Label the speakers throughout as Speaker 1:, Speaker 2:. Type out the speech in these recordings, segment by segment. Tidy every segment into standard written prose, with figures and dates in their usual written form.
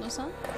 Speaker 1: Natus-san?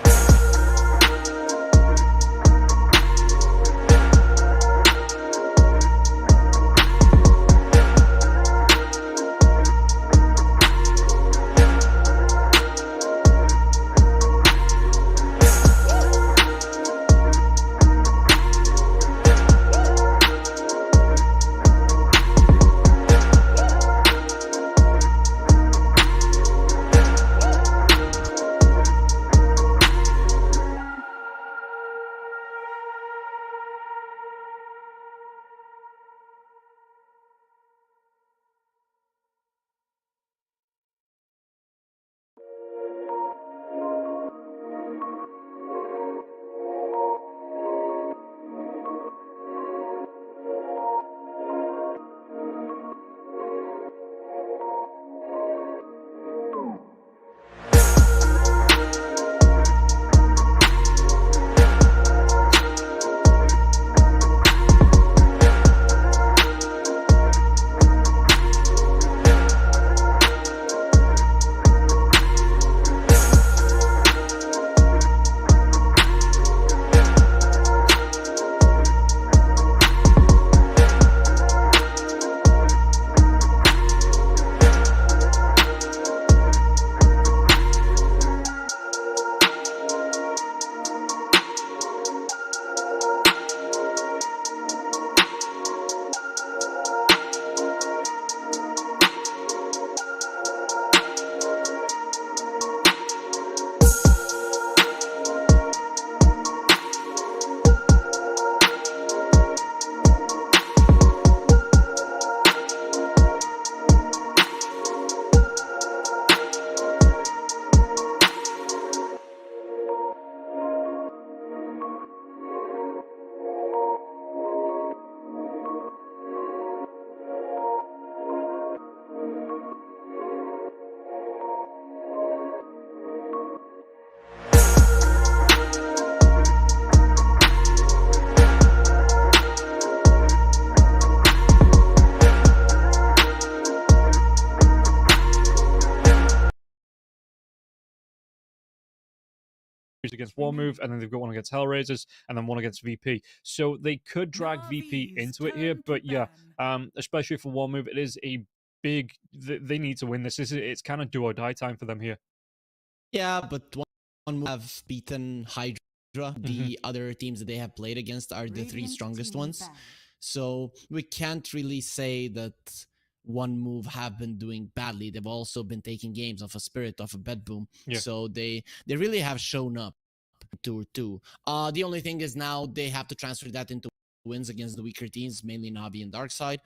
Speaker 2: against War Move, and then they've got one against Hellraisers, and then one against VP. So they could drag VP into it here, but yeah, especially for War Move, it is a big. They need to win this. It's kind of do or die time for them here.
Speaker 3: Yeah, but one move have beaten Hydra. The other teams that they have played against are the three strongest ones. So we can't really say that one move have been doing badly. They've also been taking games off a Spirit, off a Bed Boom.
Speaker 2: Yeah.
Speaker 3: So they really have shown up. 2-2. The only thing is now they have to transfer that into wins against the weaker teams, mainly Navi and Darkside.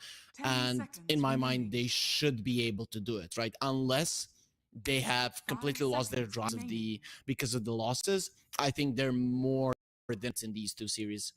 Speaker 3: And in my mind, they should be able to do it, right? Unless they have completely lost their drive because of the losses. I think they're more than in these two series.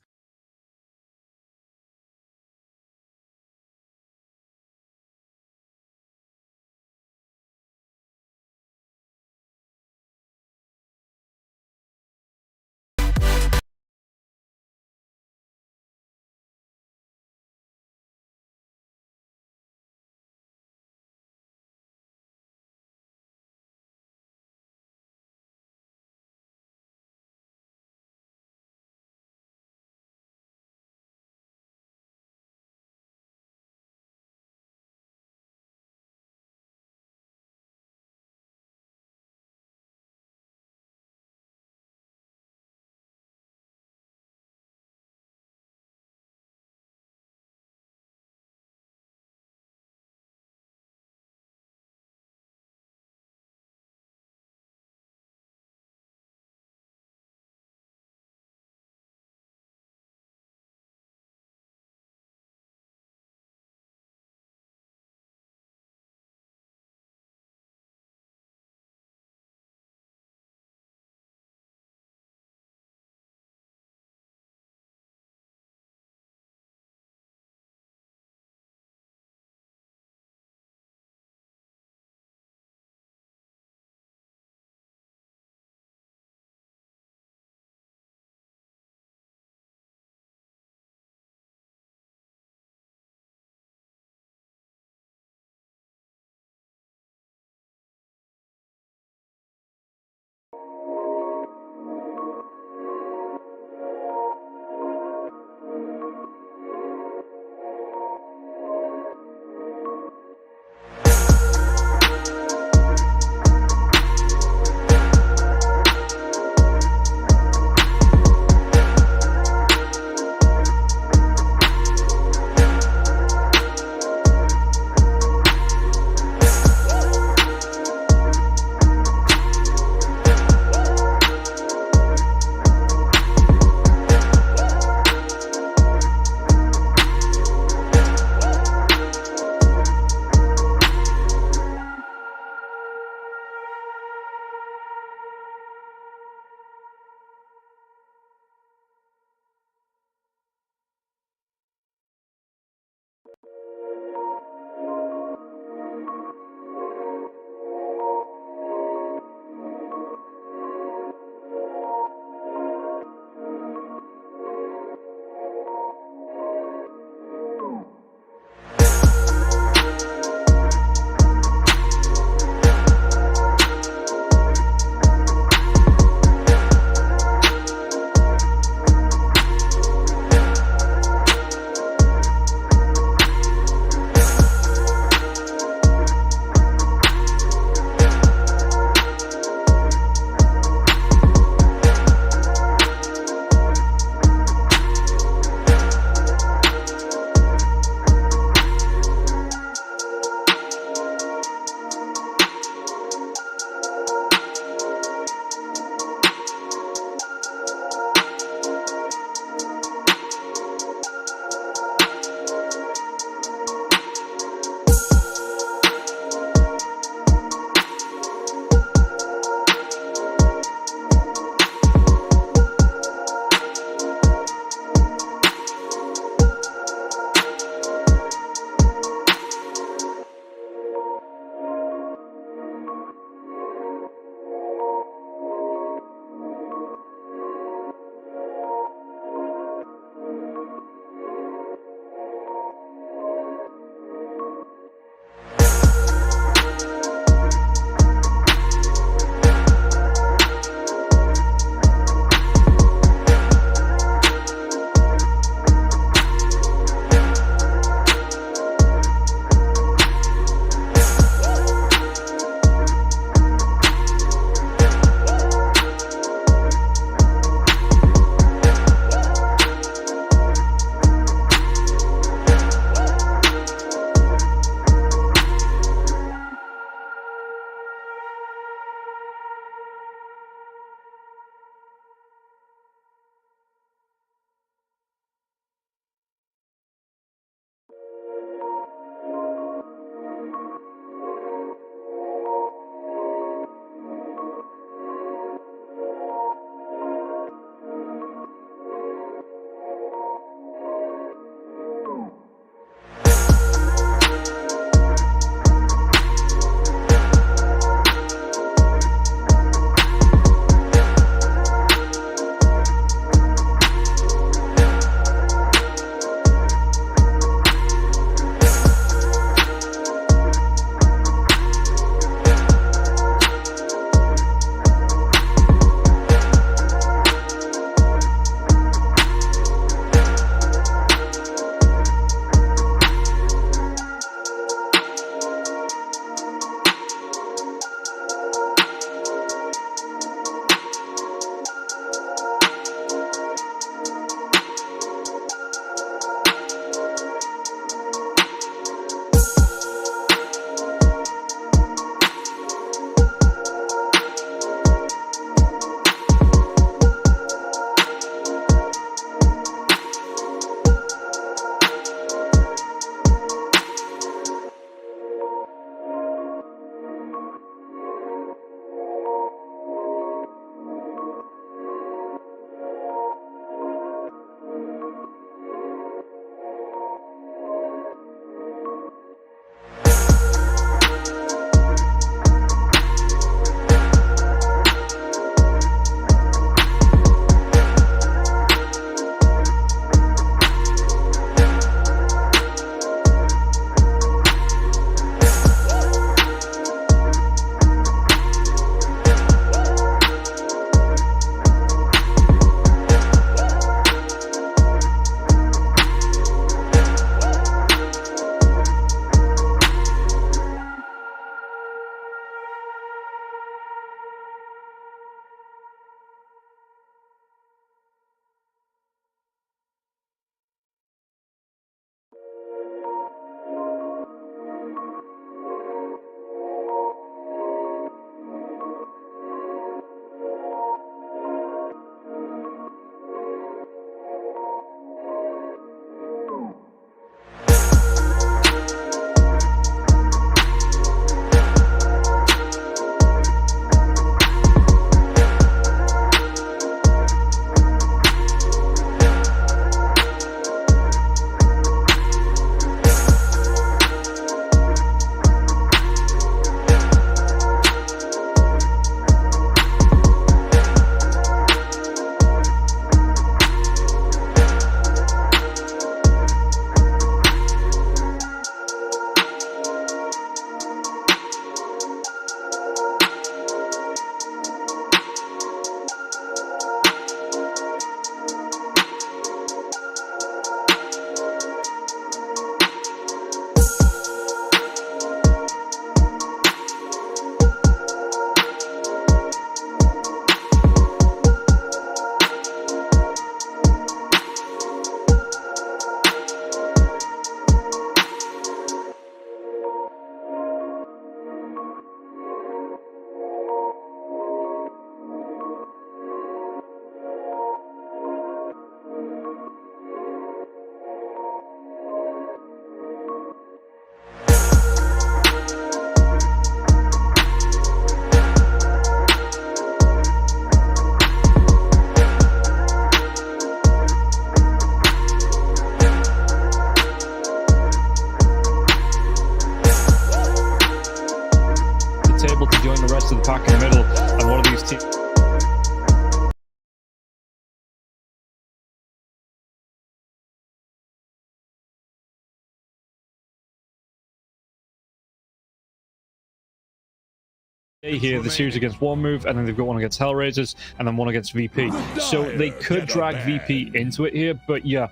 Speaker 2: here the series against one move, and then they've got one against Hellraisers, and then one against VP. So they could drag VP into it here, but yeah,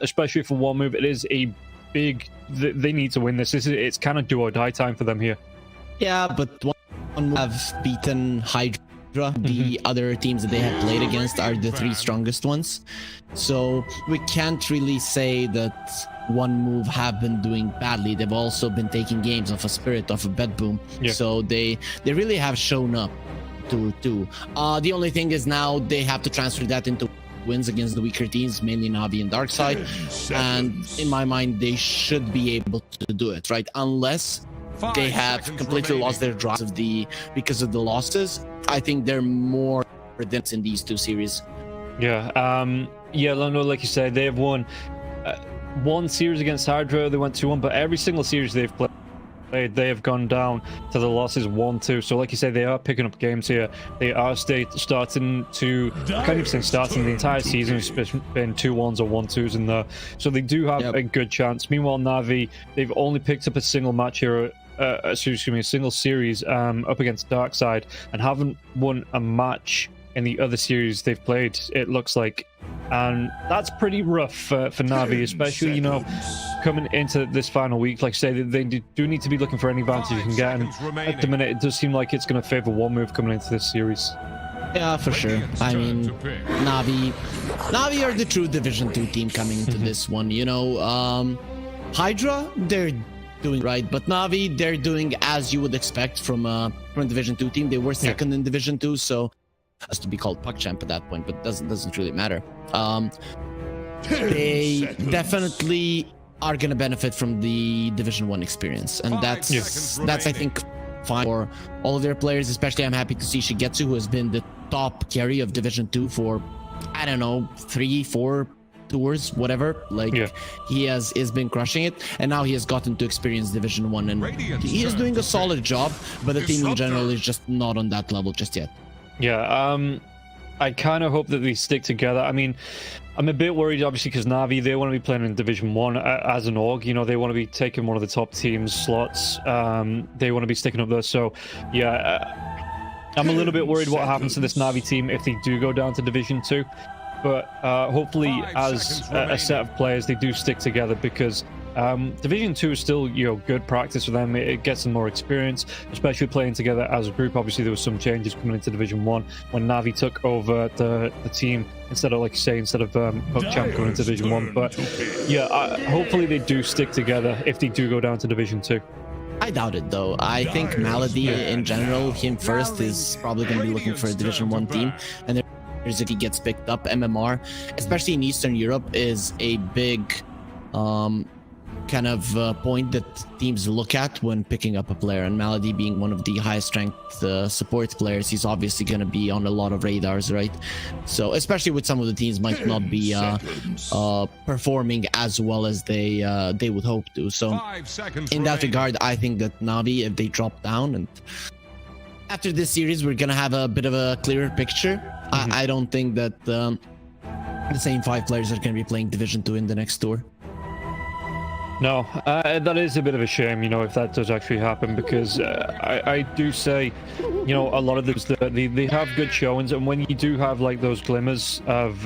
Speaker 2: especially for one move, it is a big. They need to win this. It's kind of do or die time for them here.
Speaker 3: Yeah, but one move have beaten Hydra. The other teams that they have played against are the 3 strongest ones, so we can't really say that one move have been doing badly. They've also been taking games off a Spirit, off a Bed Boom, so they really have shown up to. The only thing is now they have to transfer that into wins against the weaker teams, mainly Navi and Darkside, and in my mind they should be able to do it, right? Unless they have completely lost their drive because of the losses. I think they're more dense in these 2 series.
Speaker 2: Yeah, no, like you said, they have won one series against Hydra. They went 2-1, but every single series they've played, they have gone down to the losses 1-2. So like you said, they are picking up games here. They are starting to, I can't even say starting, the entire season has been 2-1s or 1-2s in there. So they do have a good chance. Meanwhile, Navi, they've only picked up a single match here, a single series up against Darkside, and haven't won a match in the other series they've played, it looks like. And that's pretty rough for Navi, especially, you know, coming into this final week. Like I say, they do need to be looking for any advantage you can get, and at the minute it does seem like it's going to favor one move coming into this series.
Speaker 3: Yeah, for sure. I mean, Navi are the true Division 2 team coming into this one, you know. Hydra, they're doing right, but Navi, they're doing as you would expect from a Division 2 team. They were second in Division 2, so has to be called puck champ at that point, but doesn't really matter. They definitely are going to benefit from the Division 1 experience, and that's I think fine for all of their players. Especially I'm happy to see Shigetsu, who has been the top carry of Division 2 for, I don't know, 3-4 tours, whatever. Like he has been crushing it, and now he has gotten to experience Division 1, and he is doing a solid job, but the team in general is just not on that level just yet.
Speaker 2: Yeah, I kind of hope that they stick together. I mean, I'm a bit worried, obviously, because Navi, they want to be playing in Division 1 as an org. You know, they want to be taking one of the top teams slots. They want to be sticking up there. So, yeah, I'm a little bit worried what happens to this Navi team if they do go down to Division 2. But hopefully, as a set of players, they do stick together, because Division 2 is still, you know, good practice for them. It gets them more experience, especially playing together as a group. Obviously, there was some changes coming into Division 1 when Navi took over the team instead of, like you say, instead of Puck Champ going into Division 1. But yeah, hopefully they do stick together if they do go down to Division 2.
Speaker 3: I doubt it, though. I think Malady in general, him first, is probably going to be looking for a Division 1 team, and there's if he gets picked up. MMR, especially in Eastern Europe, is a big kind of point that teams look at when picking up a player, and Malady being one of the highest ranked support players, he's obviously going to be on a lot of radars, right? So especially with some of the teams might not be performing as well as they would hope to. So in that regard, I think that Navi, if they drop down, and after this series we're gonna have a bit of a clearer picture. I don't think that the same 5 players are going to be playing Division 2 in the next tour.
Speaker 2: No, that is a bit of a shame, you know, if that does actually happen, because I do say, you know, a lot of those, they have good showings, and when you do have like those glimmers of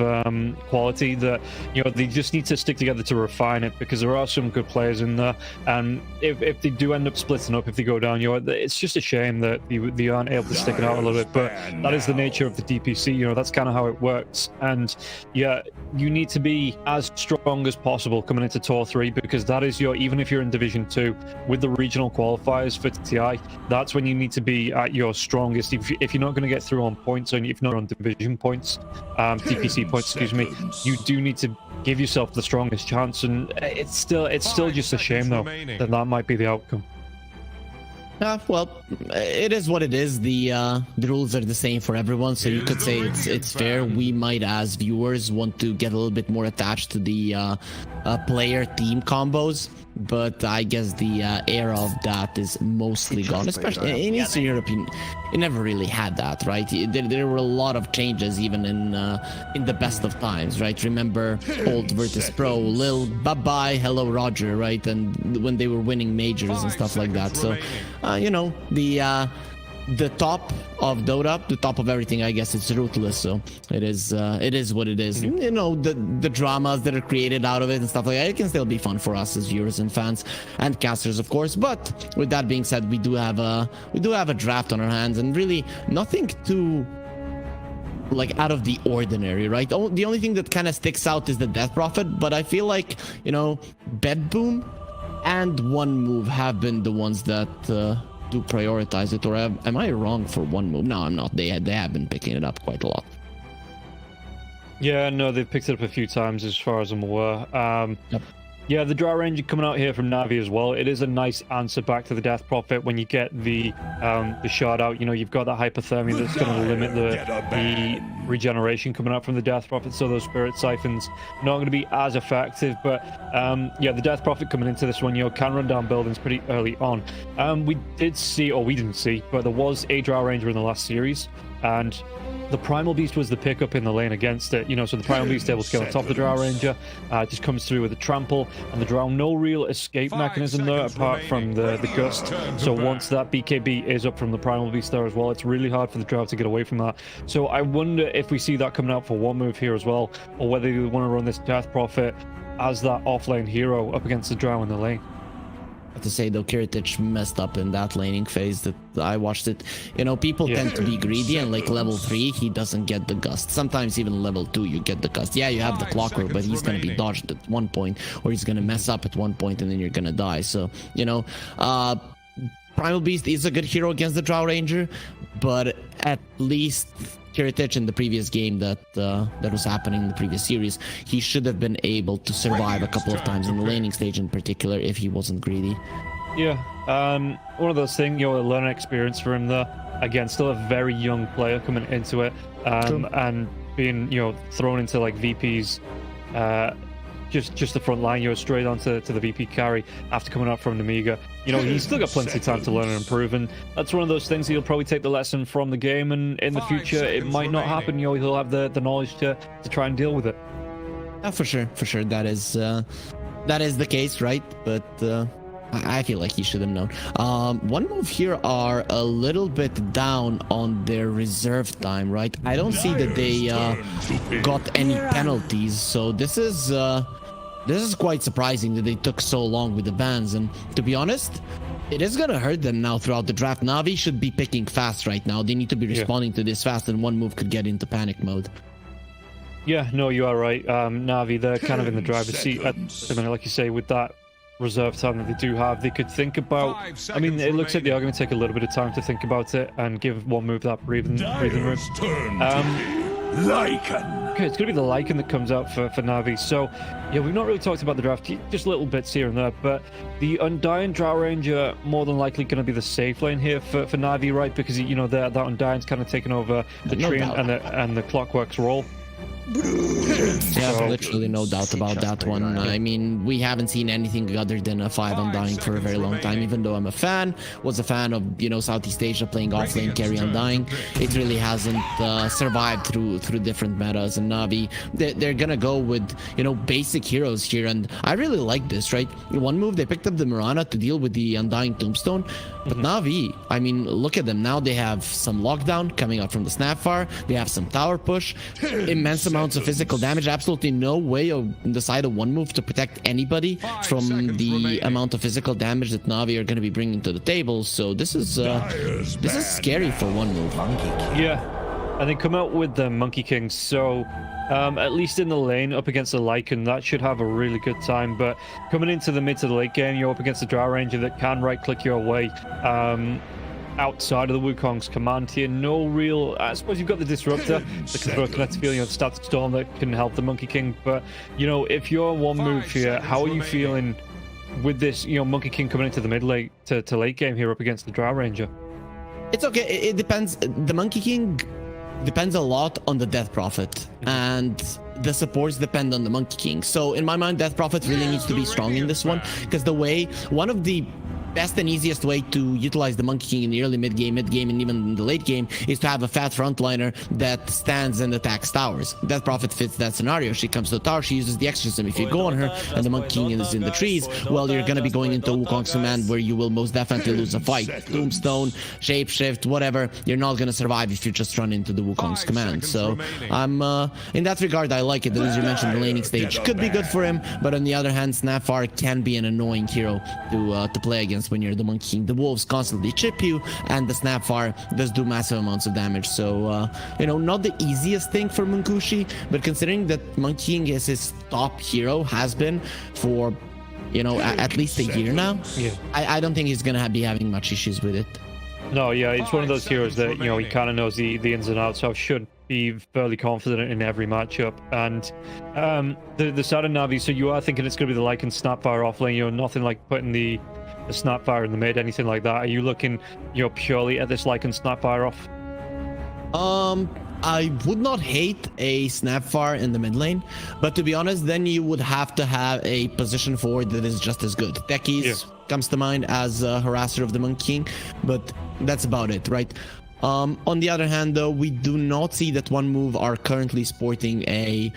Speaker 2: quality, that, you know, they just need to stick together to refine it, because there are some good players in there, and if they do end up splitting up, if they go down, you know, it's just a shame that they aren't able to stick it out a little bit, but that is the nature of the DPC, you know, that's kind of how it works. And yeah, you need to be as strong as possible coming into Tour 3, because that is your, even if you're in Division 2 with the regional qualifiers for TI, that's when you need to be at your strongest. If you're not going to get through on points, and if you're not on division points, DPC points, excuse me, you do need to give yourself the strongest chance, and it's still just a shame though that might be the outcome.
Speaker 3: Well, it is what it is. The rules are the same for everyone, so you could say it's fair. We might, as viewers, want to get a little bit more attached to the player team combos, but I guess the era of that is mostly gone. Especially in Eastern Europe, you never really had that, right? There were a lot of changes even in the best of times, right? Remember old Virtus Pro, Lil, bye-bye, hello Roger, right? And when they were winning majors and stuff like that. So you know, the the top of Dota, the top of everything, I guess it's ruthless. So it is what it is. You know, the dramas that are created out of it and stuff like that, it can still be fun for us as viewers and fans and casters, of course. But with that being said, we do have a draft on our hands, and really nothing too like out of the ordinary, right? The only thing that kind of sticks out is the Death Prophet, but I feel like, you know, Bed Boom and One Move have been the ones that do prioritize it. Or am I wrong for One Move? No, I'm not. They have been picking it up quite a lot.
Speaker 2: Yeah, no, they've picked it up a few times as far as I'm aware.
Speaker 3: Yep.
Speaker 2: Yeah, the Drow Ranger coming out here from Navi as well. It is a nice answer back to the Death Prophet when you get the shard out. You know, you've got that hypothermia that's going to limit the regeneration coming out from the Death Prophet, so those Spirit Siphons not going to be as effective. But yeah, the Death Prophet coming into this one, you know, can run down buildings pretty early on. We didn't see, but there was a Drow Ranger in the last series, and the Primal Beast was the pickup in the lane against it, you know, so the Primal Beast able to get on top of the Drow Ranger, just comes through with a trample, and the Drow, no real escape mechanism there apart from the Gust. So once that BKB is up from the Primal Beast there as well, it's really hard for the Drow to get away from that. So I wonder if we see that coming out for One Move here as well, or whether you want to run this Death Prophet as that offlane hero up against the Drow in the lane.
Speaker 3: To say though, Kiritich messed up in that laning phase that I watched it. You know, people tend to be greedy, and like level 3 he doesn't get the Gust. Sometimes even level 2 you get the Gust. Yeah, you have the Clockwork, but he's going to be dodged at one point, or he's going to mess up at one point, and then you're going to die. So, you know, Primal Beast is a good hero against the Drow Ranger, but at least Kiritich in the previous game that was happening in the previous series, he should have been able to survive a couple of times in the laning stage in particular if he wasn't greedy.
Speaker 2: Yeah, one of those things, you know, a learning experience for him there. Again, still a very young player coming into it, and being, you know, thrown into like VP's just the front line, you know, straight onto the VP carry after coming up from Namiga. You know, he's still got plenty of time to learn and improve, and that's one of those things he'll probably take the lesson from the game, and in the future it might not happen. You know, he'll have the knowledge to try and deal with it.
Speaker 3: For sure, that is the case, right? But I feel like he should have known. One Move here are a little bit down on their reserve time, right? I don't see that they got any penalties, so this is quite surprising that they took so long with the bans. And to be honest, it is gonna hurt them now throughout the draft. Navi should be picking fast right now. They need to be responding to this fast, and One Move could get into panic mode.
Speaker 2: Yeah, no, you are right. Navi, they're kind of in the driver's seat at the minute, like you say, with that reserve time that they do have. They could think about, I mean, it looks like they are going to take a little bit of time to think about it and give One Move that breathing room. Okay, it's going to be the Lycan that comes out for Navi. So, yeah, we've not really talked about the draft, just little bits here and there, but the Undying Drow Ranger more than likely going to be the safe lane here for Navi, right? Because, you know, that Undying's kind of taken over the tree and the Clockwork's role.
Speaker 3: Yeah, literally no doubt about that one. I mean, we haven't seen anything other than a 5 Undying for a very long time. Even though I'm was a fan of, you know, Southeast Asia playing offlane carry Undying, it really hasn't survived through different metas. And Navi, they're gonna go with, you know, basic heroes here, and I really like this, right? One Move, they picked up the Mirana to deal with the Undying Tombstone, but Navi, I mean, look at them now. They have some lockdown coming out from the Snapfire. They have some tower push, immense amounts of physical damage. Absolutely no way on the side of One Move to protect anybody from the amount of physical damage that Navi are going to be bringing to the table. So this is scary for One Move.
Speaker 2: Yeah, and they come out with the Monkey Kings, so at least in the lane up against the Lycan, that should have a really good time. But coming into the mid to the late game, you're up against the Drow Ranger that can right click your way outside of the Wukong's command here. No real, I suppose you've got the Disruptor that can throw a kinetic field, you know, Static Storm that can help the Monkey King. But, you know, if you're One Move here, how are you feeling with this, you know, Monkey King coming into the mid late to late game here up against the Drow Ranger?
Speaker 3: It's okay. It depends. The Monkey King depends a lot on the Death Prophet, and the supports depend on the Monkey King. So in my mind, Death Prophet really needs to be strong in this one, because one of the best and easiest way to utilize the Monkey King in the early mid game, and even in the late game is to have a fat frontliner that stands and attacks towers. Death Prophet fits that scenario. She comes to the tower, she uses the exorcism. If you go on her and the Monkey King is in the trees, well, you're gonna be going into Wukong's command where you will most definitely lose a fight. Tombstone, Shapeshift, whatever, you're not gonna survive if you just run into the Wukong's command. So I'm in that regard, I like it. As you mentioned, the laning stage could be good for him, but on the other hand, Snapfire can be an annoying hero to play against when you're the Monkey King. The wolves constantly chip you, and the Snapfire does do massive amounts of damage. So you know, not the easiest thing for Munkushi, but considering that Monkey King is his top hero, has been for, you know, at least a year now, I don't think he's gonna be having much issues with it.
Speaker 2: No, yeah, it's one of those heroes that, you know, he kind of knows the ins and outs, so should be fairly confident in every matchup. And the side of Navi, so you are thinking it's going to be the Lycan Snapfire off lane, you know, nothing like putting the Snapfire in the mid, anything like that. Are you looking, you know, purely at this Lycan Snapfire off?
Speaker 3: I would not hate a Snapfire in the mid lane, but to be honest, then you would have to have a position forward that is just as good. Techies comes to mind as a harasser of the Monkey King, but that's about it, right? On the other hand, though, we do not see that One Move are currently sporting a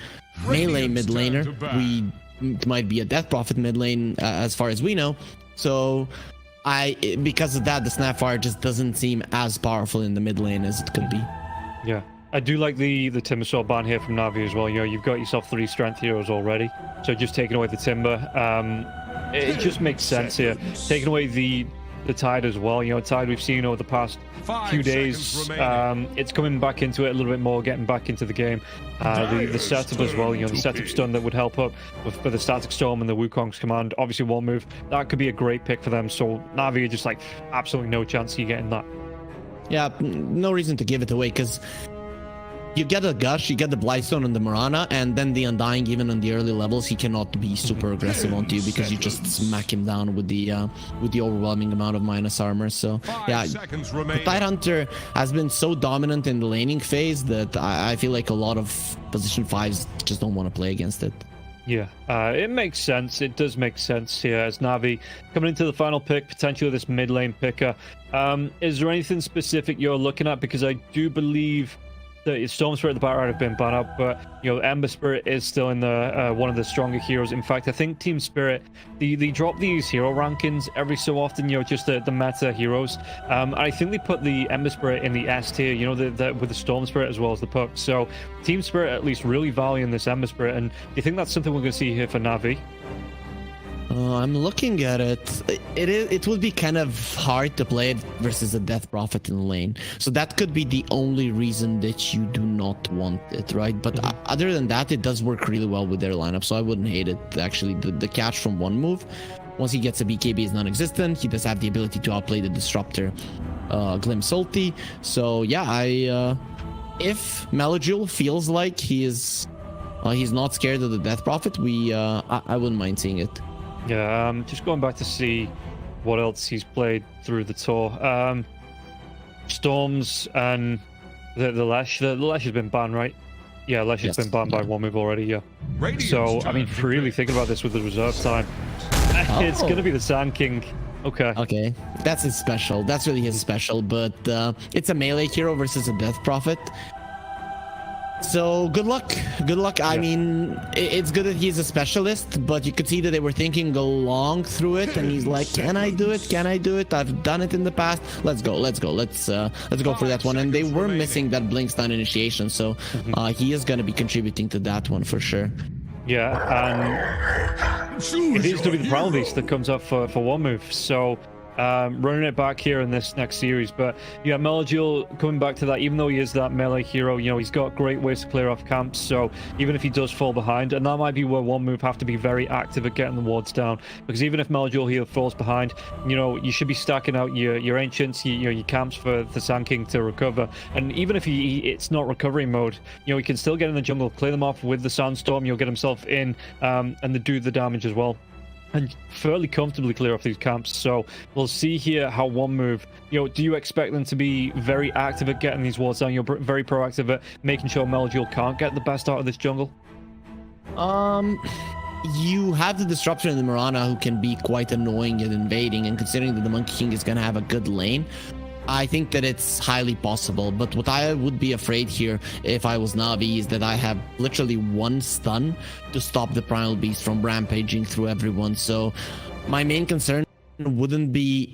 Speaker 3: melee mid laner. It might be a Death Prophet mid lane as far as we know. So because of that, the Snapfire just doesn't seem as powerful in the mid lane as it could be.
Speaker 2: Yeah. I do like the Timbersaw ban here from Navi as well. You know, you've got yourself 3 strength heroes already, so just taking away the Timber, it just makes sense here. Taking away the Tide as well. You know, Tide we've seen over the past few days, it's coming back into it a little bit more, getting back into the game. The setup as well, you know, the setup stun that would help up with the Static Storm and the Wukong's command. Obviously, One Move, that could be a great pick for them. So Navi are just like, absolutely no chance of you getting that.
Speaker 3: Yeah, no reason to give it away, because you get a Gush, you get the Blightstone and the Mirana, and then the Undying, even on the early levels, he cannot be super aggressive onto you because you just smack him down with the overwhelming amount of minus armor. So yeah, the Tidehunter has been so dominant in the laning phase that I feel like a lot of position 5s just don't want to play against it.
Speaker 2: Yeah, it makes sense. It does make sense here as Navi coming into the final pick, potentially this mid lane picker. Is there anything specific you're looking at? Because I do believe the Storm Spirit, the Batrider have been banned out, but you know, Ember Spirit is still in the one of the stronger heroes. In fact, I think Team Spirit, they drop these hero rankings every so often, you know, just the meta heroes. I think they put the Ember Spirit in the S tier, you know, with the Storm Spirit as well as the Puck. So Team Spirit at least really valuing this Ember Spirit, and do you think that's something we're going to see here for Navi?
Speaker 3: I'm looking at it. It would be kind of hard to play it versus a Death Prophet in the lane. So that could be the only reason that you do not want it, right? But other than that, it does work really well with their lineup. So I wouldn't hate it, actually. The catch from One Move, once he gets a BKB, is non-existent. He does have the ability to outplay the Disruptor Glimpse ulti. So yeah, if Melojule feels like he's not scared of the Death Prophet, I wouldn't mind seeing it.
Speaker 2: Yeah, just going back to see what else he's played through the tour. Storms and the Lesh. The Lesh has been banned, right? Yeah, Lesh has been banned by One Move already, yeah. So, I mean, really thinking about this with the reserve time. It's going to be the Sand King. Okay.
Speaker 3: That's his special. That's really his special, but it's a melee hero versus a Death Prophet. So good luck. Yeah. I mean, it's good that he's a specialist, but you could see that they were thinking along through it, and he's like, can I do it? I've done it in the past. Let's go for that one. And they were missing that Blinkstun initiation, so he is going to be contributing to that one for sure.
Speaker 2: Yeah, and it is going to be the Primal Beast that comes up for One Move. So running it back here in this next series. But yeah, Melojule, coming back to that, even though he is that melee hero, you know, he's got great ways to clear off camps. So even if he does fall behind, and that might be where One Move have to be very active at getting the wards down, because even if Melojule here falls behind, you know, you should be stacking out your ancients, your camps for the Sand King to recover. And even if it's not recovery mode, you know, he can still get in the jungle, clear them off with the Sandstorm. You'll get himself in and do the damage as well, and fairly comfortably clear off these camps. So we'll see here how One Move, you know, do you expect them to be very active at getting these wards down? You're very proactive at making sure Melojule can't get the best out of this jungle?
Speaker 3: you have the Disruptor and the Mirana who can be quite annoying and invading, and considering that the Monkey King is going to have a good lane, I think that it's highly possible. But what I would be afraid here if I was Navi is that I have literally one stun to stop the Primal Beast from rampaging through everyone. So my main concern wouldn't be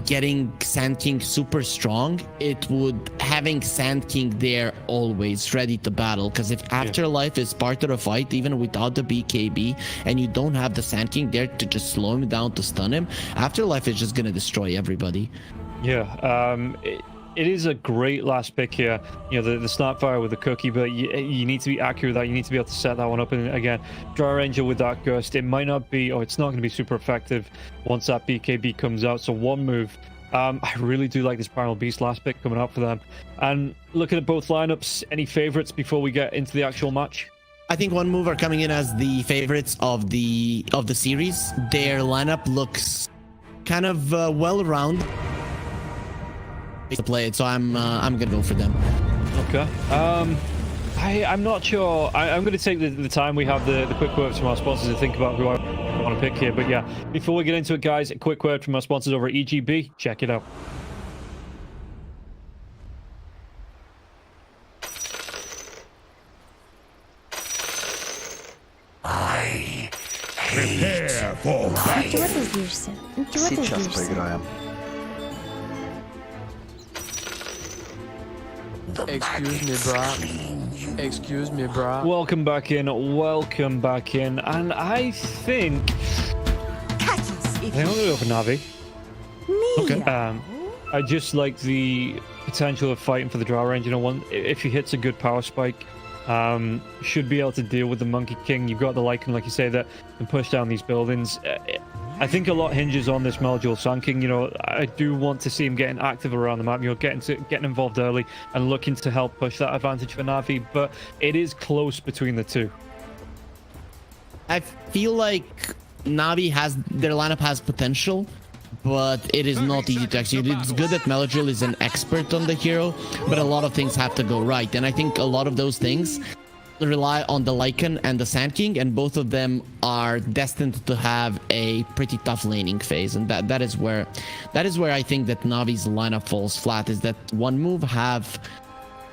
Speaker 3: getting Sand King super strong. It would having Sand King there always ready to battle, because if Afterlife is part of the fight even without the BKB and you don't have the Sand King there to just slow him down, to stun him, Afterlife is just gonna destroy everybody.
Speaker 2: Yeah, it is a great last pick here. You know, the Snapfire with the cookie, but you need to be accurate with that. You need to be able to set that one up. And again, Dry Ranger with that Gust, it might not be, or it's not going to be super effective once that BKB comes out. So one move. I really do like this Primal Beast last pick coming up for them. And looking at both lineups, any favorites before we get into the actual match?
Speaker 3: I think one move are coming in as the favorites of the series. Their lineup looks kind of well-rounded to play it, so I'm gonna go for them.
Speaker 2: Okay. I'm not sure. I'm going to take the time we have the quick words from our sponsors to think about who I want to pick here. But yeah, before we get into it, guys, a quick word from our sponsors over at EGB. Check it out.
Speaker 1: Prepare for battle.
Speaker 4: Сейчас поиграем.
Speaker 5: Excuse me, brah. Excuse me, brah.
Speaker 2: Welcome back in. Welcome back in. And I think I'm going to go for Navi.
Speaker 3: Okay.
Speaker 2: I just like the potential of fighting for the draw range. You know, if he hits a good power spike, should be able to deal with the Monkey King. You've got the Lycan, like you say, that can push down these buildings. I think a lot hinges on this Melduel Sun King. You know, I do want to see him getting active around the map, you know, getting involved early and looking to help push that advantage for Navi, but it is close between the two.
Speaker 3: I feel like Navi their lineup has potential, but it is not easy to execute. It's good that Melduel is an expert on the hero, but a lot of things have to go right, and I think a lot of those things rely on the Lycan and the Sand King, and both of them are destined to have a pretty tough laning phase, and that is where I think that Navi's lineup falls flat, is that one move have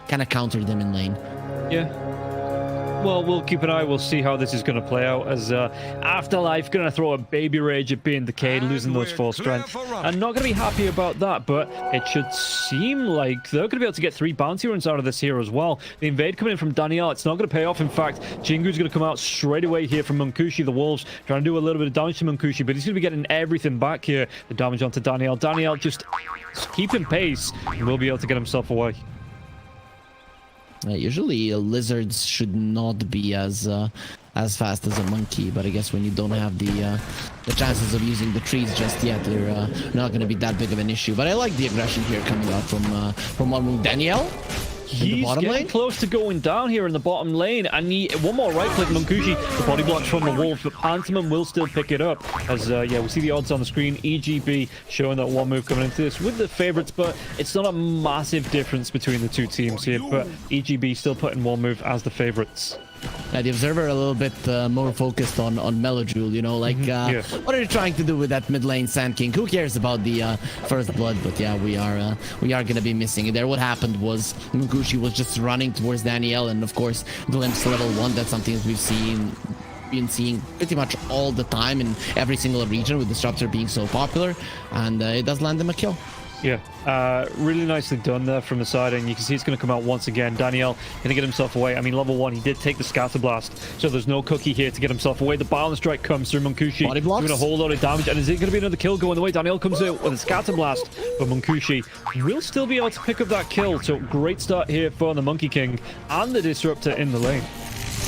Speaker 3: kind of countered them in lane.
Speaker 2: Yeah. Well, we'll keep an eye. We'll see how this is going to play out, as Afterlife going to throw a baby rage at being decayed, losing those 4 strength, and not going to be happy about that. But it should seem like they're going to be able to get 3 bounty runs out of this here as well. The invade coming in from Daniel, it's not going to pay off. In fact, Jingu's going to come out straight away here from Munkushi. The Wolves trying to do a little bit of damage to Munkushi, but he's going to be getting everything back here. The damage onto Daniel. Daniel just keeping pace and will be able to get himself away.
Speaker 3: Usually lizards should not be as fast as a monkey, but I guess when you don't have the chances of using the trees just yet, they're not going to be that big of an issue. But I like the aggression here coming out from one move. Danielle,
Speaker 2: he's getting
Speaker 3: lane?
Speaker 2: close to going down here in the bottom lane, and one more right click. Munkushi, the body blocks from the Wolves, but Pantomim will still pick it up. As yeah, we see the odds on the screen. EGB showing that one move coming into this with the favorites, but it's not a massive difference between the two teams here. But EGB still putting one move as the favorites.
Speaker 3: The Observer a little bit more focused on Melduel, you know, like what are you trying to do with that mid lane Sand King? Who cares about the first blood? But yeah, we are gonna be missing it there. What happened was Munkushi was just running towards Danielle, and of course glimpse level 1. That's something that we've been seeing pretty much all the time in every single region, with Disruptor being so popular, and it does land him a kill.
Speaker 2: Yeah, really nicely done there from the side, and you can see it's going to come out once again. Daniel going to get himself away. I mean, level 1, he did take the Scatter Blast, so there's no cookie here to get himself away. The Balance Strike comes through. Munkushi doing a whole lot of damage, and is it going to be another kill going the way? Daniel comes out with a Scatter Blast, but Munkushi will still be able to pick up that kill. So great start here for the Monkey King and the Disruptor in the lane.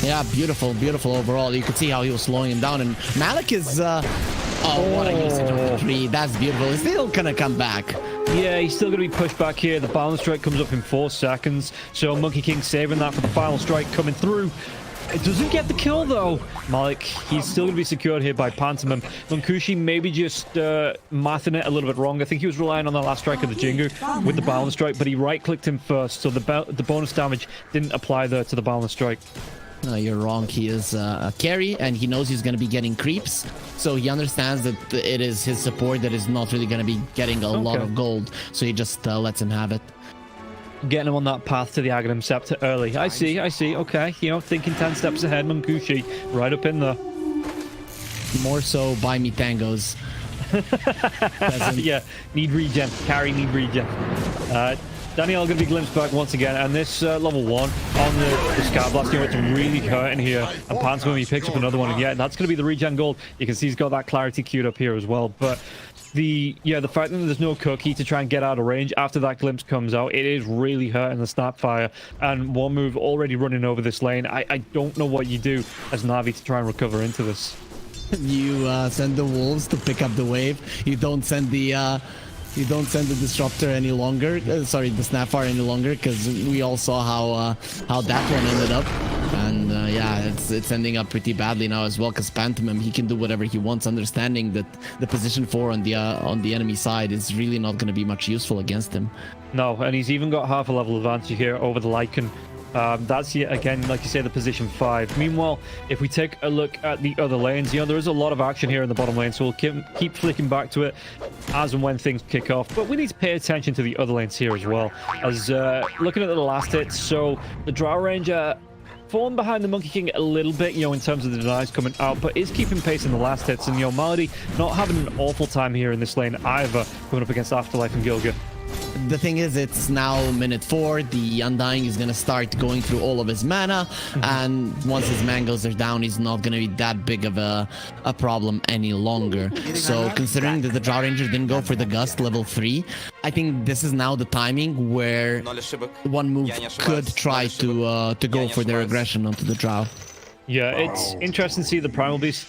Speaker 3: Yeah, beautiful, beautiful overall. You could see how he was slowing him down, and Malik is oh, what a usage of the tree. That's beautiful. He's still gonna come back.
Speaker 2: Yeah, he's still going to be pushed back here. The Balance Strike comes up in 4 seconds. So Monkey King saving that for the final strike coming through. It doesn't get the kill, though. Malik, he's still going to be secured here by Pantomim. Munkushi maybe just mathing it a little bit wrong. I think he was relying on the last strike of the Jingu with the Balance Strike, but he right-clicked him first, so the bonus damage didn't apply there to the Balance Strike.
Speaker 3: No, you're wrong. He is a carry, and he knows he's going to be getting creeps. So he understands that it is his support that is not really going to be getting a lot of gold. So he just lets him have it.
Speaker 2: Getting him on that path to the Aghanim Scepter early. I see. Okay, you know, thinking 10 steps ahead, Munkushi. Right up in there.
Speaker 3: More so, buy me tangos.
Speaker 2: Yeah, need regen. Carry, need regen. Danielle going to be glimpsed back once again, and this level 1 on the Sky Blast, you know, it's really hurting here. And Pantomime, he picks up another one, and yeah, that's going to be the regen gold. You can see he's got that clarity queued up here as well. But the fact that there's no cookie to try and get out of range after that glimpse comes out, it is really hurting the Snapfire. And one move already running over this lane. I don't know what you do as Na'Vi to try and recover into this.
Speaker 3: You send the wolves to pick up the wave. You don't send the disruptor any longer. Sorry, the Snapfire any longer, because we all saw how that one ended up. And yeah, it's ending up pretty badly now as well, because Pantomime, he can do whatever he wants, understanding that the position 4 on the enemy side is really not going to be much useful against him.
Speaker 2: No, and he's even got half a level advantage here over the Lycan. That's yet again, like you say, the position 5. Meanwhile, if we take a look at the other lanes, you know, there is a lot of action here in the bottom lane, so we'll keep flicking back to it as and when things kick off. But we need to pay attention to the other lanes here as well. As looking at the last hits, so the Drow Ranger fallen behind the Monkey King a little bit, you know, in terms of the denies coming out, but is keeping pace in the last hits. And, you know, Malady not having an awful time here in this lane either, coming up against Afterlife and Gilga.
Speaker 3: The thing is, it's now minute 4. The Undying is going to start going through all of his mana, and once his mangoes are down, he's not going to be that big of a problem any longer. So considering that the Drow Ranger didn't go for the Gust level 3, I think this is now the timing where one move could try to go for their aggression onto the Drow.
Speaker 2: Yeah, it's interesting to see the Primal Beast.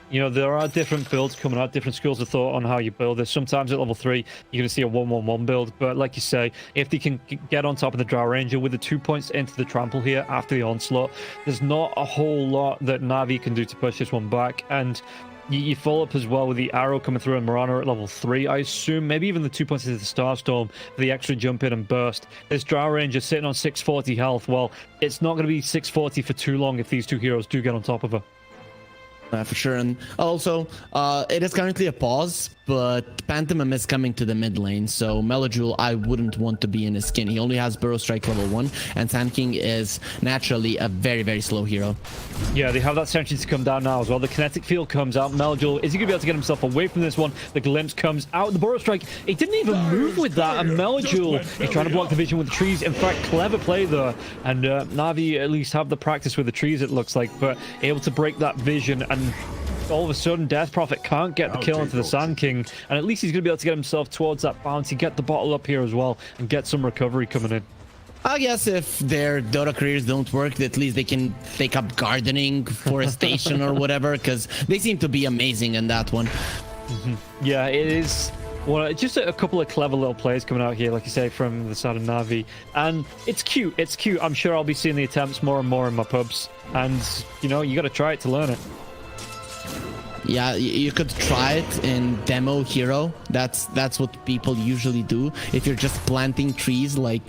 Speaker 2: You know, there are different builds coming out, different schools of thought on how you build this. Sometimes at level 3, you're going to see a 1-1-1 build. But like you say, if they can get on top of the Drow Ranger with the 2 points into the trample here after the onslaught, there's not a whole lot that Na'Vi can do to push this one back. And you follow up as well with the arrow coming through and Murano at level 3. I assume maybe even the 2 points into the Starstorm for the extra jump in and burst. This Drow Ranger sitting on 640 health. Well, it's not going to be 640 for too long if these two heroes do get on top of her.
Speaker 3: For sure. And also, it is currently a pause, but Pantomime is coming to the mid lane, so Melojule, I wouldn't want to be in his skin. He only has Burrow Strike level 1, and Sand King is naturally a very, very slow hero.
Speaker 2: Yeah, they have that sentry to come down now as well. The kinetic field comes out. Melojule, is he going to be able to get himself away from this one? The glimpse comes out. The Burrow Strike, he didn't even move with that, and Melojule is trying to block the vision with the trees. In fact, clever play there, and Na'Vi at least have the practice with the trees, it looks like, but able to break that vision, and all of a sudden Death Prophet can't get the kill onto the Sand King, and at least he's going to be able to get himself towards that bounty, get the bottle up here as well, and get some recovery coming in.
Speaker 3: I guess if their Dota careers don't work, at least they can take up gardening, forestation, or whatever, because they seem to be amazing in that one.
Speaker 2: Yeah, it is. Well, just a couple of clever little plays coming out here, like you say, from the side of Na'Vi. And it's cute. It's cute. I'm sure I'll be seeing the attempts more and more in my pubs. And, you know, you got to try it to learn it.
Speaker 3: Yeah, you could try it in demo hero. That's what people usually do. If you're just planting trees like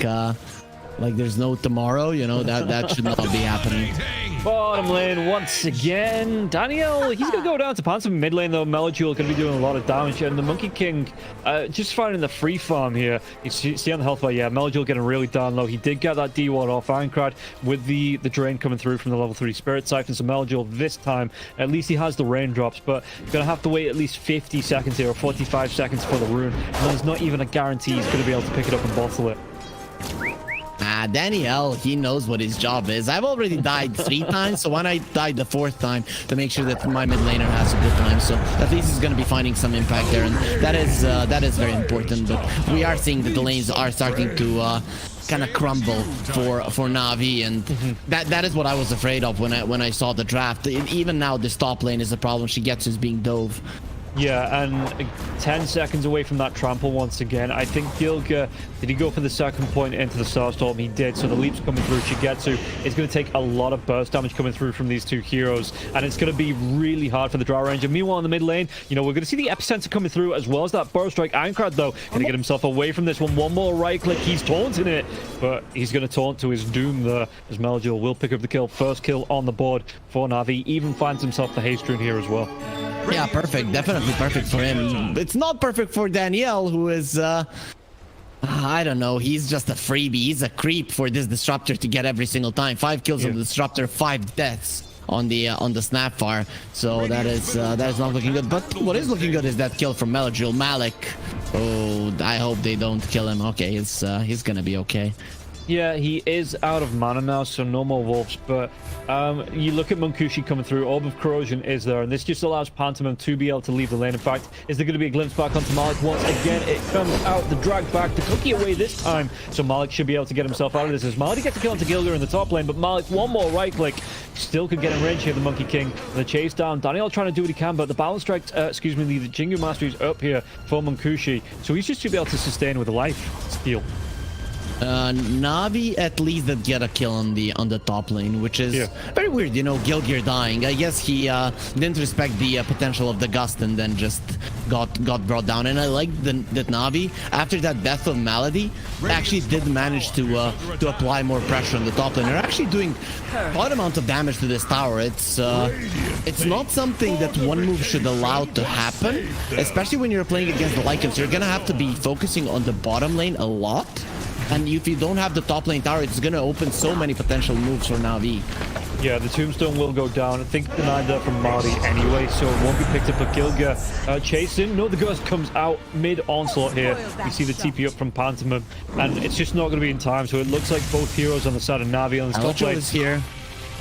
Speaker 3: there's no tomorrow, you know, that should not be happening.
Speaker 2: Bottom lane once again. Daniel, he's going to go down to Pantomime. Mid lane, though, Melojule going to be doing a lot of damage. And the Monkey King just finding the free farm here. You see on the health bar, yeah, Melojule getting really down low. He did get that D-ward off Ironcrad with the drain coming through from the level 3 Spirit Siphon. So Melojule this time, at least he has the raindrops, but going to have to wait at least 50 seconds here, or 45 seconds for the rune. And there's not even a guarantee he's going to be able to pick it up and bottle it.
Speaker 3: Daniel, he knows what his job is. I've already died 3 times, so when I died the 4th time, to make sure that my mid laner has a good time. So at least he's going to be finding some impact there, and that is very important. But we are seeing that the lanes are starting to kind of crumble for Na'Vi, and that is what I was afraid of when I saw the draft. Even now, this top lane is a problem. She gets us being dove.
Speaker 2: Yeah, and 10 seconds away from that trample once again. I think Gilga, did he go for the second point into the Starstorm? He did, so the leap's coming through. Shigetsu, it's going to take a lot of burst damage coming through from these two heroes, and it's going to be really hard for the Drow Ranger. Meanwhile, in the mid lane, you know, we're going to see the Epicenter coming through, as well as that Burrow Strike. Ironcrad, though, going to get himself away from this one. One more right click, he's taunting it, but he's going to taunt to his doom there, as Melgil will pick up the kill. First kill on the board for Na'Vi. Even finds himself the haste rune here as well.
Speaker 3: Yeah, perfect. Definitely perfect for him. It's not perfect for Danielle, who is, I don't know. He's just a freebie. He's a creep for this Disruptor to get every single time. 5 kills on the Disruptor, 5 deaths on the Snapfire. So that is not looking good. But what is looking good is that kill from Melgil. Malik. Oh, I hope they don't kill him. Okay, he's gonna be okay.
Speaker 2: Yeah, he is out of mana now, so no more wolves. But you look at Munkushi coming through. Orb of Corrosion is there, and this just allows Pantomime to be able to leave the lane. In fact, is there going to be a glimpse back onto Malik once again? It comes out, the drag back, the cookie away this time. So Malik should be able to get himself out of this. As Malik gets a kill onto Gilga in the top lane, but Malik, one more right click, still could get in range here, the Monkey King. The chase down. Daniel trying to do what he can, but the balance strike, the Jingu Mastery is up here for Munkushi. So he's just to be able to sustain with a life steal.
Speaker 3: Na'Vi at least did get a kill on the top lane, which is very weird. You know, Gilgir dying. I guess he didn't respect the potential of the Gust and then just got brought down. And I like that Na'Vi, after that death of Malady, actually did manage to apply more pressure on the top lane. They're actually doing quite an amount of damage to this tower. It's not something that one move should allow to happen, especially when you're playing against the Lycans. You're gonna have to be focusing on the bottom lane a lot. And if you don't have the top lane tower, it's going to open so many potential moves for Na'Vi.
Speaker 2: Yeah, the Tombstone will go down. I think denied that from Marty anyway, so it won't be picked up by Gilga. Chasing. No, the Ghost comes out mid-onslaught here. You see the TP up from Pantomime, and it's just not going to be in time, so it looks like both heroes on the side of Na'Vi on this top lane.
Speaker 3: Is here.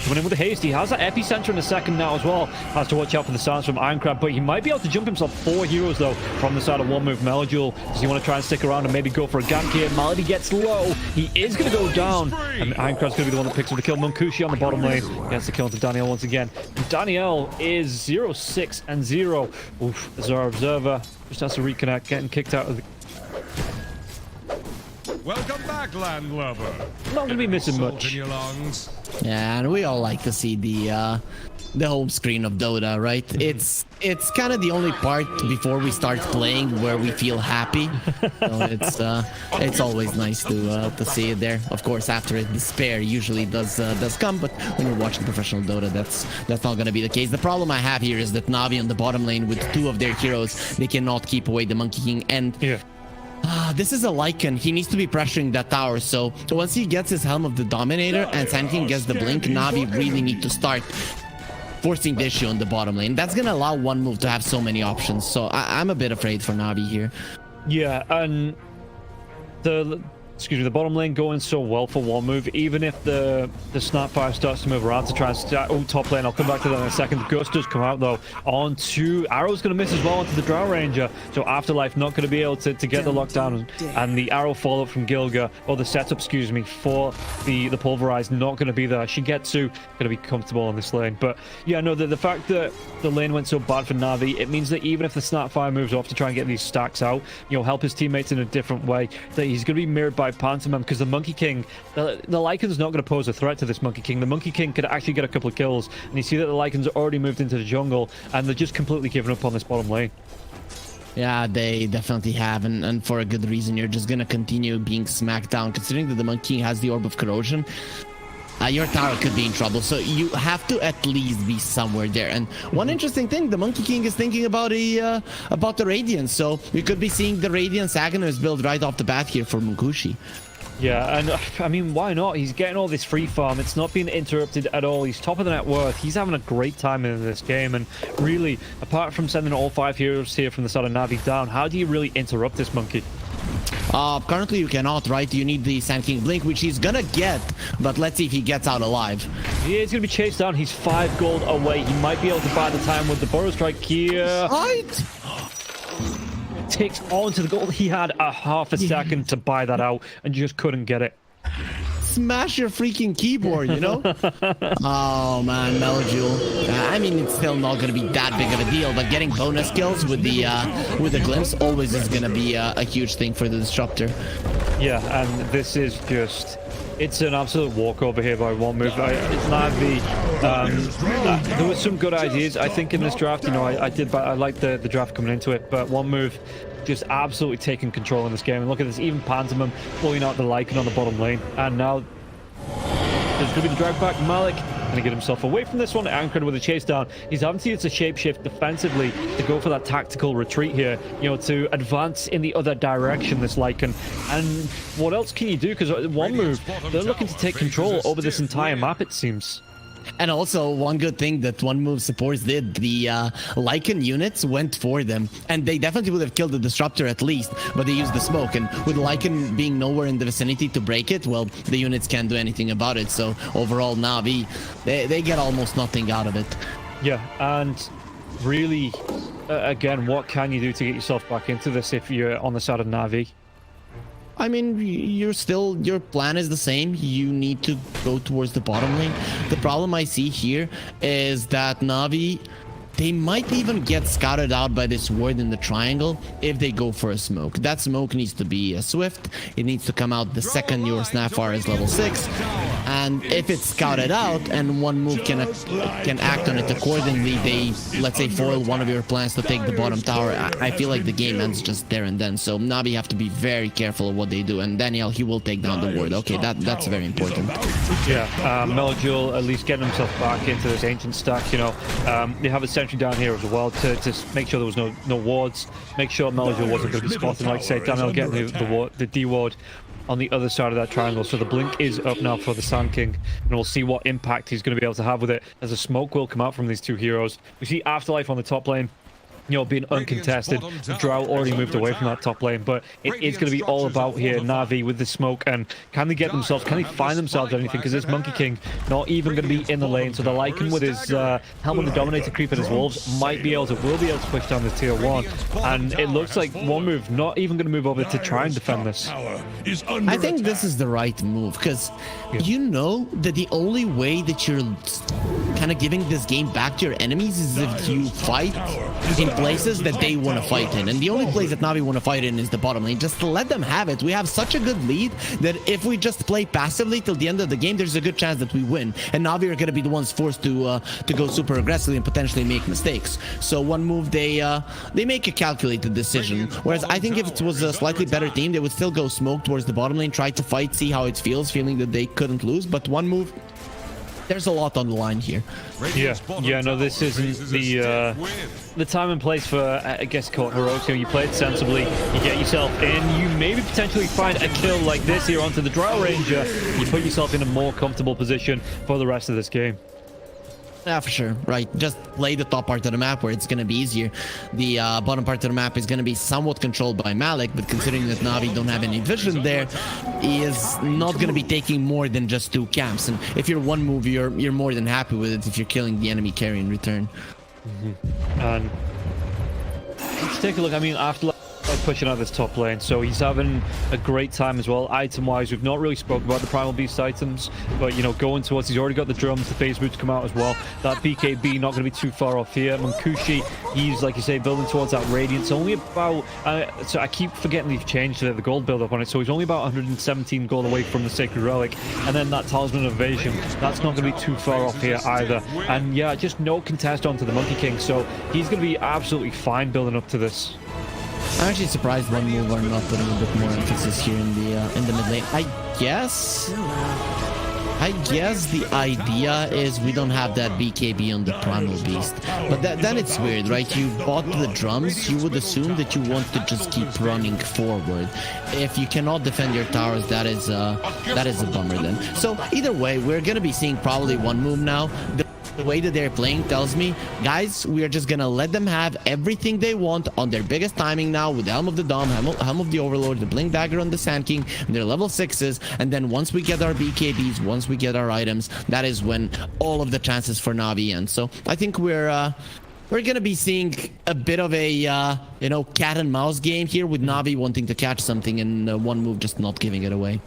Speaker 2: Coming in with a haste. He has that epicenter in a second now as well. Has to watch out for the sounds from Ironcrad, but he might be able to jump himself 4 heroes though from the side of one move. Melgil, does he want to try and stick around and maybe go for a gank here? Malady gets low. He is going to go down, and Ironcrad's going to be the one that picks up the kill. Munkushi on the bottom lane gets the kill into Daniel once again. Danielle is 0-6-0. Oof, Zara Observer just has to reconnect, getting kicked out of the...
Speaker 1: Welcome back, landlubber.
Speaker 2: Not going to be missing much.
Speaker 3: Yeah, and we all like to see the home screen of Dota, right? It's kind of the only part before we start playing where we feel happy. So it's always nice to see it there. Of course, after it, despair usually does come, but when you're watching professional Dota, that's not going to be the case. The problem I have here is that Na'Vi on the bottom lane with 2 of their heroes, they cannot keep away the Monkey King, and this is a Lycan. He needs to be pressuring that tower. So once he gets his Helm of the Dominator and Sand King gets the blink, Na'Vi really need to start forcing the issue on the bottom lane. That's gonna allow one move to have so many options. So I'm a bit afraid for Na'Vi here.
Speaker 2: Yeah, and the bottom lane going so well for one move, even if the Snapfire starts to move around to try and start top lane. I'll come back to that in a second. The Ghost does come out though on 2. Arrow's going to miss as well onto the Drow Ranger, so Afterlife not going to be able to get the lockdown, and the arrow follow-up from Gilga, or the setup, for the Pulverize, not going to be there. Shigetsu going to be comfortable on this lane. But yeah, no, the fact that the lane went so bad for Na'Vi, it means that even if the Snapfire moves off to try and get these stacks out, you know, help his teammates in a different way, that he's going to be mirrored by Pantomime, because the Monkey King, the Lycan's not going to pose a threat to this Monkey King. The Monkey King could actually get a couple of kills, and you see that the Lycans already moved into the jungle, and they're just completely giving up on this bottom lane.
Speaker 3: Yeah, they definitely have, and for a good reason. You're just going to continue being smacked down, considering that the Monkey King has the Orb of Corrosion. Your tower could be in trouble, so you have to at least be somewhere there. And one interesting thing, the Monkey King is thinking about the Radiance, so we could be seeing the Radiance Agonist build right off the bat here for Munkushi.
Speaker 2: Yeah, and I mean, why not? He's getting all this free farm. It's not being interrupted at all. He's top of the net worth. He's having a great time in this game. And really, apart from sending all 5 heroes here from the side of Na'Vi down, how do you really interrupt this monkey?
Speaker 3: Currently you cannot, right? You need the Sand King Blink, which he's gonna get, but let's see if he gets out alive.
Speaker 2: Yeah, he's gonna be chased down. He's 5 gold away. He might be able to buy the time with the Burrow Strike here.
Speaker 3: Right!
Speaker 2: Takes onto the gold. He had a half a second to buy that out and just couldn't get it.
Speaker 3: smash your freaking keyboard, you know? Oh man, Melojoule. I mean, it's still not gonna be that big of a deal, but getting bonus kills with the glimpse always is gonna be a huge thing for the disruptor.
Speaker 2: Yeah, and this is just... It's an absolute walkover here by one move. Navi, there were some good ideas, I think, in this draft. You know, I liked the draft coming into it, but one move just absolutely taking control in this game. And look at this, even Pantomim pulling out the Lycan on the bottom lane. And now there's going to be the drag back. Malik going to get himself away from this one. Anchored with a chase down. He's having to use a shapeshift defensively to go for that tactical retreat here, you know, to advance in the other direction, this Lycan. And what else can you do? Because one move, they're looking to take control over this entire map, it seems.
Speaker 3: And also, one good thing that one move supports did, the Lycan units went for them, and they definitely would have killed the disruptor at least, but they used the smoke, and with Lycan being nowhere in the vicinity to break it, well, the units can't do anything about it. So overall, Navi, they get almost nothing out of it.
Speaker 2: Yeah, and really, again, what can you do to get yourself back into this if you're on the side of Navi?
Speaker 3: I mean, your plan is the same. You need to go towards the bottom lane. The problem I see here is that Navi, they might even get scouted out by this ward in the triangle if they go for a smoke. That smoke needs to be a swift. It needs to come out the second your Snapfire is level 6. And if it's scouted out and one move can act on it accordingly, they, let's say, foil one of your plans to take the bottom tower, I feel like the game ends just there and then. So Navi have to be very careful of what they do. And Daniel, he will take down the ward. Okay, that's very important.
Speaker 2: Yeah, Melojoule at least getting himself back into this ancient stack, you know. They have a sentry down here as well to make sure there was no wards, make sure Melojoule wasn't going to be spotted. Like I say, Daniel getting the D ward on the other side of that triangle. So the blink is up now for the Sand King, and we'll see what impact he's going to be able to have with it, as a smoke will come out from these two heroes. We see Afterlife on the top lane, you know, being uncontested. The Drow already moved away from that top lane, but it is going to be all about here Navi with the smoke, and can they find themselves anything? Because this Monkey King not even going to be in the lane, so the Lycan with his Helm the Dominator creep and his wolves will be able to push down the tier 1, and it looks like one move not even going to move over to try and defend this.
Speaker 3: I think this is the right move, because you know that the only way that you're kind of giving this game back to your enemies is if you fight in places that they want to fight in, and the only place that Navi want to fight in is the bottom lane. Just let them have it. We have such a good lead that if we just play passively till the end of the game, there's a good chance that we win, and Navi are going to be the ones forced to go super aggressively and potentially make mistakes. So one move, they make a calculated decision, whereas I think if it was a slightly better team, they would still go smoke towards the bottom lane, try to fight, see how it feels, feeling that they couldn't lose. But one move, there's a lot on the line here.
Speaker 2: Yeah, no, this isn't the time and place for, I guess, called heroics. You know, you play it sensibly, you get yourself in, you maybe potentially find a kill like this here onto the Drow Ranger, you put yourself in a more comfortable position for the rest of this game.
Speaker 3: Yeah, for sure. Right. Just play the top part of the map where it's going to be easier. The bottom part of the map is going to be somewhat controlled by Malik, but considering that Navi don't have any vision there, he is not going to be taking more than just 2 camps. And if you're one move, you're more than happy with it if you're killing the enemy carry in return.
Speaker 2: And let's take a look. I mean, Afterlife pushing out this top lane, so he's having a great time as well. Item wise, we've not really spoken about the Primal Beast items, but you know, going towards, he's already got the drums, the phase boots come out as well. That BKB not going to be too far off here. Mankushi, he's, like you say, building towards that Radiance. Only about so I keep forgetting they've changed the gold build up on it, so he's only about 117 gold away from the Sacred Relic, and then that Talisman of Evasion, that's not going to be too far off here either. And yeah, just no contest onto the Monkey King, so he's going to be absolutely fine building up to this.
Speaker 3: I'm actually surprised one move are not putting a bit more emphasis here in the mid lane. I guess the idea is we don't have that BKB on the Primal Beast, but then it's weird, right? You bought the drums, you would assume that you want to just keep running forward. If you cannot defend your towers, that is a bummer then. So either way, we're gonna be seeing probably one move now. The way that they're playing tells me, guys, we are just gonna let them have everything they want on their biggest timing now with the Helm of the Dom, Helm of the Overlord, the Blink Dagger on the Sand King, and their level 6s, and then once we get our BKBs, once we get our items, that is when all of the chances for Navi end. So I think we're gonna be seeing a bit of a you know, cat and mouse game here with Navi wanting to catch something and one move just not giving it away.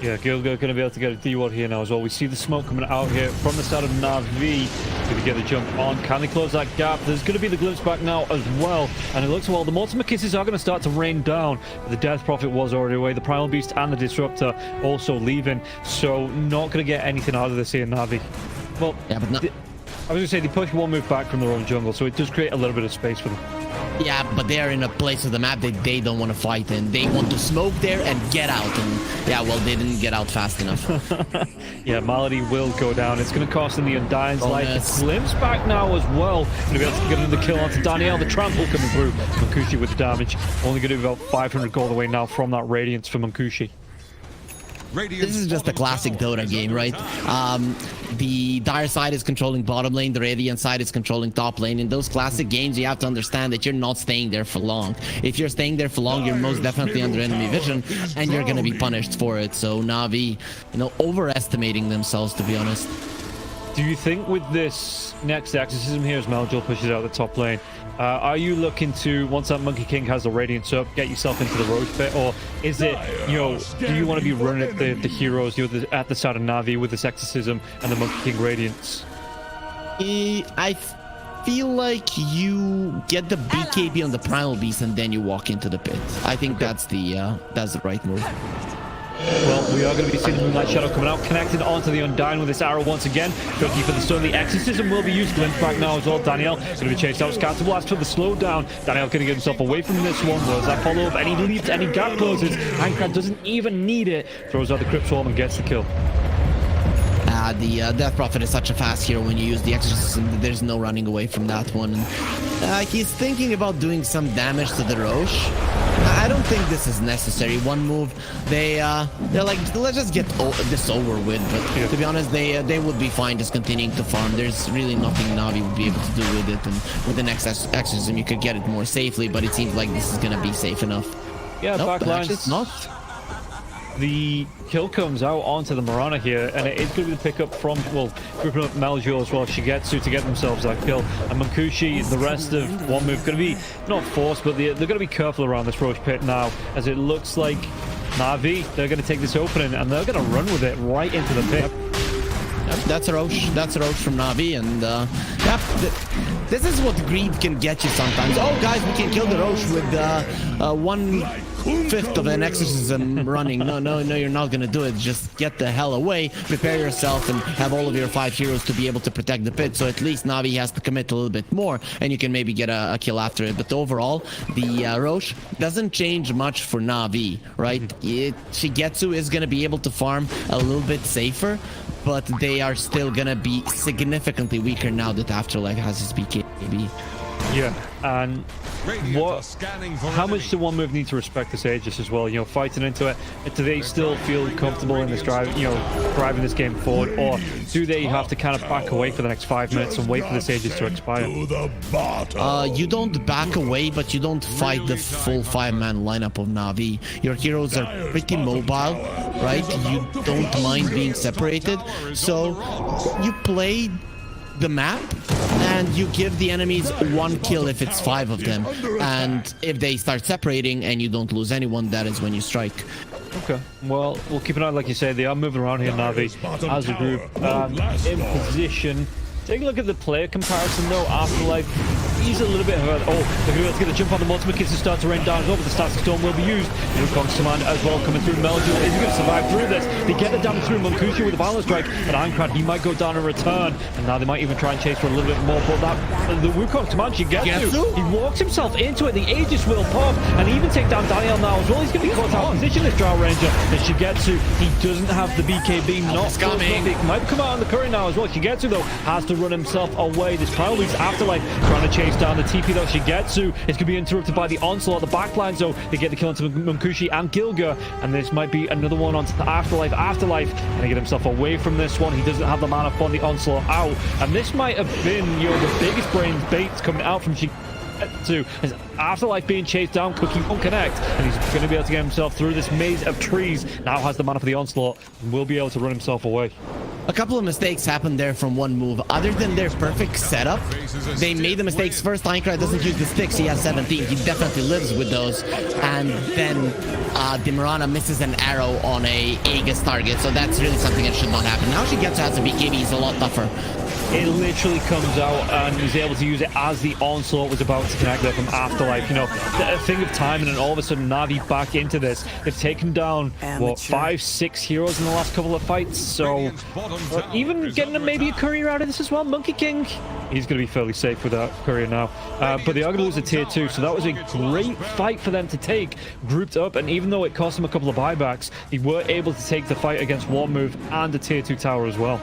Speaker 2: Yeah, Gilga going to be able to get a D1 here now as well. We see the smoke coming out here from the side of Na'Vi. Going to get a jump on. Can they close that gap? There's going to be the glimpse back now as well. And it looks well. The Mortimer Kisses are going to start to rain down. The Death Prophet was already away. The Primal Beast and the Disruptor also leaving. So not going to get anything out of this here, Na'Vi. Well,
Speaker 3: Yeah, but not...
Speaker 2: I was going to say they push one move back from their own jungle. So it does create a little bit of space for them.
Speaker 3: Yeah, but they are in a place of the map that they don't want to fight in. They want to smoke there and get out. And yeah, well, they didn't get out fast enough.
Speaker 2: Yeah, Malady will go down. It's going to cost them the Undying's life. It's glimpse back now as well. Going to be able to get another kill onto Daniel. The trample coming through. Munkushi with the damage. Only going to do about 500 gold away now from that Radiance for Munkushi.
Speaker 3: This is just a classic Dota game, right? The Dire side is controlling bottom lane, the Radiant side is controlling top lane. In those classic games, you have to understand that you're not staying there for long. If you're staying there for long, you're most definitely under enemy vision, and you're going to be punished for it. So Na'Vi, you know, overestimating themselves, to be honest.
Speaker 2: Do you think with this next exorcism here, as Maljul pushes out the top lane, are you looking to, once that Monkey King has the Radiance up, get yourself into the Roach pit? Or is it, you know, do you want to be running at the heroes at the side of Na'Vi with this exorcism and the Monkey King Radiance?
Speaker 3: I feel like you get the BKB on the Primal Beast and then you walk into the pit. I think that's the right move.
Speaker 2: Well, we are going to be seeing the Moonlight Shadow coming out, connected onto the Undying with this arrow once again. Cookie for the stun. The Exorcism will be used. Glimpse back now as well. Daniel going to be chased out. Scatter Blast for the slowdown. Daniel going to get himself away from this one. Was that follow up? Any leads, any gap closes. Handcrab doesn't even need it. Throws out the Crypt Swarm and gets the kill.
Speaker 3: The Death Prophet is such a fast hero when you use the Exorcism. There's no running away from that one. He's thinking about doing some damage to the Roche. I don't think this is necessary. One move, they're like, let's just get this over with. But yeah, to be honest, they would be fine just continuing to farm. There's really nothing Na'Vi would be able to do with it. And with the next Exorcism, you could get it more safely. But it seems like this is gonna be safe enough.
Speaker 2: Yeah,
Speaker 3: nope,
Speaker 2: backline.
Speaker 3: It's not.
Speaker 2: The kill comes out onto the Mirana here, and it is going to be the pickup from, well, grouping up Maljul as well, Shigetsu to get themselves that kill. And Munkushi, the rest of one move, going to be not forced, but they're going to be careful around this Roach pit now, as it looks like Na'Vi, they're going to take this opening, and they're going to run with it right into the pit.
Speaker 3: Yep, that's a Roche. That's a Roche from Na'Vi, and yeah, this is what greed can get you sometimes. Oh, guys, we can kill the Roche with 1/5 of an Exorcism running. No, you're not gonna do it. Just get the hell away, prepare yourself, and have all of your 5 heroes to be able to protect the pit. So at least Na'Vi has to commit a little bit more, and you can maybe get a kill after it. But overall, the Roche doesn't change much for Na'Vi, right? Shigetsu is gonna be able to farm a little bit safer, but they are still gonna be significantly weaker now that Afterlife has his BKB.
Speaker 2: Yeah, and how much do one move need to respect this Aegis as well? You know, fighting into it. Do they still feel comfortable in this drive? You know, driving this game forward, or do they have to kind of back away for the next 5 minutes and wait for this Aegis to expire?
Speaker 3: You don't back away, but you don't fight the full 5-man lineup of Na'Vi. Your heroes are pretty mobile, right? You don't mind being separated, so you play the map and you give the enemies 1 kill if it's 5 of them, and if they start separating and you don't lose anyone, that is when you strike.
Speaker 2: Okay, well, we'll keep an eye, like you say. They are moving around here, Na'Vi, as a group, in position. Take a look at the player comparison though. Afterlife, he's a little bit hurt. Oh, they're going to get a jump on the Mortimer Kids to start to rain down as well, but the Static Storm will be used. Wukong's command as well coming through. Maljul is going to survive through this. They get the damage through. Munkushi with the Violent Strike, but Aincrad, he might go down and return. And now they might even try and chase for a little bit more, but that the Wukong's command, Shigetsu, he walks himself into it. The Aegis will pop, and even take down Daniel now as well. He's going to be caught out of position, this Drow Ranger. And Shigetsu, he doesn't have the BKB. He might come out on the curry now as well. Shigetsu, though, has to run himself away. This Primal Beast Afterlife trying to chase down the TP though. Shigetsu is going to be interrupted by the onslaught. The backline, so they get the kill onto Munkushi and Gilga, and this might be another one onto the Afterlife. Afterlife going to get himself away from this one. He doesn't have the mana for the onslaught out, and this might have been, you know, the biggest brains baits coming out from to his Afterlife being chased down. Cookie won't connect, and he's going to be able to get himself through this maze of trees. Now has the mana for the onslaught and will be able to run himself away.
Speaker 3: A couple of mistakes happened there from one move. Other than their perfect setup, they made the mistakes. First, Aincrad doesn't use the sticks. He has 17. He definitely lives with those. And then Dimirana misses an arrow on a Aegis target. So that's really something that should not happen. Now she gets out of BKB. He's a lot tougher.
Speaker 2: It literally comes out and he's able to use it as the onslaught was about to connect there from Afterlife. You know, a thing of time, and then all of a sudden Na'Vi back into this. They've taken down, what, 5-6 heroes in the last couple of fights. So even getting maybe a courier out of this as well. Monkey King, he's going to be fairly safe with that courier now. But they are going to lose a tier 2, so that was a great fight for them to take, grouped up. And even though it cost them a couple of buybacks, they were able to take the fight against One Move and a tier 2 tower as well.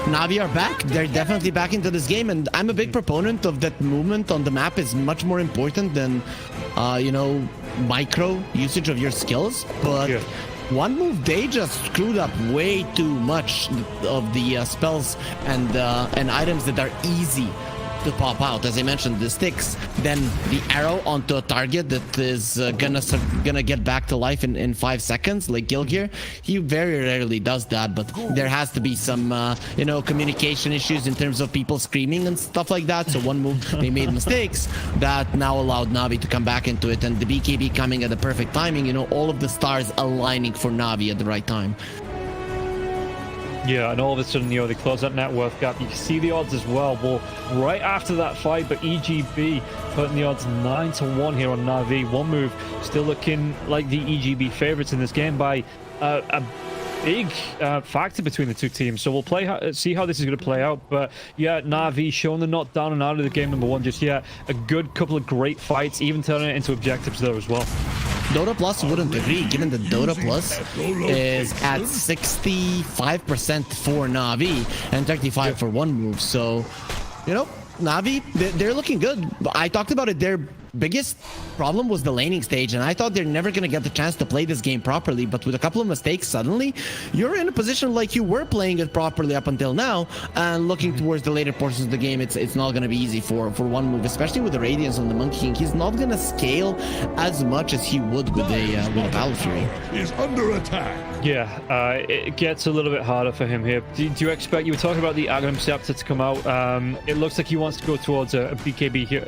Speaker 3: Na'Vi are back. They're definitely back into this game, and I'm a big proponent of that movement on the map is much more important than, you know, micro usage of your skills. But One Move, they just screwed up way too much of the spells and items that are easy to pop out. As I mentioned, the sticks, then the arrow onto a target that is gonna get back to life in 5 seconds, like Gilgear. He very rarely does that, but there has to be some you know, communication issues in terms of people screaming and stuff like that. So One Move, they made mistakes that now allowed Na'Vi to come back into it, and the BKB coming at the perfect timing, you know, all of the stars aligning for Na'Vi at the right time.
Speaker 2: Yeah, and all of a sudden, you know, they close that net worth gap. You can see the odds as well. Well, right after that fight, but EGB putting the odds 9-1 here on Na'Vi. One Move still looking like the EGB favorites in this game by a big factor between the two teams. So we'll see how this is going to play out. But yeah, Na'Vi showing they're not down and out of the game number 1 just yet. A good couple of great fights, even turning it into objectives there as well.
Speaker 3: Dota Plus wouldn't agree, given that Dota Plus is at 65% for Na'Vi and 35% for One Move. So, you know, Na'Vi, they're looking good. I talked about it. Their biggest problem was the laning stage, and I thought they're never going to get the chance to play this game properly. But with a couple of mistakes, suddenly you're in a position like you were playing it properly up until now. And looking towards the later portions of the game, it's not going to be easy for One Move, especially with the Radiance on the Monkey King. He's not going to scale as much as he would with a Battle Fury.
Speaker 1: Is under attack.
Speaker 2: Yeah, it gets a little bit harder for him here. Do you expect, you were talking about the Aghanim Scepter to come out. It looks like he wants to go towards a BKB here.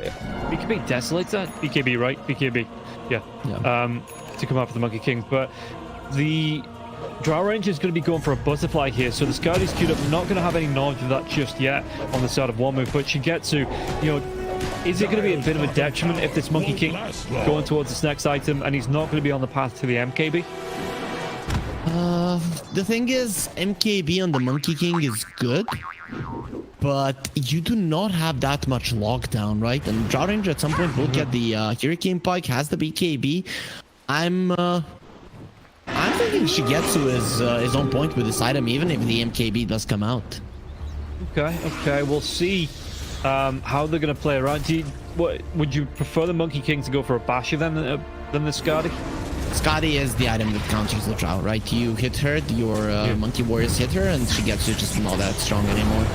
Speaker 2: BKB Desolator? BKB, right? BKB. Yeah. To come out for the Monkey King. But the Drow Ranger is going to be going for a Butterfly here. So the Scout is queued up. Not going to have any knowledge of that just yet on the side of One Move. But Shigetsu, you know, is it going to be a bit of a detriment if this Monkey King going towards this next item and he's not going to be on the path to the MKB?
Speaker 3: The thing is, MKB on the Monkey King is good, but you do not have that much lockdown, right? And Drow Ranger at some point will get the Hurricane Pike, has the BKB. I'm thinking Shigetsu is on point with this item, even if the MKB does come out.
Speaker 2: Okay, we'll see how they're going to play around. Would you prefer the Monkey King to go for a Basher than the Skadi?
Speaker 3: Skadi is the item that counters the Drow, right? You hit her, your Monkey Warriors hit her, and Shigetsu just not that strong anymore.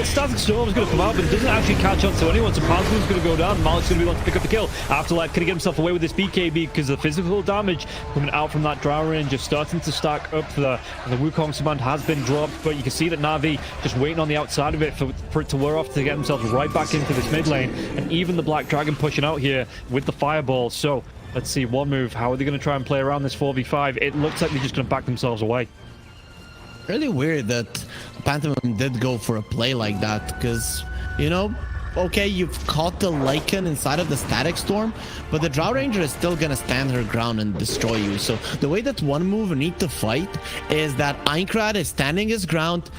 Speaker 2: Static Storm is going to come out, but it doesn't actually catch on to anyone. So Pantheon's going to go down. Malik's going to be able to pick up the kill. Afterlife can he get himself away with this BKB because the physical damage coming out from that Drow Ranger starting to stack up there. And the Wukong's command has been dropped, but you can see that Na'Vi just waiting on the outside of it for it to wear off to get themselves right back into this mid lane. And even the Black Dragon pushing out here with the Fireball. So let's see, One Move. How are they going to try and play around this 4v5? It looks like they're just going to back themselves away.
Speaker 3: Really weird that Pantheon did go for a play like that, because, you know, okay, you've caught the Lycan inside of the Static Storm, but the Drow Ranger is still gonna stand her ground and destroy you. So the way that One Move need to fight is that Aincrad is standing his ground,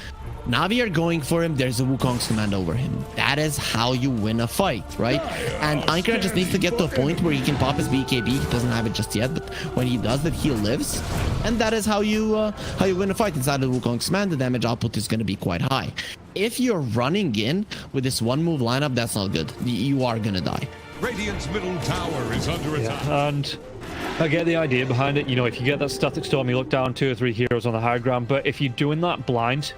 Speaker 3: Na'Vi are going for him, there's a Wukong's command over him. That is how you win a fight, right? And Aincrad just needs to get to a point where he can pop his BKB. He doesn't have it just yet, but when he does that, he lives. And that is how you win a fight. Inside of Wukong's command, the damage output is going to be quite high. If you're running in with this One Move lineup, that's not good. You are going to die.
Speaker 1: Radiant's middle tower is under attack.
Speaker 2: And I get the idea behind it. You know, if you get that Static Storm, you look down 2 or 3 heroes on the high ground. But if you're doing that blind,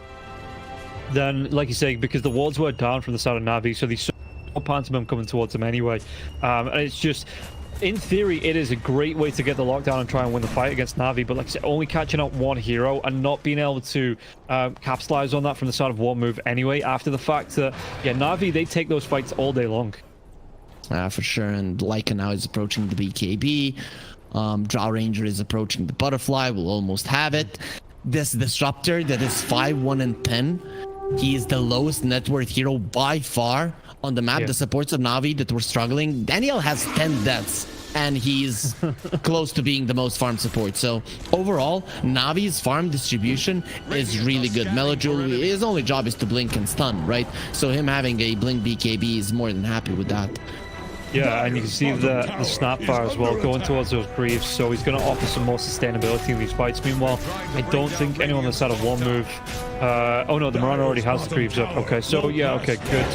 Speaker 2: then, like you say, because the wards were down from the side of Na'Vi, so they saw Pantomime coming towards him anyway. And it's just, in theory, it is a great way to get the lockdown and try and win the fight against Na'Vi, but like I said, only catching out one hero and not being able to capitalize on that from the side of one move anyway, after the fact that, yeah, Na'Vi, they take those fights all day long.
Speaker 3: For sure, and Leica now is approaching the BKB. Drow Ranger is approaching the Butterfly, will almost have it. This Disruptor that is 5, 1, and 10, he is the lowest net worth hero by far on the map. The supports of Na'Vi that were struggling, Daniel has 10 deaths and he's close to being the most farm support. So overall, Navi's farm distribution is really good. Melojul, his only job is to blink and stun, right? So him having a blink BKB is more than happy with that.
Speaker 2: Yeah, and you can see the snapfire as well going towards those creeps, so he's going to offer some more sustainability in these fights. Meanwhile, I don't think anyone on the side of one move. Oh no, the Mirana already has the creeps up. Okay, so yeah, okay, good.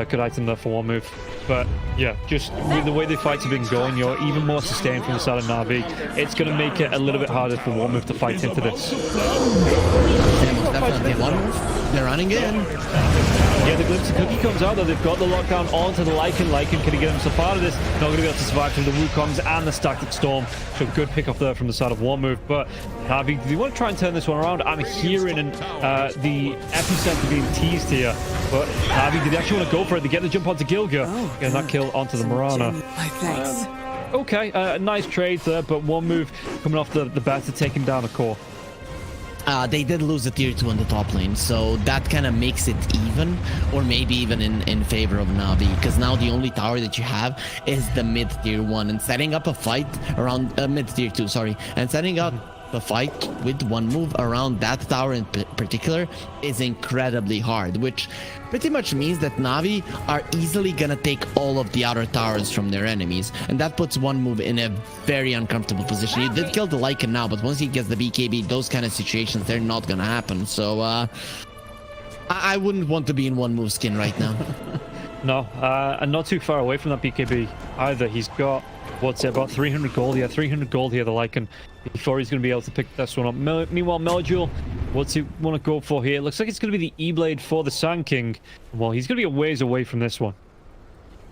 Speaker 2: Good item there for one move. But yeah, just with the way the fights have been going, you're even more sustained from the side of Na'Vi. It's going to make it a little bit harder for one move to fight into this.
Speaker 3: Definitely one move. They're running in.
Speaker 2: Yeah, the glimpse of Cookie comes out though. They've got the lockdown onto the Lycan. Lycan, can he get himself out of this? Not going to be able to survive through the Wukongs and the Static Storm. So good pick off there from the side of one move. But Na'Vi, do you want to try and turn this one around? I'm hearing the epicenter being teased here. But Na'Vi, did they actually want to go for it? They get the jump onto Gilga. Getting that kill onto the Mirana. Okay, nice trade there, but one move coming off the bat to taking down the core.
Speaker 3: They did lose a tier 2 on the top lane, so that kind of makes it even, or maybe even in favor of Na'Vi, because now the only tower that you have is the mid tier 1, and setting up a fight around mid tier 2, sorry, and setting up a fight with one move around that tower in particular is incredibly hard, which pretty much means that Na'Vi are easily gonna take all of the outer towers from their enemies, and that puts one move in a very uncomfortable position. You did kill the Lycan now, but once he gets the BKB, those kind of situations, they're not gonna happen. So I wouldn't want to be in one move skin right now.
Speaker 2: No, and not too far away from that BKB either. He's got, what's it, about 300 gold? Yeah, 300 gold here, the Lycan, before he's going to be able to pick this one up. Meanwhile, Melojul, what's he want to go for here? Looks like it's going to be the E-Blade for the Sand King. Well, he's going to be a ways away from this one.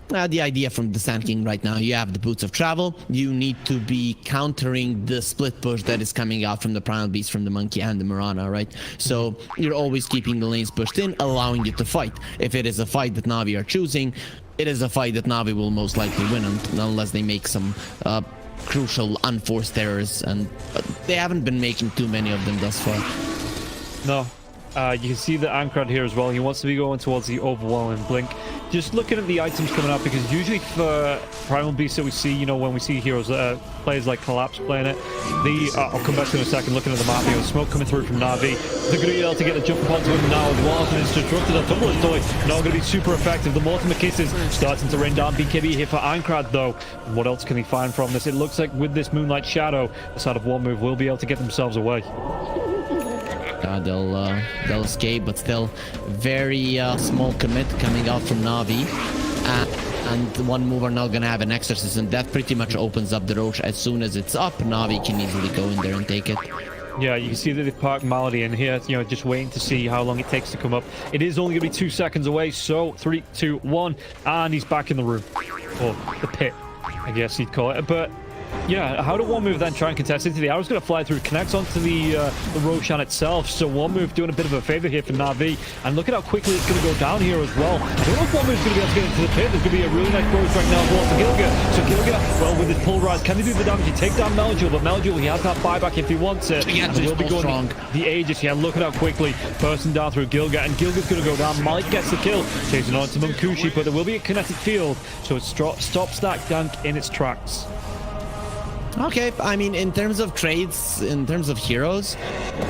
Speaker 3: The idea from the Sand King right now, you have the Boots of Travel. You need to be countering the split push that is coming out from the Primal Beast, from the Monkey and the Mirana, right? So you're always keeping the lanes pushed in, allowing you to fight. If it is a fight that Na'Vi are choosing, it is a fight that Na'Vi will most likely win, unless they make some crucial unforced errors, and they haven't been making too many of them thus far.
Speaker 2: No. You can see the Ankrad here as well. He wants to be going towards the overwhelming blink. Just looking at the items coming up, because usually for Primal Beasts that we see, you know, when we see heroes, players like Collapse playing it, I'll come back to in a second, looking at the map, you know, smoke coming through from Na'Vi. They're going to be able to get the jump onto him now. The Water is disrupted. A double is toy, not going to be super effective. The Mortimer Kisses starting to rain down. BKB here for Ankrad though. What else can he find from this? It looks like with this Moonlight Shadow, the side of one move will be able to get themselves away.
Speaker 3: They'll escape, but still very small commit coming out from Na'Vi, and one move are now gonna have an exorcism that pretty much opens up the Roche. As soon as it's up, Na'Vi can easily go in there and take it.
Speaker 2: Yeah, you can see that they've parked Malady in here, you know, just waiting to see how long it takes to come up. It is only gonna be 2 seconds away, so 3, 2, 1, and he's back in the room, or the pit, I guess you'd call it. But yeah, how did one move then try and contest into the arrow's going to fly through, connects onto the Roshan itself. So one move doing a bit of a favor here for Na'Vi, and look at how quickly it's going to go down here as well. I don't know if one move's going to be able to get into the pit. There's going to be a really nice burst right now for Gilga. So Gilga, well, with his pulverize, can he do the damage? He take down Melojul, but Melojul, he has that buyback if he wants it.
Speaker 3: Yeah,
Speaker 2: and he'll be going
Speaker 3: strong.
Speaker 2: The Aegis. Yeah, look at how quickly bursting down through Gilga, and Gilga's going to go down. Malik gets the kill, chasing on to Munkushi, but there will be a kinetic field, so it stops that gank in its tracks.
Speaker 3: Okay, I mean, in terms of trades, in terms of heroes,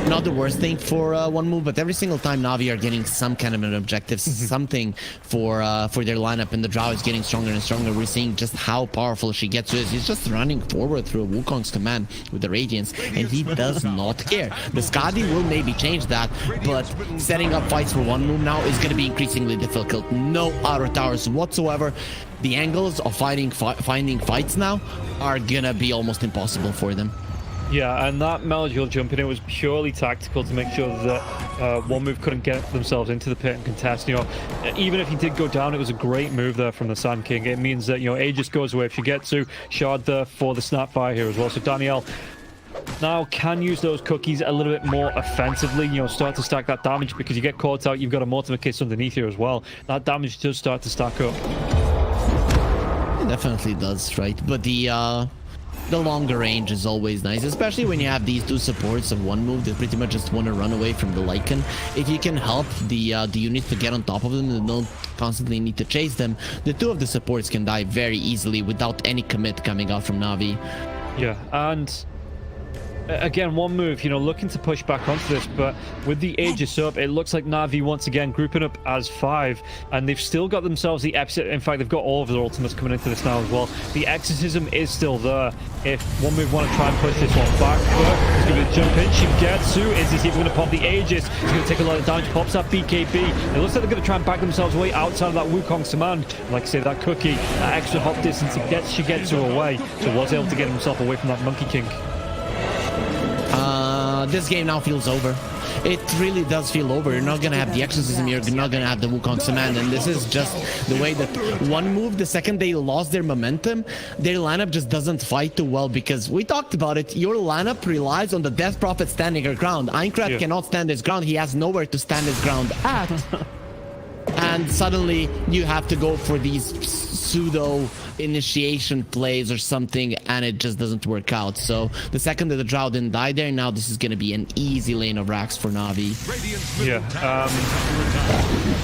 Speaker 3: not the worst thing for one move, but every single time Na'Vi are getting some kind of an objective, something for their lineup, and the Drow is getting stronger and stronger. We're seeing just how powerful she gets with. He's just running forward through Wukong's command with the Radiance, and he does not care. The Skadi will maybe change that, but setting up fights for one move now is going to be increasingly difficult. No outer towers whatsoever. The angles of finding fights now are gonna be almost impossible for them.
Speaker 2: Yeah, and that Melodule jump in, it was purely tactical to make sure that One Move couldn't get themselves into the pit and contest. You know, even if he did go down, it was a great move there from the Sand King. It means that, you know, Aegis goes away if you get to Shard there for the Snapfire here as well. So Danielle now can use those cookies a little bit more offensively, you know, start to stack that damage, because you get caught out, you've got a Mortimer Kiss underneath here as well. That damage does start to stack up.
Speaker 3: It definitely does, right? But the longer range is always nice, especially when you have these two supports of One Move that pretty much just want to run away from the Lycan. If you can help the unit to get on top of them and don't constantly need to chase them, the two of the supports can die very easily without any commit coming out from Na'Vi.
Speaker 2: Yeah, and again, One Move, you know, looking to push back onto this, but with the Aegis up, it looks like Na'Vi once again grouping up as 5, and they've still got themselves the in fact, they've got all of their ultimates coming into this now as well. The Exorcism is still there if One Move want to try and push this one back, but he's going to jump in. Shigetsu, is this even going to pop the Aegis? He's going to take a lot of damage, pops that BKB. It looks like they're going to try and back themselves away outside of that Wukong's command. Like I say, that cookie, that extra hop distance, it gets Shigetsu away, so was able to get himself away from that Monkey King.
Speaker 3: This game now feels over. It really does feel over. You're not gonna have the Exorcism, you're not gonna have the Wukong's command, and this is just the way that One Move, the second they lost their momentum, their lineup just doesn't fight too well, because we talked about it. Your lineup relies on the Death Prophet standing her ground. Aincrad cannot stand his ground. He has nowhere to stand his ground at. And suddenly you have to go for these pseudo initiation plays or something, and it just doesn't work out. So the second that the Drow didn't die there, now this is going to be an easy lane of racks for Na'Vi.
Speaker 2: Yeah,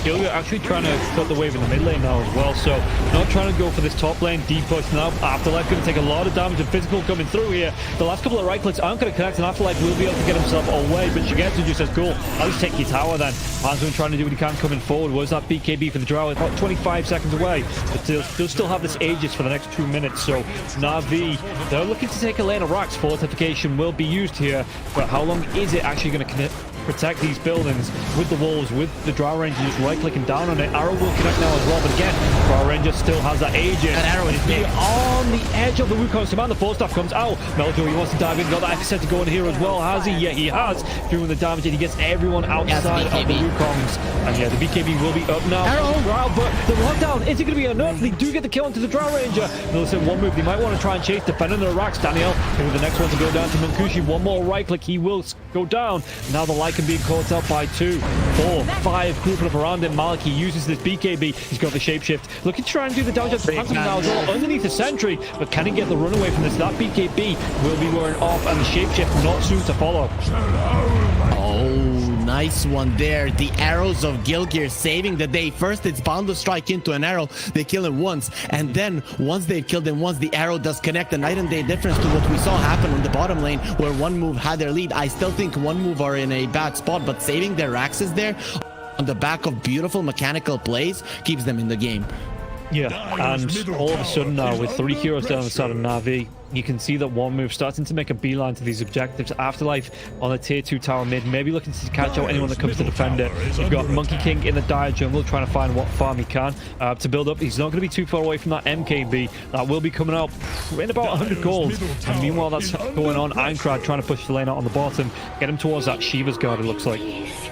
Speaker 2: Ilya actually trying to cut the wave in the mid lane now as well, so not trying to go for this top lane deep push now. Afterlife going to take a lot of damage and physical coming through here. The last couple of right clicks aren't going to connect, and Afterlife will be able to get himself away, but Shigetsu just says, cool, I'll just take your tower then. Hansman trying to do what he can coming forward. Was that BKB for the Drow? About 25 seconds away, but they'll still have this Aegis for the next 2 minutes. So Na'Vi, they're looking to take a lane of racks. Fortification will be used here, but how long is it actually going to protect these buildings with the wolves, with the Drow Ranger just right clicking down on it? Arrow will connect now as well, but again, Drow Ranger still has that Aegis.
Speaker 3: That Arrow is big
Speaker 2: on the edge of the Wukong's command. The Force Staff comes out. Meljo, he wants to dive in, got that Epicenter going here as well. Has he? Yeah, he has, doing the damage, and he gets everyone outside of the Wukong's. And yeah, the BKB will be up now.
Speaker 3: Arrow!
Speaker 2: Drow, but the lockdown, is it going to be enough? They do get the kill onto the Drow Ranger. They'll say One Move, they might want to try and chase, defending the racks. Daniel, with the next one to go down to Munkushi. One more right click, he will go down. Now the Lycan being caught up by 2, 4, 5 grouping up around him. Maliki uses this BKB. He's got the shapeshift, looking to try and do the damage to Phantom now as well underneath the sentry, but can he get the runaway from this? That BKB will be wearing off, and the shapeshift not soon to follow.
Speaker 3: Oh, nice one there. The arrows of Gilgear saving the day. First, it's bound to strike into an arrow. They kill him once, and then once they've killed him once, the arrow does connect. A night and day difference to what we saw happen on the bottom lane, where One Move had their lead. I still think One Move are in a bad spot, but saving their axes there on the back of beautiful mechanical plays keeps them in the game.
Speaker 2: Yeah, and all of a sudden now, with 3 heroes down on the side of Na'Vi, you can see that One Move starting to make a beeline to these objectives. Afterlife on the tier 2 tower mid, maybe looking to catch out anyone that comes to defend it. You've got Monkey King in the dire jungle trying to find what farm he can to build up. He's not going to be too far away from that MKB. That will be coming out in about 100 gold. And meanwhile, that's going on. Aincrad trying to push the lane out on the bottom, get him towards that Shiva's guard, it looks like.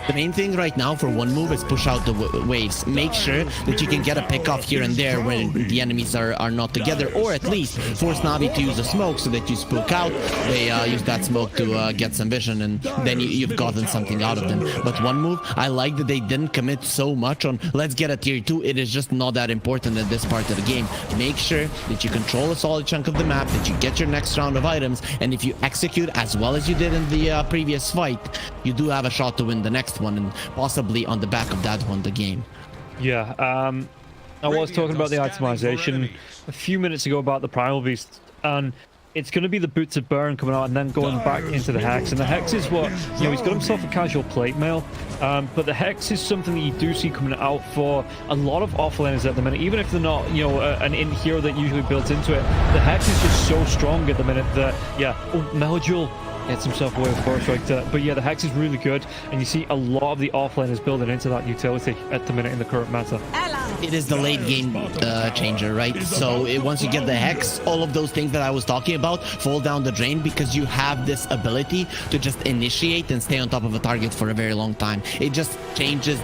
Speaker 3: The main thing right now for One Move is push out the waves. Make sure that you can get a pick off here and there when the enemies are not together, or at least force Na'Vi to use a smoke so that you spook out. They use that smoke to get some vision, and then you've gotten something out of them. But One Move, I like that they didn't commit so much on let's get a tier 2. It is just not that important at this part of the game. Make sure that you control a solid chunk of the map, that you get your next round of items, and if you execute as well as you did in the previous fight, you do have a shot to win the next one, and possibly on the back of that one the game.
Speaker 2: Yeah, I was talking about the itemization a few minutes ago about the Primal Beast, and it's going to be the Boots of Burn coming out and then going back into the Hex. And the Hex is what, you know, he's got himself a casual plate mail, but the Hex is something that you do see coming out for a lot of offlaners at the minute, even if they're not, you know, an in hero that usually builds into it. The Hex is just so strong at the minute that, yeah, Melojul Gets himself away with Forest right there. But yeah, the Hex is really good, and you see a lot of the offlaners building into that utility at the minute in the current meta.
Speaker 3: It is the late game changer, right? So once you get the Hex, all of those things that I was talking about fall down the drain because you have this ability to just initiate and stay on top of a target for a very long time. It just changes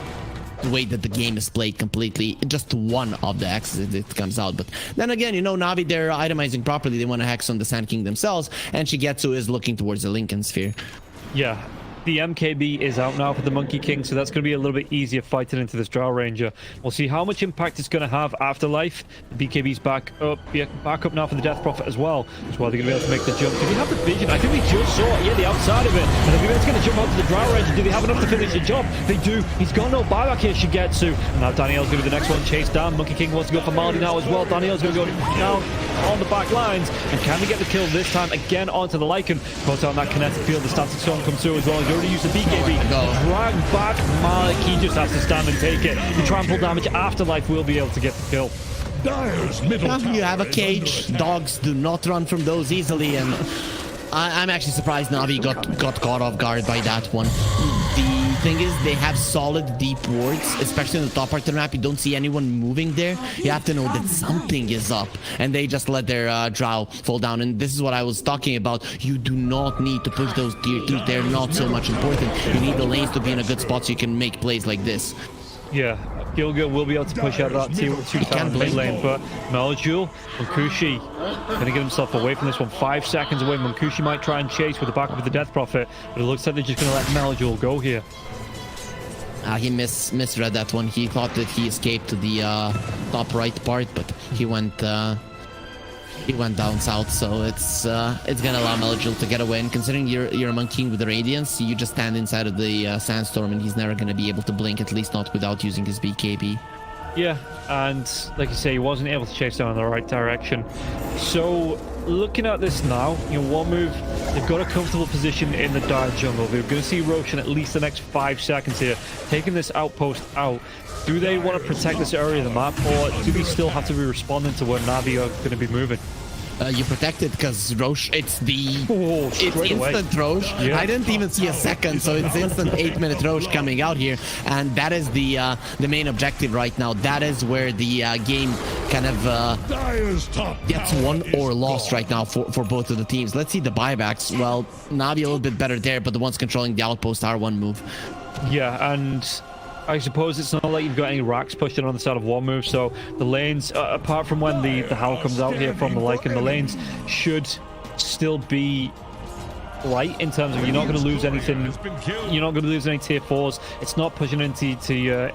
Speaker 3: the way that the game is played completely. Just one of the Hexes it comes out. But then again, you know, Na'Vi, they're itemizing properly. They want to Hex on the Sand King themselves, and Shigetsu is looking towards the Lincoln Sphere.
Speaker 2: Yeah. The MKB is out now for the Monkey King, so that's going to be a little bit easier fighting into this Drow Ranger. We'll see how much impact it's going to have Afterlife. The BKB's back up now for the Death Prophet as well. That's why they're going to be able to make the jump. Do we have the vision? I think we just saw it. Yeah, the outside of it. And if it's going to jump onto the Drow Ranger, do they have enough to finish the job? They do. He's got no buyback here, Shigetsu. And now Daniel's going to be the next one chased down. Monkey King wants to go for Marley now as well. Daniel's going to go down on the back lines. And can they get the kill this time? Again onto the Lycan. Caught out in that kinetic field. The static zone comes through as well. He's already used the BKB. Drag back Malik. He just has to stand and take it. The trample damage. Afterlife will be able to get the kill.
Speaker 1: Dire's middle tower
Speaker 3: You have a cage. Dogs do not run from those easily, and I'm actually surprised Na'Vi got caught off guard by that one. The thing is, they have solid deep wards, especially in the top part of the map. You don't see anyone moving there. You have to know that something is up, and they just let their Drow fall down. And this is what I was talking about. You do not need to push those tier 2s. They're not so much important. You need the lanes to be in a good spot so you can make plays like this.
Speaker 2: Yeah, Gilgil will be able to push out that tier 2 tower in mid lane, but Meljul, Munkushi going to get himself away from this one. 5 seconds away. Munkushi might try and chase with the backup of the Death Prophet, but it looks like they're just going to let Meljul go here.
Speaker 3: He misread that one. He thought that he escaped to the top right part, but he went down south. So it's gonna allow Meljul to get away. And considering you're a Monkey King with the Radiance, you just stand inside of the Sandstorm, and he's never gonna be able to blink, at least not without using his BKB.
Speaker 2: Yeah, and like you say, he wasn't able to chase down in the right direction. So looking at this now, you know, one move, they've got a comfortable position in the Dire jungle. They're going to see Roshan at least the next 5 seconds here, taking this outpost out. Do they want to protect this area of the map, or do they still have to be responding to where Na'Vi are going to be moving?
Speaker 3: You protect it because Roche, it's instant
Speaker 2: away.
Speaker 3: Roche.
Speaker 2: Yeah.
Speaker 3: I didn't even see a second, so it's instant 8-minute Roche coming out here, and that is the main objective right now. That is where the game kind of gets won or lost right now for both of the teams. Let's see the buybacks. Well, Na'Vi a little bit better there, but the ones controlling the outpost are one move.
Speaker 2: Yeah, and I suppose it's not like you've got any racks pushing on the side of one move, so the lanes, apart from when the Howl comes out here from the Lycan, the lanes should still be light in terms of you're not going to lose anything. You're not going to lose any tier 4s. It's not pushing into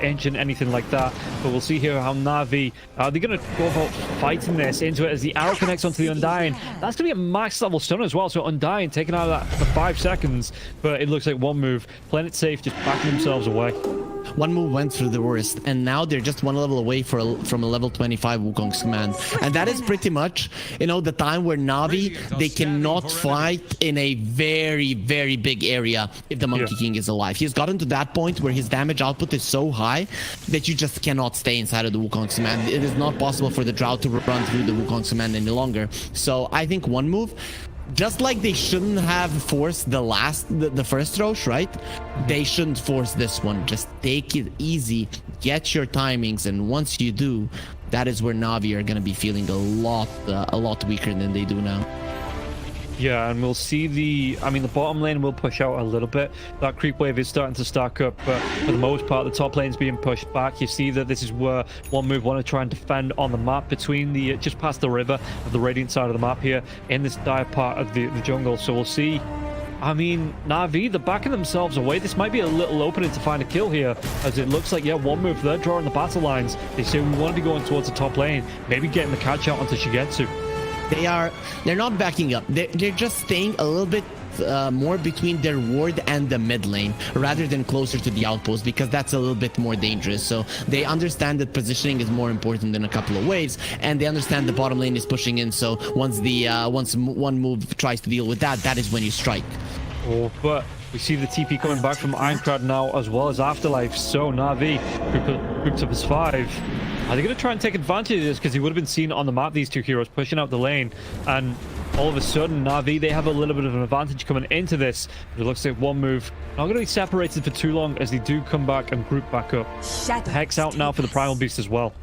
Speaker 2: Ancient, anything like that. But we'll see here how Na'Vi, they're going to go about fighting this into it as the arrow connects onto the Undying. That's going to be a max level stun as well. So Undying taking out of that for 5 seconds, but it looks like one move, playing it safe, just backing themselves away.
Speaker 3: One move went through the worst, and now they're just one level away from a level 25 Wukong's command. And that is pretty much, you know, the time where Na'Vi, they cannot fight in a very, very big area if the Monkey King is alive. He's gotten to that point where his damage output is so high that you just cannot stay inside of the Wukong's command. It is not possible for the Drow to run through the Wukong's command any longer. So I think one move, just like they shouldn't have forced the first Roche, right? They shouldn't force this one. Just take it easy, get your timings, and once you do, that is where Na'Vi are going to be feeling a lot weaker than they do now.
Speaker 2: Yeah, and we'll see the bottom lane will push out a little bit. That creep wave is starting to stack up, but for the most part, the top lane's being pushed back. You see that this is where one move want to try and defend on the map between the, just past the river of the Radiant side of the map here in this dire part of the jungle. So we'll see. I mean, Na'Vi, they're backing themselves away. This might be a little opening to find a kill here, as it looks like, yeah, one move, they're drawing the battle lines. They say we want to be going towards the top lane, maybe getting the catch out onto Shigetsu.
Speaker 3: They're not backing up. They're just staying a little bit more between their ward and the mid lane rather than closer to the outpost, because that's a little bit more dangerous. So they understand that positioning is more important than a couple of waves, and they understand the bottom lane is pushing in. So once one move tries to deal with that, that is when you strike.
Speaker 2: Oh, but we see the TP coming back from Ironcrad now, as well as Afterlife. So Na'Vi groups up as 5. Are they going to try and take advantage of this? Because he would have been seen on the map, these two heroes pushing out the lane. And all of a sudden, Na'Vi, they have a little bit of an advantage coming into this. But it looks like one move not going to be separated for too long as they do come back and group back up. Hex out now for the Primal Beast as well.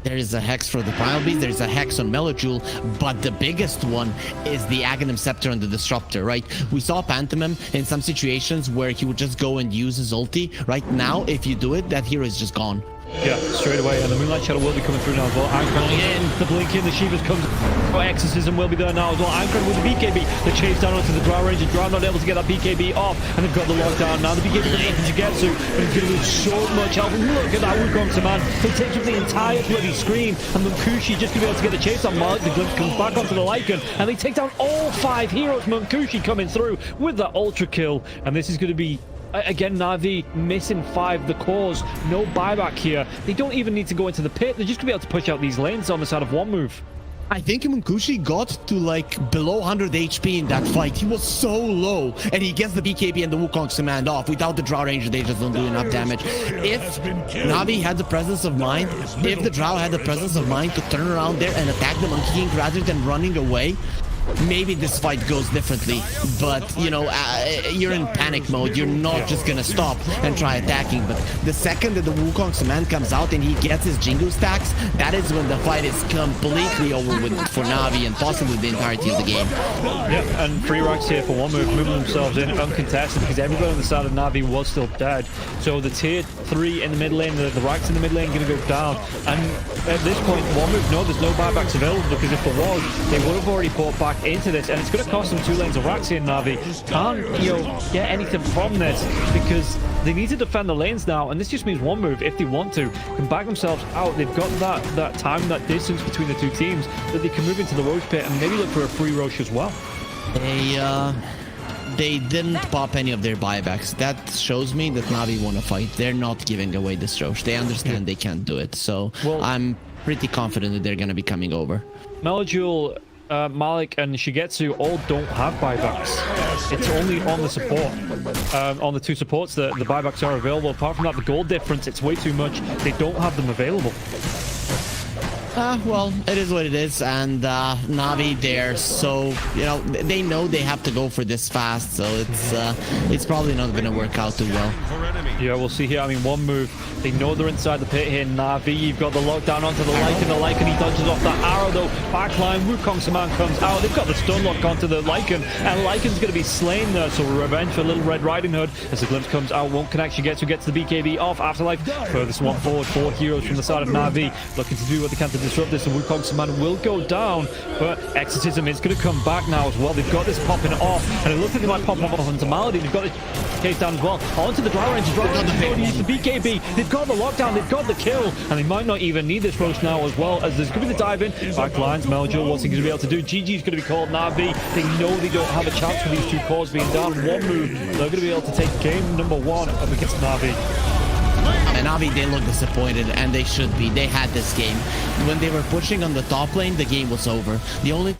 Speaker 3: There is a Hex for the Primal Beast, there's a Hex on Melojule, but the biggest one is the Aghanim Scepter and the Disruptor, right? We saw Pantomim in some situations where he would just go and use his ulti. Right now, if you do it, that hero is just gone.
Speaker 2: Yeah, straight away, and the Moonlight Shadow will be coming through now as well. Ankron in, the blink in, the Shivas comes. Oh, Exorcism will be there now as well. Ankron with the BKB, the chase down onto the Drow Ranger. Drow not able to get that BKB off, and they've got the lockdown now. The BKB is able to get to, but he's going to lose so much health. Look at that Wukong man. He takes up the entire bloody screen, and Munkushi just going to be able to get the chase on Malik. The glimpse comes back onto the Lycan, and they take down all 5 heroes. Munkushi coming through with that ultra kill, and this is going to be again, Na'Vi missing 5, the cause. No buyback here. They don't even need to go into the pit. They're just going to be able to push out these lanes on the side of one move.
Speaker 3: I think Munkushi got to like below 100 HP in that fight. He was so low, and he gets the BKB and the Wukong's command off. Without the Drow Ranger, they just don't do enough damage. If Na'Vi had the presence of mind, if the Drow had the presence of mind to turn around there and attack the Monkey King rather than running away, maybe this fight goes differently. But you know, you're in panic mode. You're not just gonna stop and try attacking. But the second that the Wukong's command comes out and he gets his Jingu stacks, that is when the fight is completely over with for Na'Vi and possibly the entirety of the game.
Speaker 2: Yep, and free racks here for one move, moving themselves in uncontested because everybody on the side of Na'Vi was still dead. So the tier 3 in the mid lane, the racks in the mid lane going to go down. And at this point, one move, no, there's no buybacks available because if there was, they would have already bought back into this, and it's going to cost them 2 lanes of racks here. Na'Vi can't, you know, get anything from this because they need to defend the lanes now, and this just means one move, if they want to, can back themselves out. They've got that time, that distance between the 2 teams that they can move into the Roche pit and maybe look for a free Roche as well.
Speaker 3: They didn't pop any of their buybacks. That shows me that Na'Vi want to fight. They're not giving away this Roche. They understand they can't do it, so I'm pretty confident that they're going to be coming over.
Speaker 2: Melojule, Malik and Shigetsu all don't have buybacks. It's only on the support. On the 2 supports that the buybacks are available. Apart from that, the gold difference, it's way too much. They don't have them available.
Speaker 3: Well, it is what it is, and Na'Vi, they're so, you know, they know they have to go for this fast, so it's probably not going to work out too well.
Speaker 2: Yeah, we'll see here. I mean, one move, they know they're inside the pit here. Na'Vi, you've got the lockdown onto the Lycan. He dodges off that arrow, though. Backline, Wukong's man comes out. They've got the stun lock onto the Lycan, and Lycan's going to be slain there, so revenge for Little Red Riding Hood. As the glimpse comes out, won't connect. She gets the BKB off. Afterlife, furthest one forward. 4 heroes from the side of Na'Vi, looking to do what they can to disrupt this. The Wukong's man will go down, but Exorcism is going to come back now as well. They've got this popping off, and it looks like they might pop off onto Malady. They've got it case down as well. Onto the Drow Ranger, going to use the BKB. They've got the lockdown, they've got the kill, and they might not even need this Roche now as well, as there's going to be the dive in. Backlines, Melojule, what's he going to be able to do? GG's going to be called. Na'Vi, they know they don't have a chance for these 2 cores being down. One move, they're going to be able to take game number 1 up against Na'Vi.
Speaker 3: And Na'Vi, they look disappointed, and they should be. They had this game. When they were pushing on the top lane, the game was over. The only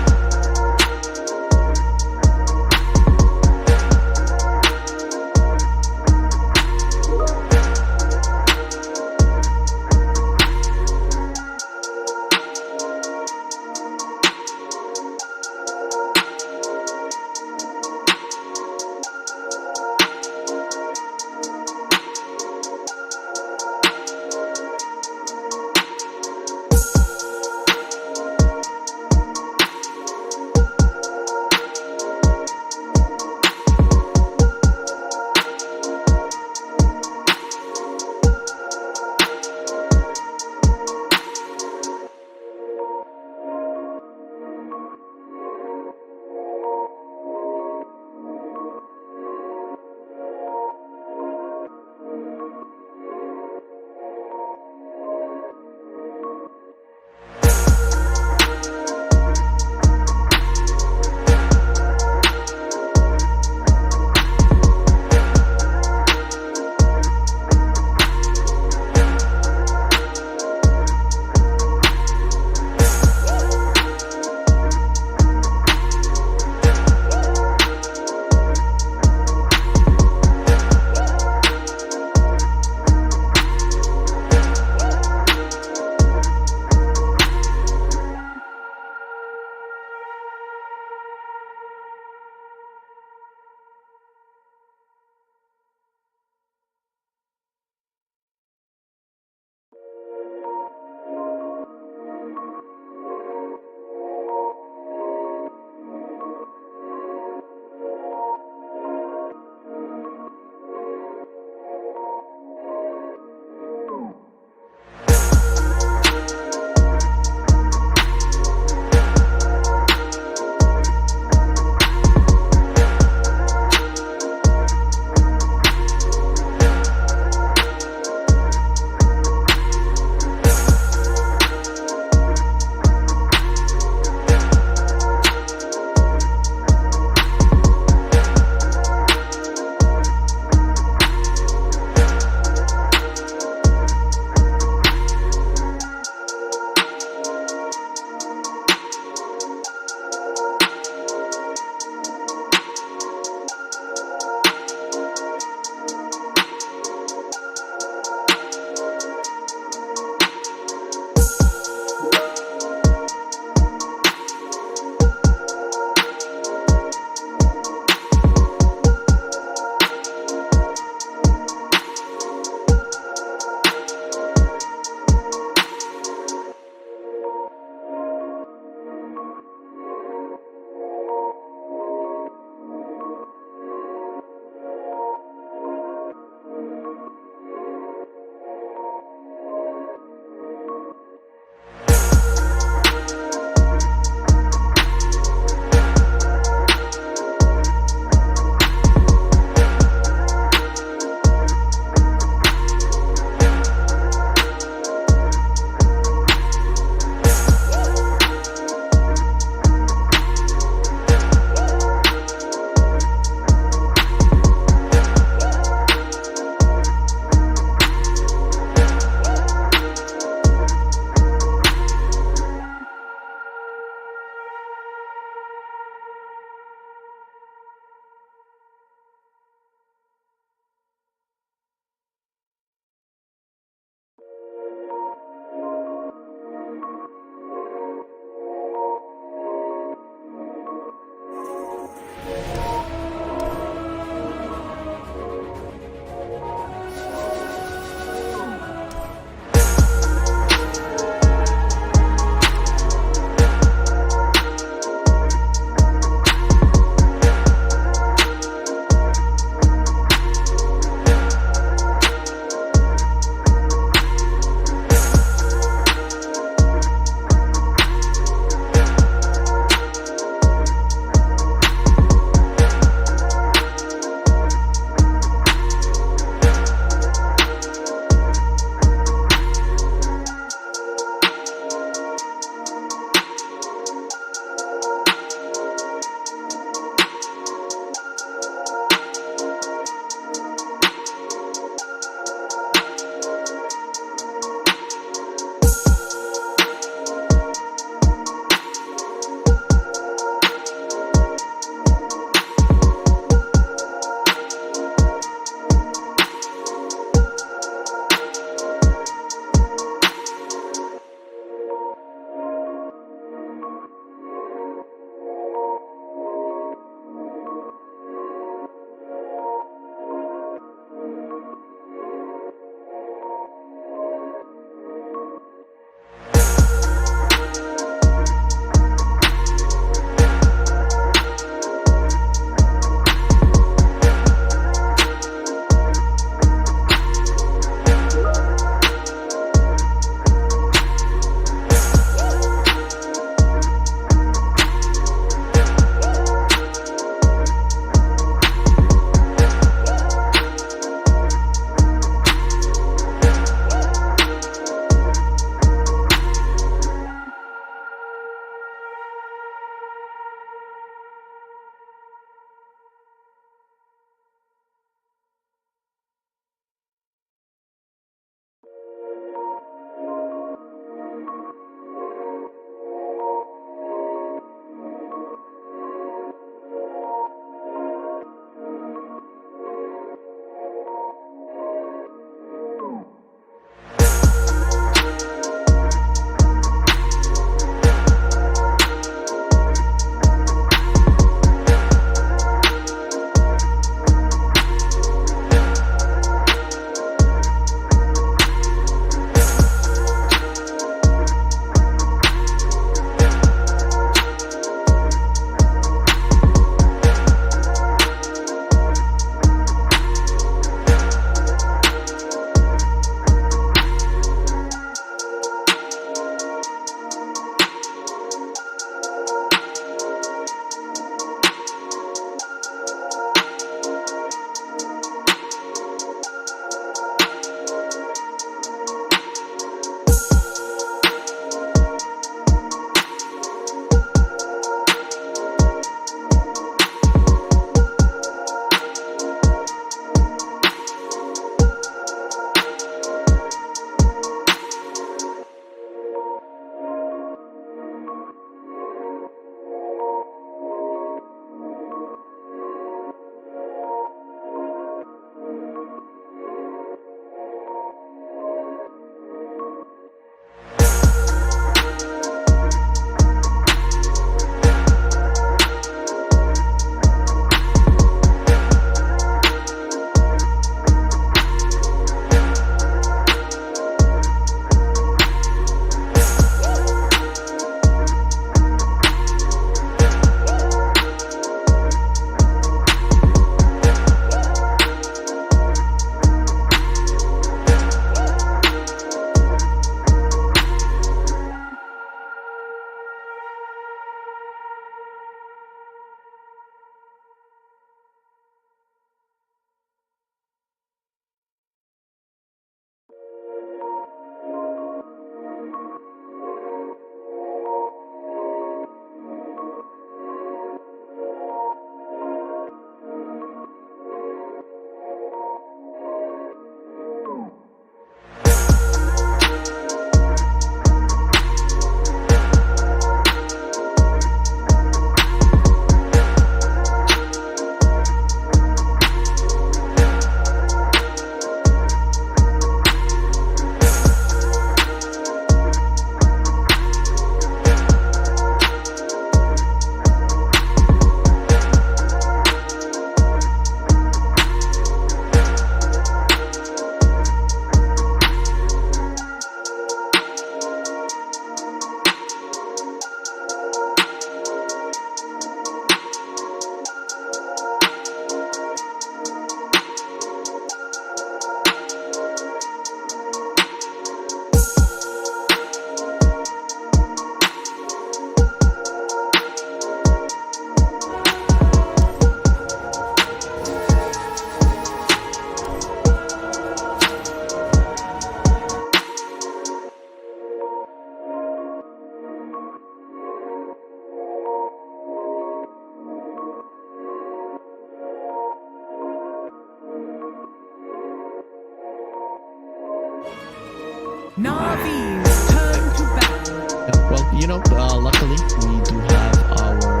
Speaker 6: Navi's turn to battle.
Speaker 3: Well, you know, luckily we do have our.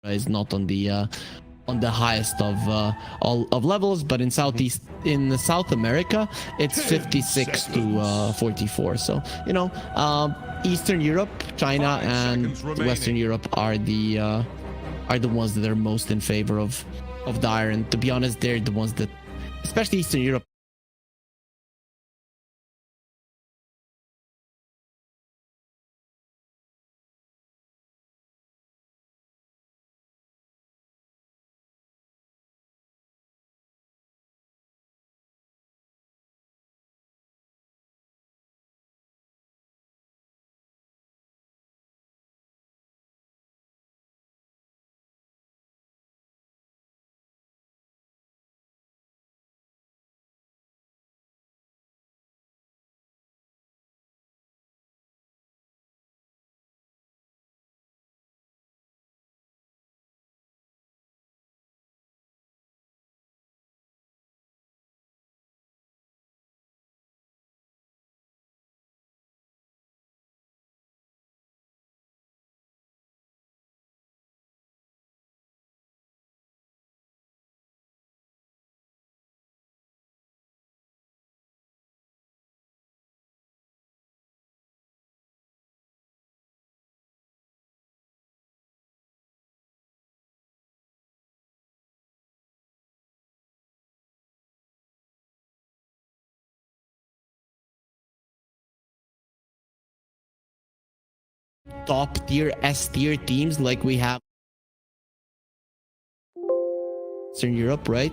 Speaker 3: Is not on the highest of all of levels, but in South America it's 56 to 44. So you know, Eastern Europe, China, and Western Europe are the ones that are most in favor of Dire, and to be honest, they're the ones that, especially Eastern Europe. Top tier S tier teams like we have Eastern Europe, right?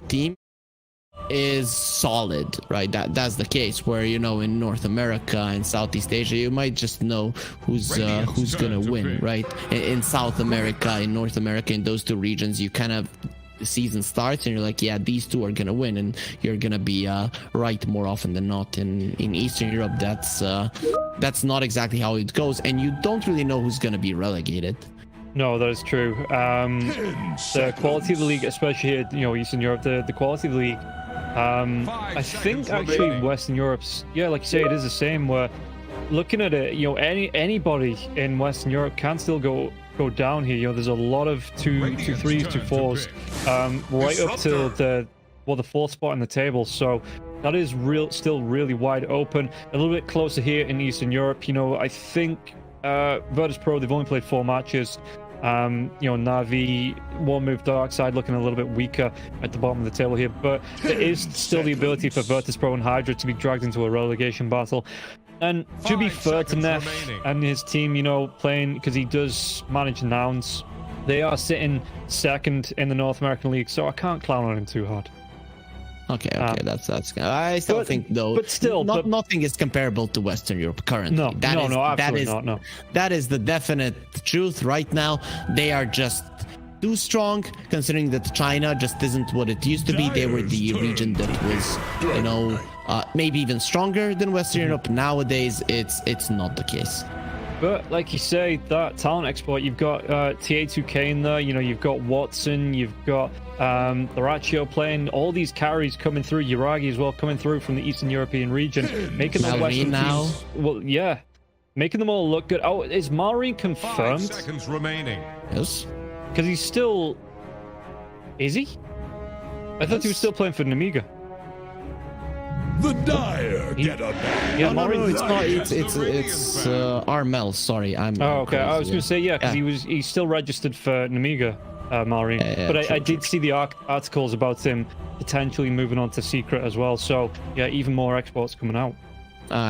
Speaker 3: Team is solid, right? That's the case. Where, you know, in North America and Southeast Asia, you might just know who's gonna win, right? In South America, in North America, in those two regions, you kind of, the season starts and you're like, yeah, these two are gonna win, and you're gonna be right more often than not. In Eastern Europe, that's not exactly how it goes, and you don't really know who's gonna be relegated.
Speaker 2: No, that is true. The quality of the league, especially here, you know, Eastern Europe, the quality of the league. I think actually Western Europe's, yeah, like you say, it is the same. Where looking at it, you know, anybody in Western Europe can still go down here. You know, there's a lot of 2-3s, 2-4s, right up to the fourth spot in the table. So that is still really wide open. A little bit closer here in Eastern Europe. You know, I think Virtus Pro, they've only played 4 matches. You know, Navi, one move dark side, looking a little bit weaker at the bottom of the table here, but there is still the ability for Virtus Pro and Hydra to be dragged into a relegation battle. And to be fair to Neff and his team, you know, playing, because he does manage nouns, they are sitting second in the North American League, so I can't clown on him too hard.
Speaker 3: Okay, that's. I still think though,
Speaker 2: but still,
Speaker 3: nothing is comparable to Western Europe currently.
Speaker 2: No, absolutely not. No,
Speaker 3: that is the definite truth right now. They are just too strong, considering that China just isn't what it used to be. They were the region that was, you know, maybe even stronger than Western Europe. Nowadays, it's not the case.
Speaker 2: But like you say, that talent export, you've got TA2K in there, you know, you've got Watson, you've got Laraccio playing, all these carries coming through, Yuragi as well coming through from the Eastern European region, making the Western
Speaker 3: now.
Speaker 2: Teams, well, yeah, making them all look good. Oh, is Malrine confirmed?
Speaker 1: 5 seconds remaining.
Speaker 3: Yes.
Speaker 2: Because he's still... Is he? I thought he was still playing for Namiga.
Speaker 1: The Dire get a ban.
Speaker 2: Yeah,
Speaker 3: No, it's not.
Speaker 1: Yes,
Speaker 3: It's
Speaker 1: the
Speaker 3: it's
Speaker 1: Radiant
Speaker 3: Armel. Sorry, I'm.
Speaker 2: Oh, okay.
Speaker 3: crazy,
Speaker 2: I was going to say, yeah, because
Speaker 3: Yeah.
Speaker 2: he's still registered for Namiga, Malrine.
Speaker 3: Yeah,
Speaker 2: but
Speaker 3: true,
Speaker 2: I did see the articles about him potentially moving on to Secret as well. So, yeah, even more exports coming out.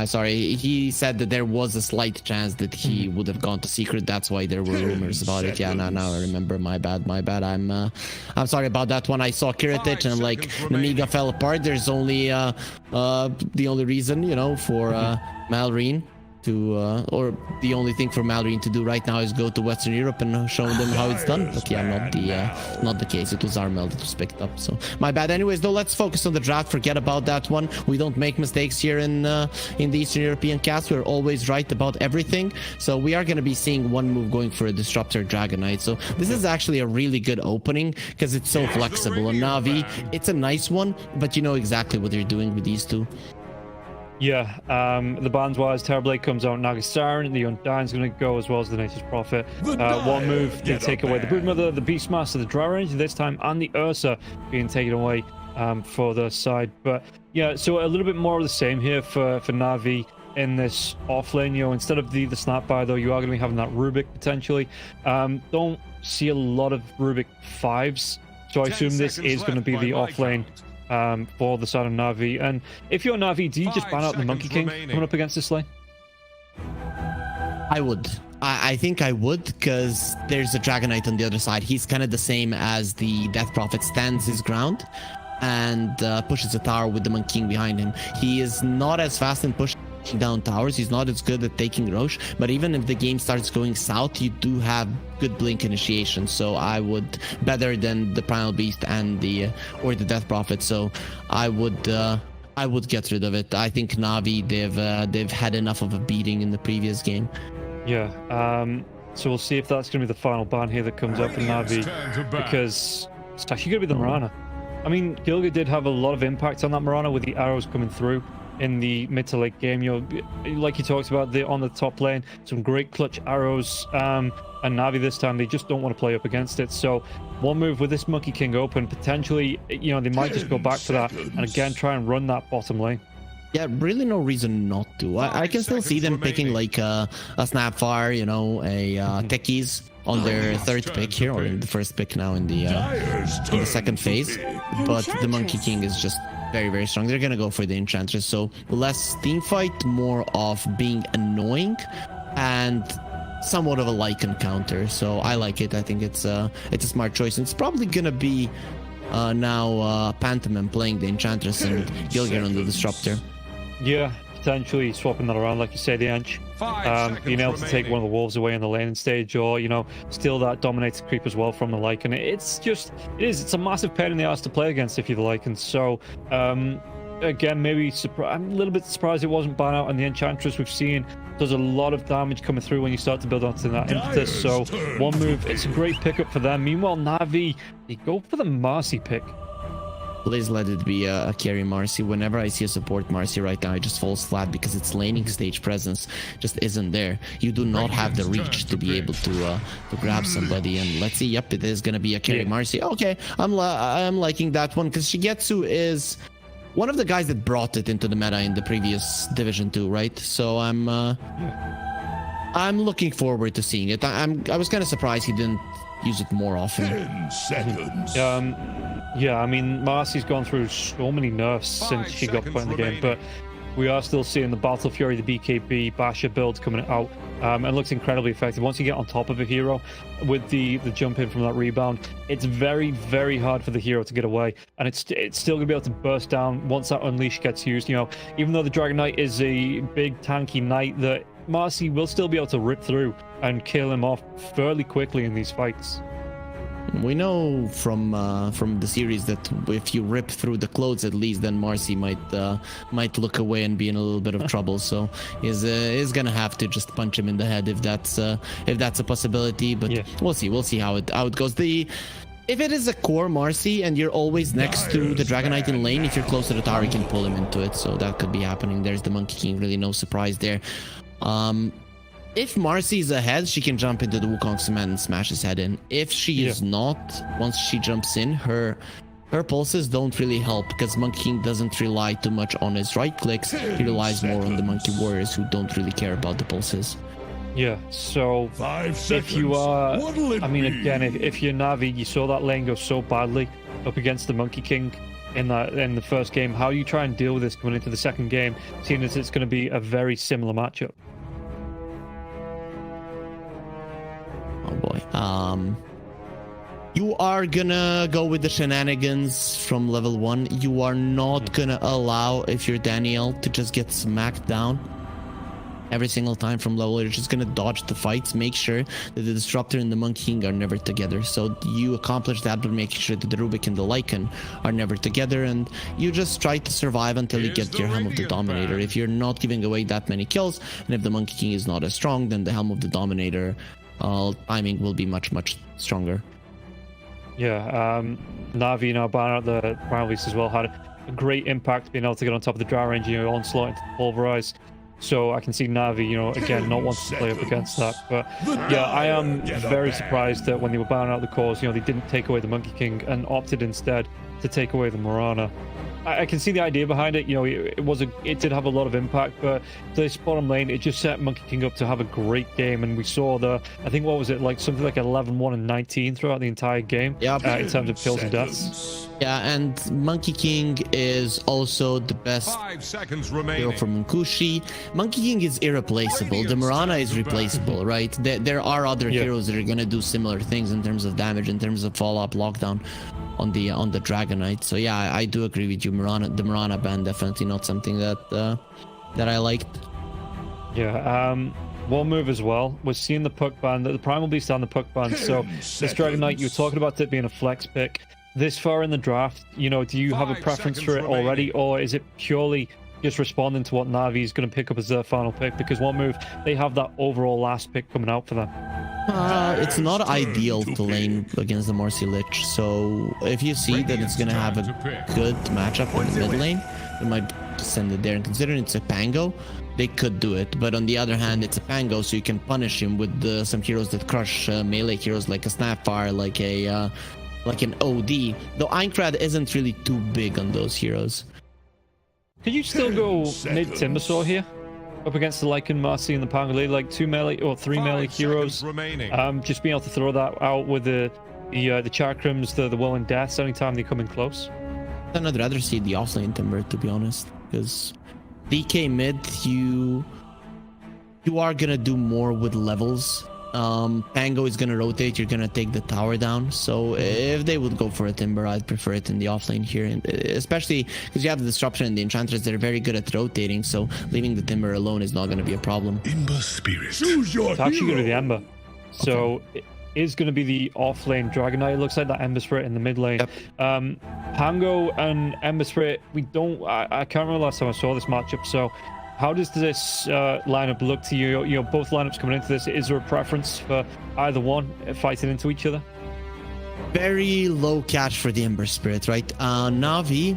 Speaker 3: Sorry, he said that there was a slight chance that he would have gone to secret. That's why there were rumors about it. Yeah, now I remember. My bad. I'm sorry about that one. I saw Kiritich and I'm like, Namiga fell apart. There's only the only reason, you know, for Malrine to or the only thing for Malrine to do right now is go to Western Europe and show them how it's done. But yeah, not the case. It was Armel that was picked up, so my bad. Anyways, though, let's focus on the draft. Forget about that one. We don't make mistakes here in the Eastern European cast. We're always right about everything. So we are going to be seeing one move going for a Disruptor Dragon Knight. So this is actually a really good opening because it's so flexible. And Navi, it's a nice one, but you know exactly what they're doing with these two.
Speaker 2: Yeah, the bands wise, Terrorblade comes out, Nagasaran, the Undyne's going to go as well as the Natus Prophet. One move, they take away the Broodmother, the Beastmaster, the Dry Range this time, and the Ursa being taken away for the side. But yeah, so a little bit more of the same here for Navi in this offlane. You know, instead of the Snapfire, though, you are going to be having that Rubik potentially. Don't see a lot of Rubik 5s, so I assume this is going to be the offlane for the side of Navi. And if you're Navi, do you just ban out the Monkey King coming up against this lane?
Speaker 3: I would. I think I would, because there's a Dragon Knight on the other side. He's kind of the same as the Death Prophet, stands his ground and pushes a tower with the Monkey King behind him. He is not as fast in pushing down towers. He's not as good at taking Roche, but even if the game starts going south, you do have good blink initiation. So I would, better than the Primal Beast and the or the Death Prophet. So I would get rid of it. I think Navi, they've had enough of a beating in the previous game.
Speaker 2: Yeah, so we'll see if that's going to be the final ban here that comes up for Navi, because it's actually going to be the Mirana. I mean, Gilga did have a lot of impact on that Mirana with the arrows coming through in the mid to late game. You know, like you talked about on the top lane, some great clutch arrows, and Navi this time, they just don't want to play up against it. So one move with this Monkey King open, potentially, you know, they might just go back for that and again try and run that bottom lane.
Speaker 3: Yeah, really no reason not to. I can still see them picking like a Snapfire, you know, a Techies on their third pick here, or in the first pick now in the second phase. But the Monkey King is just very, very strong. They're gonna go for the Enchantress, so less team fight, more of being annoying and somewhat of a Lycan counter. So I like it. I think it's a smart choice. And it's probably gonna be now Pantomime playing the Enchantress and Gilgir on the Disruptor.
Speaker 2: Yeah, potentially swapping that around, like you say, the Ench. Being able to take one of the Wolves away in the laning stage, or, you know, steal that Dominator creep as well from the Lycan. It's a massive pain in the ass to play against if you're the Lycan. So, again, maybe I'm a little bit surprised it wasn't banned out, and the Enchantress we've seen does a lot of damage coming through when you start to build onto that impetus. So one move, it's a great pickup for them. Meanwhile, Navi, they go for the Marcy pick.
Speaker 3: Please let it be a carry Marcy. Whenever I see a support Marcy right now, it just falls flat because its laning stage presence just isn't there. You do not have the reach to be able to grab somebody. And let's see, yep, it is going to be a carry Marcy. Okay, I'm liking that one, because Shigetsu is one of the guys that brought it into the meta in the previous Division 2, right? So I'm looking forward to seeing it. I was kind of surprised he didn't use it more often.
Speaker 1: 10 seconds.
Speaker 2: Yeah, I mean, Marcy's gone through so many nerfs since she got put in the game, but we are still seeing the Battle Fury, the BKB, Basher build coming out, and looks incredibly effective. Once you get on top of a hero with the jump in from that rebound, it's very, very hard for the hero to get away, and it's still going to be able to burst down once that Unleash gets used. You know, even though the Dragon Knight is a big tanky knight, that Marcy will still be able to rip through and kill him off fairly quickly in these fights.
Speaker 3: We know from the series that if you rip through the clothes, at least, then Marcy might look away and be in a little bit of trouble. So is gonna have to just punch him in the head if that's a possibility. But yeah, we'll see how it goes. If it is a core Marcy and you're always next to the Dragon Knight in lane, if you're close to the tower, you can pull him into it. So that could be happening. There's the Monkey King. Really no surprise there. If Marcy is ahead, she can jump into the Wukong Cement and smash his head in. If she is not, once she jumps in, her pulses don't really help, because Monkey King doesn't rely too much on his right clicks. He relies more on the Monkey Warriors, who don't really care about the pulses.
Speaker 2: Yeah, so if you are, I mean, again, if you're Navi, you saw that lane go so badly up against the Monkey King. in the first game. How do you try and deal with this coming into the second game, seeing as it's going to be a very similar matchup?
Speaker 3: Oh boy. You are gonna go with the shenanigans from level 1. You are not gonna allow, if you're Daniel, to just get smacked down every single time from level. You're just gonna dodge the fights, make sure that the Disruptor and the Monkey King are never together. So you accomplish that by making sure that the Rubik and the Lycan are never together, and you just try to survive until you get your Helm of the Dominator. If you're not giving away that many kills, and if the Monkey King is not as strong, then the Helm of the Dominator timing will be much stronger.
Speaker 2: Yeah, Na'Vi now banning out the Rallies as well had a great impact being able to get on top of the dry range, onslaught into pulverize. So I can see Na'Vi, again, not wanting to play up against that. But yeah, I am very surprised that when they were banning out the cores, they didn't take away the Monkey King and opted instead to take away the Mirana. I can see the idea behind it. It did have a lot of impact, but this bottom lane, it just set Monkey King up to have a great game. And we saw I think, what was it, like something like 11-1 and 19 throughout the entire game.
Speaker 3: Yep.
Speaker 2: In terms of kills and deaths.
Speaker 3: Yeah, and Monkey King is also the best
Speaker 1: 5 seconds
Speaker 3: hero
Speaker 1: remaining.
Speaker 3: for Munkushi. Monkey King is irreplaceable. The Mirana is replaceable, right? There are other heroes that are gonna do similar things in terms of damage, in terms of follow-up lockdown on the Dragonite. So yeah, I do agree with you. The Mirana ban definitely not something that I liked.
Speaker 2: Yeah, one move as well. We're seeing the Puck ban, the Primal Beast and the Puck ban. So this Dragonite, you were talking about it being a flex pick. This far in the draft, do you have a preference for it already, or is it purely just responding to what Na'Vi is going to pick up as their final pick? Because one move, they have that overall last pick coming out for them.
Speaker 3: It's not ideal to lane against the Morsi Lich, so if you see that it's going to have a good matchup in the mid lane, you might send it there. And considering it's a Pango, they could do it. But on the other hand, it's a Pango, so you can punish him with some heroes that crush melee heroes, like a Snapfire, like an OD. Though Aincrad isn't really too big on those heroes.
Speaker 2: Could you still go mid Timbersaw here? Up against the Lycan, Marcy, and the Pangolin, like 2 melee or 3 melee heroes. Just being able to throw that out with the Chakrams, the Will and Deaths anytime they come in close.
Speaker 3: Then I'd rather see the offlane Timber, to be honest, because DK mid, you are gonna do more with levels. Pango is gonna rotate, you're gonna take the tower down. So if they would go for a Timber, I'd prefer it in the offlane here, and especially because you have the Disruption and the Enchantress. They're very good at rotating, so leaving the Timber alone is not gonna be a problem.
Speaker 1: Ember Spirit. Choose your
Speaker 2: It's actually gonna be the Ember. So it is gonna be the offlane Dragonite. It looks like that Ember Spirit in the mid lane.
Speaker 3: Yep.
Speaker 2: Pango and Ember Spirit, I can't remember last time I saw this matchup, so how does this lineup look to you? Both lineups coming into this, is there a preference for either one fighting into each other?
Speaker 3: Very low catch for the Ember Spirit, right? Na'Vi.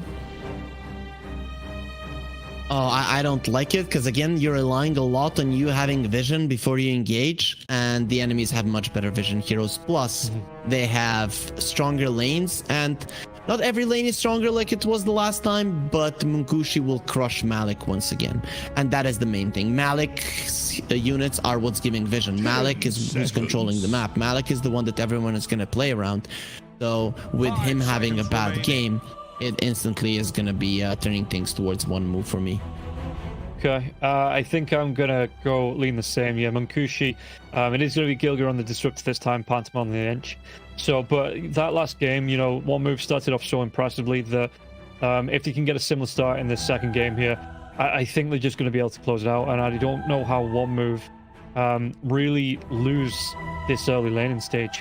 Speaker 3: I don't like it, because again, you're relying a lot on you having vision before you engage, and the enemies have much better vision heroes. Plus, they have stronger lanes, and not every lane is stronger like it was the last time, but Munkushi will crush Malik once again. And that is the main thing. Malik's units are what's giving vision. Malik is who's controlling the map. Malik is the one that everyone is going to play around. So with him having a bad game, it instantly is going to be turning things towards one move for me.
Speaker 2: Okay, I think I'm going to go lean the same. Yeah, Munkushi. It is going to be Gilgar on the Disruptor this time, Pantom on the Inch. So, but that last game, one move started off so impressively that if you can get a similar start in this second game here, I think they're just going to be able to close it out. And I don't know how one move really lose this early laning stage.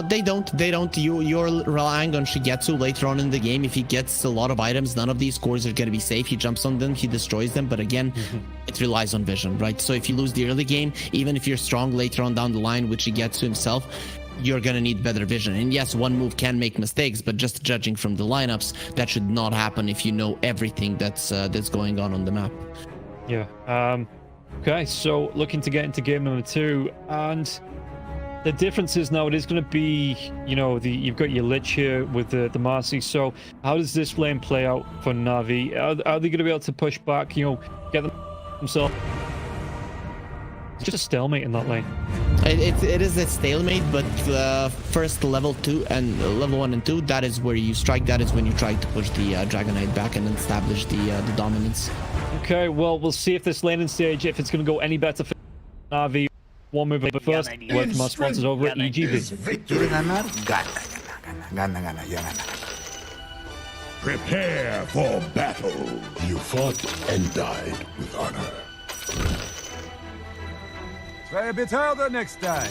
Speaker 3: They don't. You're relying on Shigetsu later on in the game. If he gets a lot of items, none of these cores are going to be safe. He jumps on them, he destroys them. But again, it relies on vision, right? So if you lose the early game, even if you're strong later on down the line, which Shigetsu himself, you're going to need better vision. And yes, one move can make mistakes, but just judging from the lineups, that should not happen if you know everything that's going on the map.
Speaker 2: Yeah. Okay, so looking to get into game number 2, and the difference is now it is going to be, you've got your Lich here with the Marcy. So how does this lane play out for Na'Vi? Are they going to be able to push back, get themselves? It's just a stalemate in that lane.
Speaker 3: It is a stalemate, but first level 2 and level 1 and 2, that is where you strike. That is when you try to push the Dragon Knight back and establish the dominance.
Speaker 2: Okay, well, we'll see if this laning stage, if it's going to go any better for Na'Vi. One move, but first, word from our sponsors over at EGB.
Speaker 1: Prepare for battle. You fought and died with honor.
Speaker 7: Try a bit harder next time.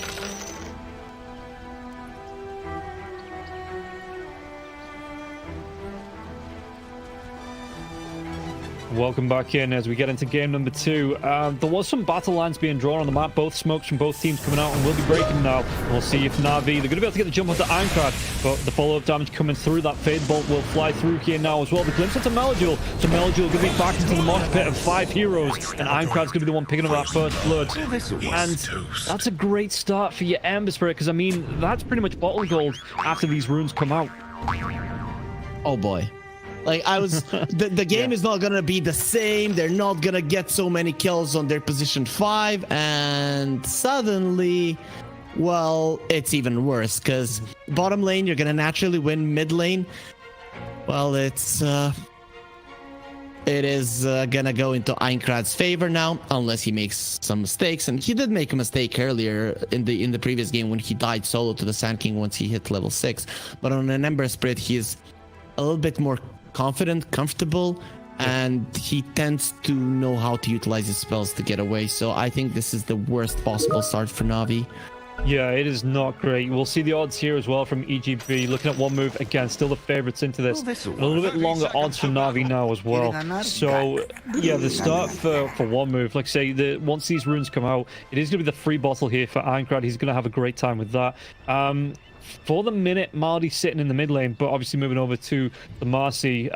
Speaker 2: Welcome back in as we get into game number 2. There was some battle lines being drawn on the map, both smokes from both teams coming out, and we'll be breaking now. We'll see if Na'Vi, they're going to be able to get the jump onto Ironclad, but the follow-up damage coming through, that Fade Bolt will fly through here now as well. The glimpse onto Melodule, so Melodule going to be back into the mosh pit of 5 heroes, and Ironclad's going to be the one picking up that first blood. And that's a great start for your Ember Spirit, because I mean, that's pretty much bottle gold after these runes come out.
Speaker 3: Oh boy. Like, I was, the game is not gonna be the same. They're not gonna get so many kills on their position 5, and suddenly, well, it's even worse, because bottom lane, you're gonna naturally win. Mid lane, well, it is gonna go into Aincrad's favor now, unless he makes some mistakes, and he did make a mistake earlier in the previous game when he died solo to the Sand King once he hit level 6. But on an Ember Spirit, he is a little bit more confident, comfortable, and he tends to know how to utilize his spells to get away. So I think this is the worst possible start for Na'Vi.
Speaker 2: Yeah, it is not great. We'll see the odds here as well from EGB. Looking at one move, again, still the favorites into this. A little bit longer odds for Na'Vi now as well. So, yeah, the start for one move, like I say, once these runes come out, it is going to be the free bottle here for Ironclad. He's going to have a great time with that. For the minute, Mardy's sitting in the mid lane, but obviously moving over to the Marcy.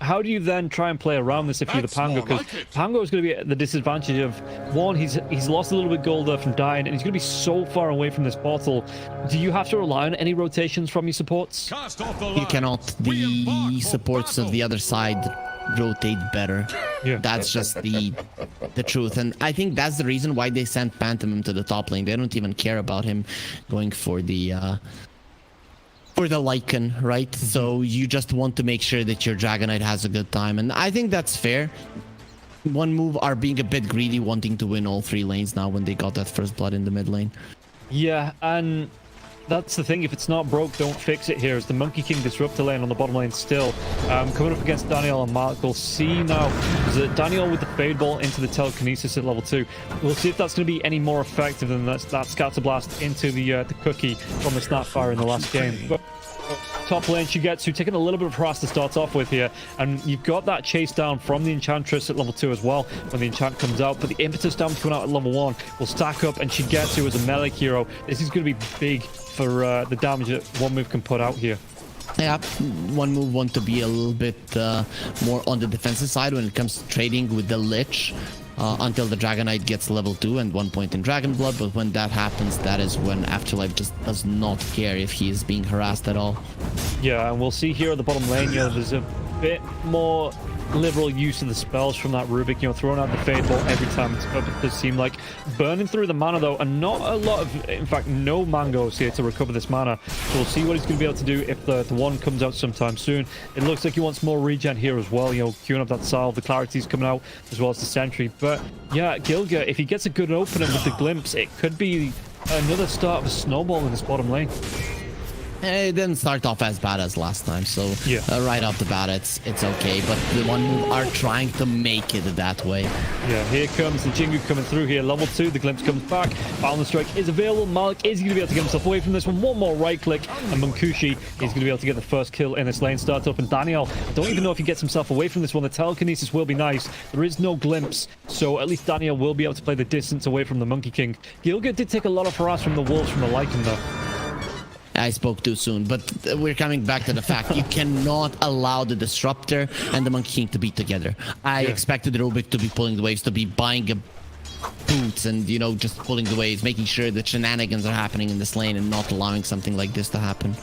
Speaker 2: How do you then try and play around this if you're the Pango? Because Pango is going to be at the disadvantage of, one, he's lost a little bit of gold there from dying, and he's going to be so far away from this bottle. Do you have to rely on any rotations from your supports?
Speaker 3: You cannot. The supports of the other side rotate better.
Speaker 2: Yeah,
Speaker 3: that's just the truth, and I think that's the reason why they sent Pantomim to the top lane. They don't even care about him going for the Lycan, right? So you just want to make sure that your Dragon Knight has a good time, and I think that's fair. One move are being a bit greedy, wanting to win all 3 lanes now when they got that first blood in the mid lane.
Speaker 2: Yeah, and that's the thing. If it's not broke, don't fix it here. As the Monkey King Disruptor lane on the bottom lane still. Coming up against Daniel and Mark. We'll see now. Is it Daniel with the Fade Bolt into the Telekinesis at level 2? We'll see if that's going to be any more effective than that Scatter Blast into the Cookie from the Snapfire in the last game. But top lane Shigetsu taking a little bit of harass to start off with here, and you've got that chase down from the Enchantress at level 2 as well when the enchant comes out, but the impetus damage coming out at level 1 will stack up, and Shigetsu as a melee hero, this is going to be big for the damage that one move can put out here.
Speaker 3: Yeah, one move want to be a little bit more on the defensive side when it comes to trading with the Lich. Until the Dragon Knight gets level 2 and 1 point in Dragon Blood, but when that happens, that is when Afterlife just does not care if he is being harassed at all.
Speaker 2: Yeah, and we'll see here at the bottom lane, you know, there's a bit more liberal use of the spells from that Rubik, you know, throwing out the Fade Bolt every time. It does seem like burning through the mana though, and not a lot of, in fact, no mangoes here to recover this mana. So we'll see what he's going to be able to do if the one comes out sometime soon. It looks like he wants more regen here as well, you know, queuing up that Salve, the Clarity's coming out, as well as the Sentry. But yeah, Gilga, if he gets a good opening with the Glimpse, it could be another start of a snowball in this bottom lane.
Speaker 3: It didn't start off as bad as last time, so
Speaker 2: yeah,
Speaker 3: right off the bat it's okay, but the one move are trying to make it that way.
Speaker 2: Yeah, here comes the Jingu coming through here, level 2, the Glimpse comes back, Balance Strike is available, Malik is going to be able to get himself away from this one more right click, and Munkushi is going to be able to get the first kill in this lane startup, and Daniel, I don't even know if he gets himself away from this one. The Telekinesis will be nice, there is no Glimpse, so at least Daniel will be able to play the distance away from the Monkey King. Gilga did take a lot of harass from the Wolves from the Lycan though.
Speaker 3: I spoke too soon, but we're coming back to the fact you cannot allow the Disruptor and the Monkey King to be together. I expected Rubik to be pulling the waves, to be buying a boots and, you know, just pulling the waves, making sure that shenanigans are happening in this lane and not allowing something like this to happen.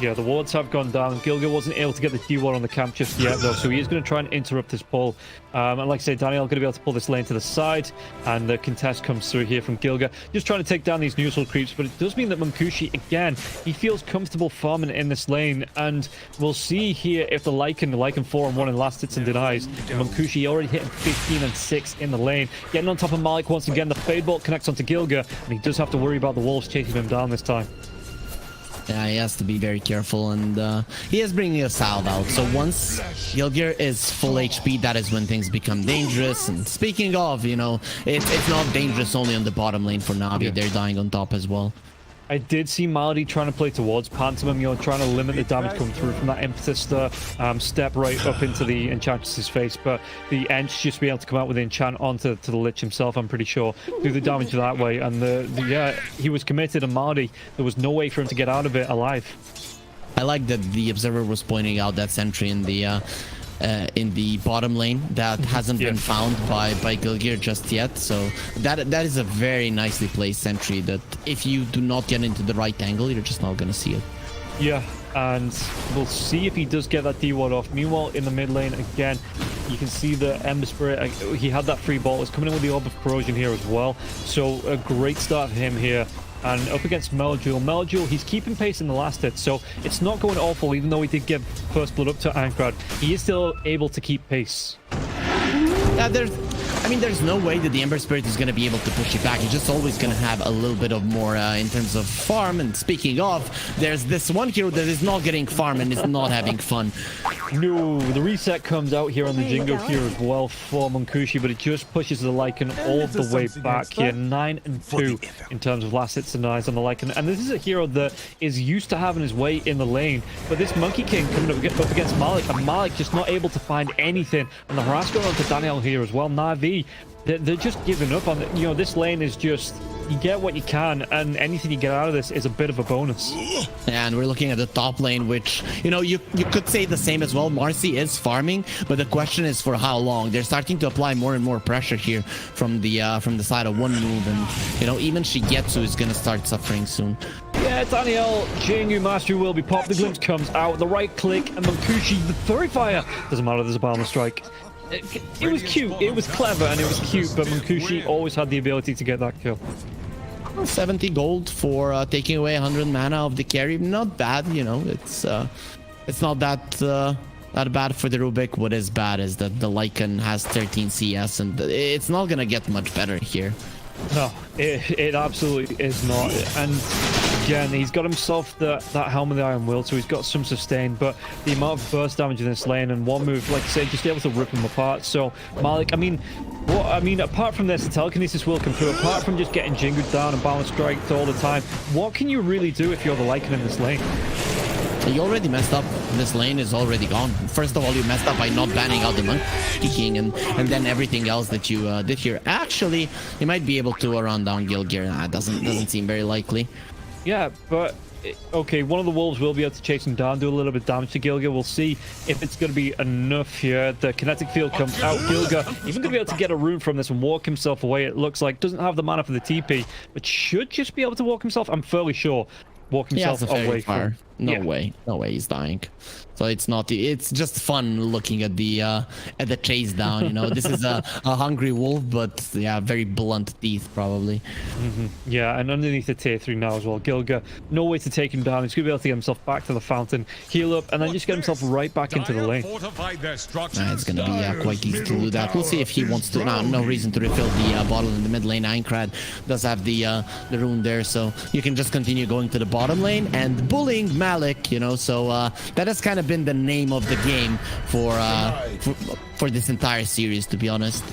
Speaker 2: Yeah, the wards have gone down. Gilga wasn't able to get the D1 on the camp just yet, though, so he is going to try and interrupt this pull. And like I say, Daniel going to be able to pull this lane to the side, and the contest comes through here from Gilga. Just trying to take down these neutral creeps, but it does mean that Munkushi, again, he feels comfortable farming in this lane, and we'll see here if the Lycan 4 and 1 in last hits and denies. Munkushi already hitting 15 and 6 in the lane. Getting on top of Malik once again, the Fade Bolt connects onto Gilga, and he does have to worry about the wolves chasing him down this time.
Speaker 3: Yeah, he has to be very careful, and he is bringing a salve out. So once Gilgir is full HP, that is when things become dangerous. And speaking of, you know, it's not dangerous only on the bottom lane for Navi. Yeah. They're dying on top as well.
Speaker 2: I did see Malady trying to play towards Pantomime, you know, trying to limit the damage coming through from that impetus step right up into the Enchantress's face, but the Ench just be able to come out with the enchant onto the Lich himself, I'm pretty sure, do the damage that way, and yeah, he was committed, and Malady, there was no way for him to get out of it alive.
Speaker 3: I like that the Observer was pointing out that sentry in the bottom lane that hasn't been found by Gilgir just yet, so that is a very nicely placed sentry that if you do not get into the right angle, you're just not gonna see it.
Speaker 2: Yeah, and we'll see if he does get that D-Ward off. Meanwhile, in the mid lane, again, you can see the Ember Spirit, he had that free ball, it's coming in with the Orb of Corrosion here as well, so a great start for him here. And up against Meljul, he's keeping pace in the last hit, so it's not going awful, even though he did give first blood up to Ankrad. He is still able to keep pace.
Speaker 3: Yeah, there's no way that the Ember Spirit is going to be able to push you back. You're just always going to have a little bit of more in terms of farm. And speaking of, there's this one hero that is not getting farm and is not having fun.
Speaker 2: No, the reset comes out here on the Jingo here as well for Munkushi, but it just pushes the Lycan all the way back here. 9 and 2 in terms of last hits and denies on the Lycan. And this is a hero that is used to having his way in the lane, but this Monkey King coming up against Malik, and Malik just not able to find anything. And the harass going on to Daniel here as well. Navi, they're just giving up on it. You know, this lane is just, you get what you can, and anything you get out of this is a bit of a bonus.
Speaker 3: And we're looking at the top lane, which, you know, you could say the same as well. Marcy is farming, but the question is for how long. They're starting to apply more and more pressure here from the side of one move, and, you know, even Shigetsu is going to start suffering soon.
Speaker 2: Yeah, Daniel, Jingu Mastery will be popped. The glimpse comes out, the right click, and Munkushi, the Furry Fire. Doesn't matter, there's a Balmer Strike. It was cute, it was clever, and it was cute, but Munkushi always had the ability to get that kill.
Speaker 3: 70 gold for taking away 100 mana of the carry. Not bad, you know. It's not that bad for the Rubik. What is bad is that the Lycan has 13 CS, and it's not gonna get much better here.
Speaker 2: No, it absolutely is not. And again, he's got himself that Helm of the Iron Will, so he's got some sustain, but the amount of burst damage in this lane and one move, like I said, just able to rip him apart. So Malik, apart from this, the telekinesis will come through. Apart from just getting Jingu down and balance striked all the time, what can you really do if you're the Lycan in this lane?
Speaker 3: You already messed up. This lane is already gone. First of all, you messed up by not banning out the Monkey King, and then everything else that you did here. Actually, you might be able to run down Gilgir. Nah, doesn't seem very likely.
Speaker 2: Yeah, but okay, one of the wolves will be able to chase him down, do a little bit of damage to Gilga. We'll see if it's going to be enough here. The kinetic field comes out. Gilga even going to be able to get a rune from this and walk himself away. It looks like doesn't have the mana for the TP, but should just be able to walk himself. I'm fairly sure. Walk himself away from.
Speaker 3: No way, he's dying. So it's just fun looking at the chase down, you know. This is a hungry wolf, but yeah, very blunt teeth probably.
Speaker 2: Yeah, and underneath the tier 3 now as well. Gilga, no way to take him down. He's gonna be able to get himself back to the fountain, heal up, and then just get himself right back into the lane.
Speaker 3: It's gonna be quite easy to do that. We'll see if he wants to. No reason to refill the bottle in the mid lane. Ankrad does have the rune there, so you can just continue going to the bottom lane and bullying Malik, you know. So that has kind of been the name of the game for this entire series, to be honest.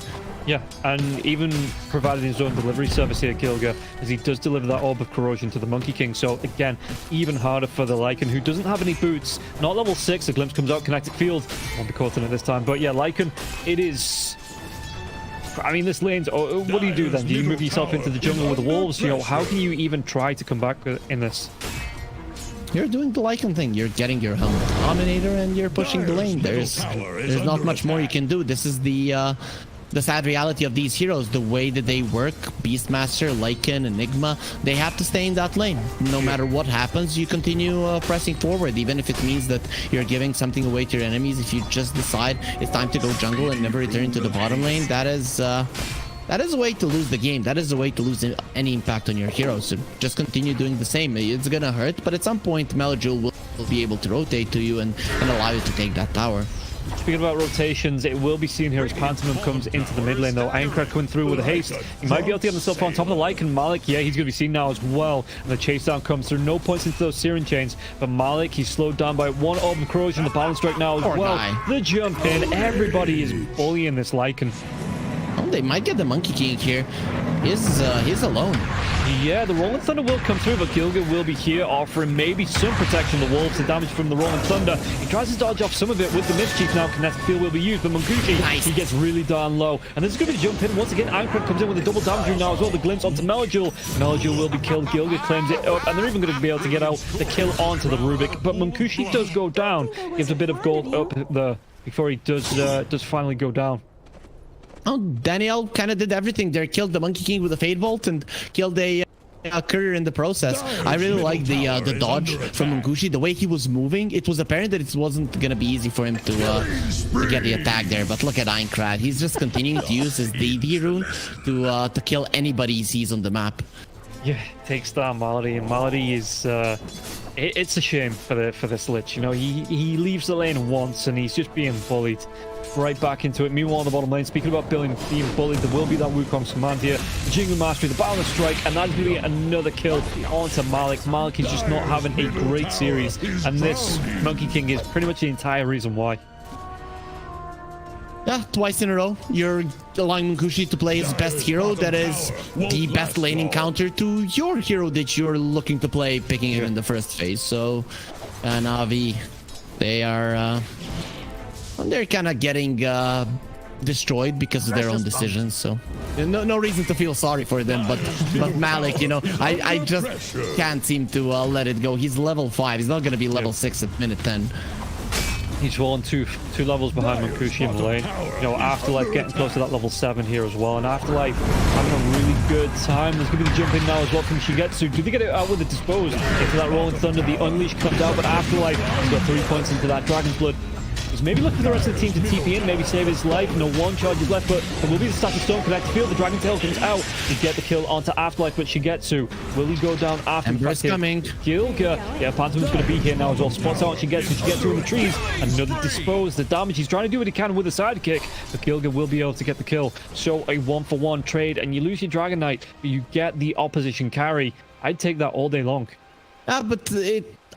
Speaker 2: Yeah, and even provided his own delivery service here, Gilga, as he does deliver that Orb of Corrosion to the Monkey King. So again, even harder for the Lycan, who doesn't have any boots. Not level 6. The glimpse comes out, kinetic field. Won't be caught in it this time. But yeah, Lycan, it is. I mean, this lane's. What do you do then? Do you move yourself into the jungle with the wolves? You know, how can you even try to come back in this?
Speaker 3: You're doing the Lycan thing. You're getting your Helm Dominator and you're pushing the lane. There's not much more you can do. This is the the sad reality of these heroes, the way that they work, Beastmaster, Lycan, Enigma, they have to stay in that lane. No matter what happens, you continue pressing forward, even if it means that you're giving something away to your enemies. If you just decide it's time to go jungle and never return to the bottom lane, that is a way to lose the game. That is a way to lose any impact on your heroes. So just continue doing the same. It's gonna hurt, but at some point, Melojul will be able to rotate to you and allow you to take that tower.
Speaker 2: Speaking about rotations, it will be seen here as Pantomime comes into the mid lane, though. Ironcrad coming through with a haste. He might be able to get himself on top of the Lycan. Malik, yeah, he's going to be seen now as well. And the chase down comes through. No points into those Searing Chains. But Malik, he's slowed down by one open corrosion. The balance strike now as well. The jump in. Everybody is bullying this Lycan.
Speaker 3: Oh, they might get the Monkey King here. He's alone.
Speaker 2: Yeah, the Rolling Thunder will come through, but Gilgit will be here offering maybe some protection. The Wolves, the damage from the Rolling Thunder. He tries to dodge off some of it with the Mischief now. Kinetic Field will be used, but Munkushi, he gets really darn low. And there's going to be a jump in. Once again, Ankrat comes in with a double damage now as well. The glimpse onto Melojul. Melojul will be killed. Gilgit claims it up, and they're even going to be able to get out the kill onto the Rubik. But Munkushi does go down. Gives a bit of gold up there before he does finally go down.
Speaker 3: Oh, Daniel kind of did everything there. Killed the Monkey King with a Fade Bolt and killed a courier in the process. I really like the dodge from Munkushi. The way he was moving, it was apparent that it wasn't going to be easy for him to get the attack there. But look at Aincrad. He's just continuing to use his DD rune to kill anybody he sees on the map.
Speaker 2: Yeah, takes down Malady, and Malady is... it's a shame for this Lich. You know, he leaves the lane once, and he's just being bullied right back into it. Meanwhile, on the bottom lane, speaking about being bullied, there will be that Wukong's command here. Jingle Mastery, the Balance Strike, and that's going to be another kill onto Malik. Malik is just not having a great series, and this Monkey King is pretty much the entire reason why.
Speaker 3: Yeah, twice in a row, you're allowing Munkushi to play his best hero. That is the best laning counter to your hero that you're looking to play, picking him in the first phase. So, Navi, they are... they're kind of getting destroyed because of their own decisions, so no reason to feel sorry for them. But Malik, you know, I just can't seem to let it go. He's level 5. He's not going to be level 6 at minute 10.
Speaker 2: He's fallen two levels behind Munkushi in the lane. You know, Afterlife getting close to that level 7 here as well. And Afterlife having a really good time. There's going to be the jump in now as well from Shigetsu. Do they get it out with the Dispose? Into that Rolling Thunder, the Unleash comes out, but Afterlife has got 3 points into that Dragon's Blood. He's maybe looking for the rest of the team to TP in, maybe save his life. No one charge is left, but there will be the Static Stone Connect Field. The Dragon Tail comes out to get the kill onto Afterlife, but Shigetsu, will he go down after the fact
Speaker 3: coming?
Speaker 2: Gilga, yeah, Pantomime's going to be here now as well. Spots out Shigetsu in the trees. Another Dispose. The damage, he's trying to do what he can with a sidekick, but Gilga will be able to get the kill. So a 1-for-1 trade, and you lose your Dragon Knight, but you get the opposition carry. I'd take that all day long.
Speaker 3: But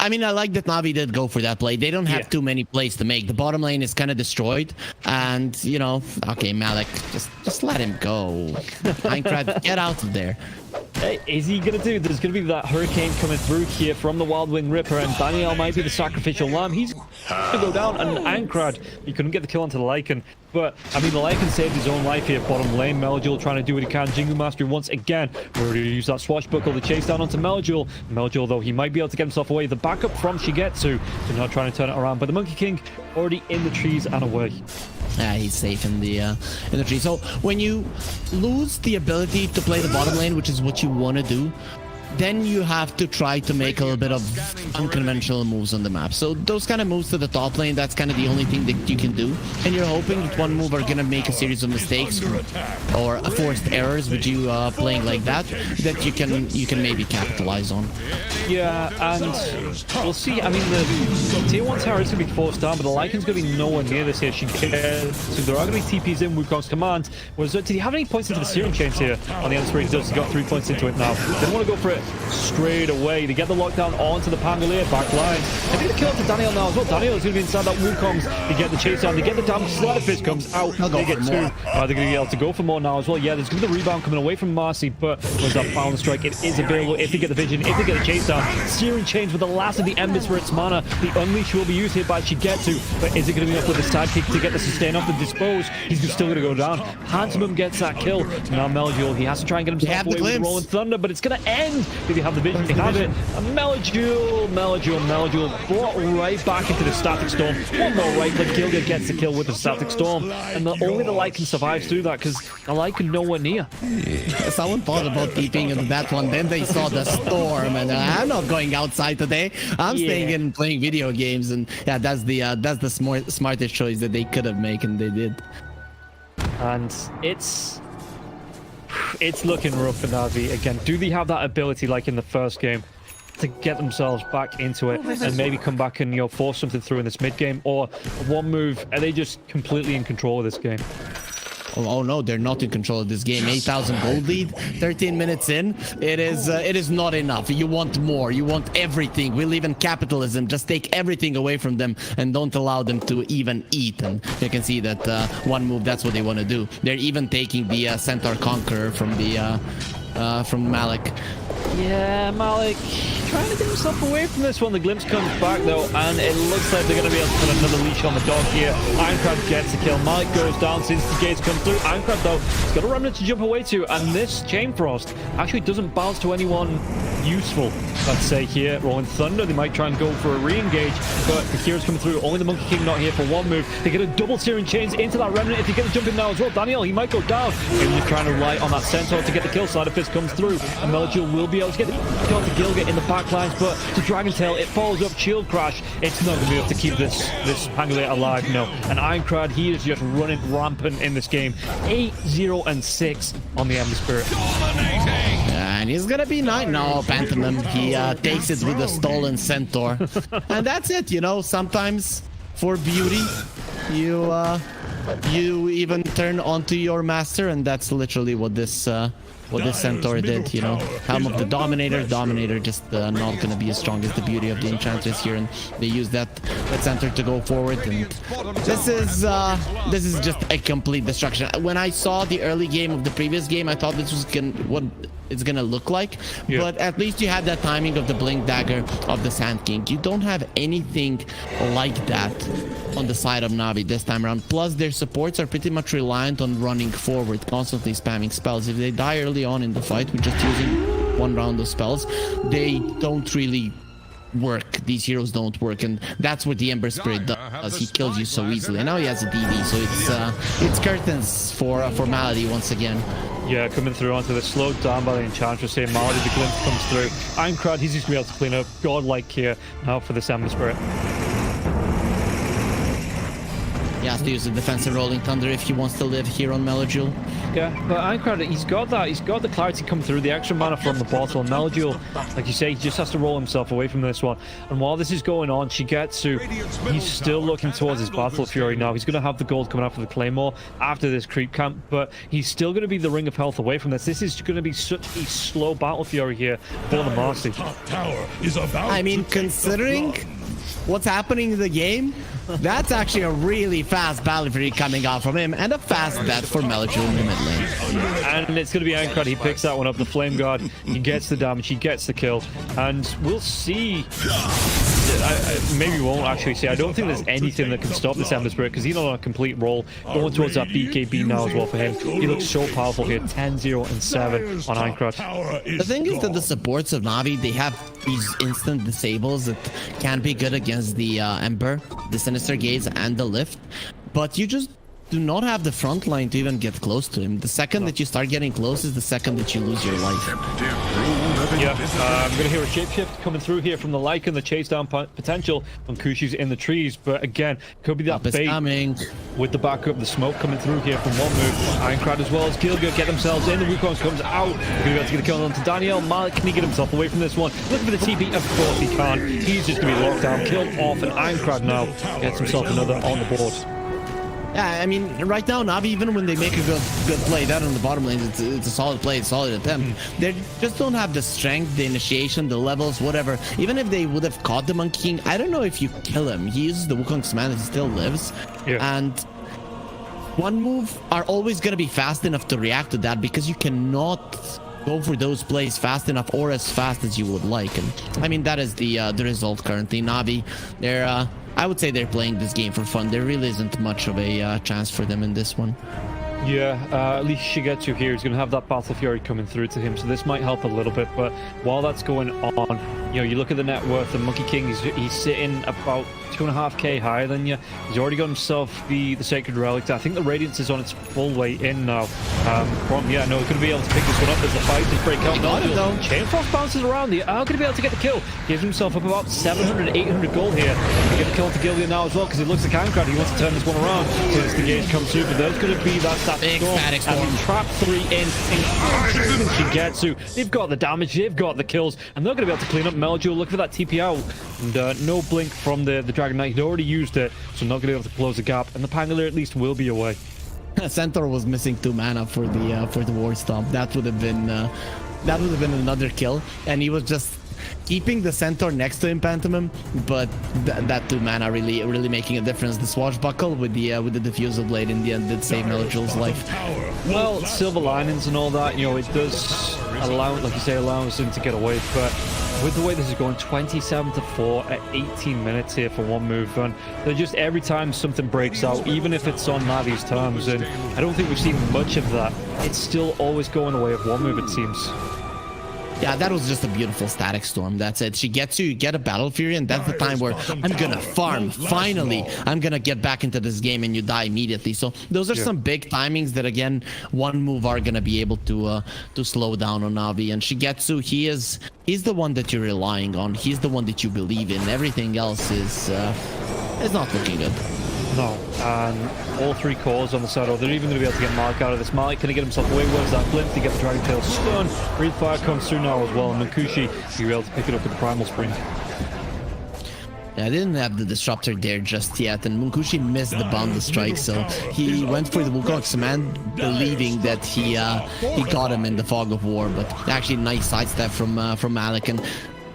Speaker 3: I mean, I like that Navi did go for that play. They don't have too many plays to make. The bottom lane is kind of destroyed, and you know, okay, Malik, just let him go. Minecraft, get out of there.
Speaker 2: Is he gonna do? There's gonna be that hurricane coming through here from the Wild Wing Ripper, and Daniel might be the sacrificial lamb. He's gonna go down, and Ankrad, he couldn't get the kill onto the Lycan. But I mean, the Lycan saved his own life here. Bottom lane, Melojul trying to do what he can. Jingle Mastery once again. We're going to use that swashbuckle to chase down onto Melojul. Melojul, though, he might be able to get himself away. The backup from Shigetsu, so not trying to turn it around. But the Monkey King already in the trees and away.
Speaker 3: Yeah, he's safe in the tree. So when you lose the ability to play the bottom lane, which is what you want to do, then you have to try to make a little bit of unconventional moves on the map. So those kind of moves to the top lane, that's kind of the only thing that you can do. And you're hoping that one move are gonna make a series of mistakes or forced errors with you playing like that you can maybe capitalize on.
Speaker 2: Yeah, and we'll see. I mean, the tier 1 tower is going to be forced down, but the Lycan's going to be nowhere near this here. So there are going to be TPs in Wukong's command. Did he have any points into the Searing Chains here? On the end screen, he does. He's got 3 points into it now. They don't want to go for it straight away. They get the lockdown onto the Pangolier back line. They do the kill to Daniel now as well. Daniel is going to be inside that Wukong's. They get the chase down. They get the damage. Slider Fist comes out. They get 2. They're going to be able to go for more now as well. Yeah, there's going to be the rebound coming away from Marcy, but was that Balance Strike? It is available if they get the vision, if they get the chase down. Searing Chains with the last of the Embers for its mana. The Unleash will be used here by Shigetsu, but is it going to be enough with the sidekick to get the sustain off the Dispose? He's still going to go down. Pantomime gets that kill. Now Melojul, he has to try and get himself away with the Rolling Thunder, but it's going to end Do they have the vision? They have it. And Melojule brought right back into the Static Storm. One more right click, Gilga gets the kill with the Static Storm. And only the Lycan survives through that because the Lycan nowhere near.
Speaker 3: Someone thought about TPing into that one, then they saw the storm, and I'm not going outside today. I'm staying in and playing video games, and yeah, that's the smartest choice that they could have made, and they did.
Speaker 2: And it's looking rough for Navi again. Do they have that ability like in the first game to get themselves back into it and maybe come back and force something through in this mid game, or one move? Are they just completely in control of this game?
Speaker 3: Oh no, they're not in control of this game. 8,000 gold lead, 13 minutes in. It is not enough. You want more. You want everything. We live in capitalism. Just take everything away from them and don't allow them to even eat. And you can see that one move, that's what they want to do. They're even taking the Centaur Conqueror from Malik.
Speaker 2: Yeah, Malik trying to get himself away from this one. The glimpse comes back though, and it looks like they're going to be able to put another leash on the dog here. Ironcrad gets the kill. Malik goes down since the gates come through. Ironcrad though, he's got a remnant to jump away to, and this Chain Frost actually doesn't bounce to anyone useful. Let's say here, Rolling Thunder, they might try and go for a re-engage, but the Kira's coming through. Only the Monkey King not here for one move. They get a double Searing Chains into that remnant. If they get a jump in now as well, Daniel, he might go down. Maybe just trying to rely on that Centaur to get the kill. Side of Fist comes through, and Melojule will be able to get the kill to Gilga in the backlines, but to Dragon Tail, it follows up Shield Crash. It's not going to be able to keep this Pangolin alive, no. And Ironcrad, he is just running rampant in this game. 8-0-6 on the Ember Spirit.
Speaker 3: And he's gonna be 9 now, Pantomime. He takes it with the stolen Centaur. And that's it, sometimes for beauty, you even turn onto your master, and that's literally what this Centaur did, Helm of the Dominator just not gonna be as strong as the beauty of the Enchantress here, and they use that Centaur to go forward, and this is just a complete destruction. When I saw the early game of the previous game, I thought this was what it's gonna look like, but at least you had that timing of the Blink Dagger of the Sand King. You don't have anything like that on the side of Navi this time around. Plus their supports are pretty much reliant on running forward, constantly spamming spells. If they die early on in the fight with just using one round of spells, they don't really work. These heroes don't work, and that's what the Ember Spirit does. He kills you so easily, and now he has a DD, so it's curtains for formality once again.
Speaker 2: Yeah, coming through onto the slowed down by the Enchantress here. Malady, the glimpse comes through. Ironcrad, he's just going to be able to clean up. Godlike here now for the Ember Spirit.
Speaker 3: He has to use the defensive Rolling Thunder if he wants to live here on Melojule.
Speaker 2: Yeah, but Ironcrad, he's got that. He's got the clarity come through, the extra mana from the bottle. And Melojule, like you say, he just has to roll himself away from this one. And while this is going on, Shigetsu, he's still looking towards his Battle Fury now. He's going to have the gold coming out for the Claymore after this creep camp, but he's still going to be the Ring of Health away from this. This is going to be such a slow Battle Fury here for the Master.
Speaker 3: I mean, considering what's happening in the game, that's actually a really fast Battle Fury coming out from him, and a fast death for Melojule in the mid lane.
Speaker 2: And it's going to be Ironcrad. He picks that one up, the Flame Guard. He gets the damage, he gets the kill, and we'll see. Maybe we won't actually see. I don't think there's anything that can stop this Ember Spirit, because he's on a complete roll going towards that BKB now as well for him. He looks so powerful here. 10-0-7 on Ironcrad.
Speaker 3: The thing is that the supports of Navi, they have these instant disables that can be good against the Ember, the Sinister Gaze, and the Lift, but you just do not have the front line to even get close to him. The second that you start getting close is the second that you lose your life.
Speaker 2: Yeah, I'm going to hear a shapeshift coming through here from the Lycan, the chase down potential when Kushi's in the trees, but again, could be that bait
Speaker 3: coming
Speaker 2: with the backup, the smoke coming through here from one move. Ironcrad as well as Gilga get themselves in. The Wukong comes out. They're going to be able to get a kill onto Daniel. Malik, can he get himself away from this one? Looking for the TP, of course he can. He's just going to be locked down, killed off, and Ironcrad now gets himself another on the board.
Speaker 3: Yeah, I mean, right now, Navi, even when they make a good play down on the bottom lane, it's a solid play, a solid attempt. They just don't have the strength, the initiation, the levels, whatever. Even if they would have caught the Monkey King, I don't know if you kill him. He uses the Wukong's command, he still lives.
Speaker 2: Yeah.
Speaker 3: And one move are always going to be fast enough to react to that, because you cannot go for those plays fast enough or as fast as you would like. And I mean, that is the result currently. Navi, I would say they're playing this game for fun. There really isn't much of a chance for them in this one.
Speaker 2: Yeah, at least Shigetsu here is going to have that Battle Fury coming through to him, so this might help a little bit. But while that's going on, you know, you look at the net worth, and Monkey King, he's sitting about 2.5k higher than you. He's already got himself the Sacred Relic. I think the Radiance is on its full way in now. Yeah, no, he's going to be able to pick this one up as the fight is break out. Chain Frost bounces around. They are going to be able to get the kill. Gives himself up about 700, 800 gold here. He get the kill to Gillian now as well, because he looks like Aincrad. He wants to turn this one around since the gauge comes through. But there's going to be that storm. And trap 3 in Shigetsu. They've got the damage, they've got the kills, and they're going to be able to clean up Meljo. Look for that TP out. And no blink from the Dragon Knight. He'd already used it, so not going to be able to close the gap. And the Pangolier at least will be away.
Speaker 3: Centaur was missing 2 mana for the War Stomp. That would have been another kill, and he was just keeping the Centaur next to him, Pantomime, but that 2 mana really making a difference. The Swashbuckle with the Diffusal Blade in the end did save Meljo's life.
Speaker 2: Well, silver linings and all that, you know, it does allow, like you say, allows him to get away, but with the way this is going, 27-4 at 18 minutes here for one move, and they're just every time something breaks out, even if it's on Navi's terms, and I don't think we've seen much of that, it's still always going away of one move, it seems.
Speaker 3: Yeah, that was just a beautiful static storm. That's it. She gets you get a Battle Fury, and that's the time where I'm gonna farm. Finally, I'm gonna get back into this game, and you die immediately. So those are some big timings that, again, one move are gonna be able to slow down on Navi. And Shigetsu, he's the one that you're relying on. He's the one that you believe in. Everything else is not looking good.
Speaker 2: No, and all 3 cores on the side, or they're even going to be able to get Mark out of this. Mark, can he get himself away? Where's that blink to get the Dragon Tail stun? Breathe Fire comes through now as well, and Mankushi will be able to pick it up with the Primal Spring.
Speaker 3: Yeah, I didn't have the Disruptor there just yet, and Munkushi missed the Boundless Strike, so he went for the Wukong's command, believing that he got him in the Fog of War, but actually nice sidestep from Malik. And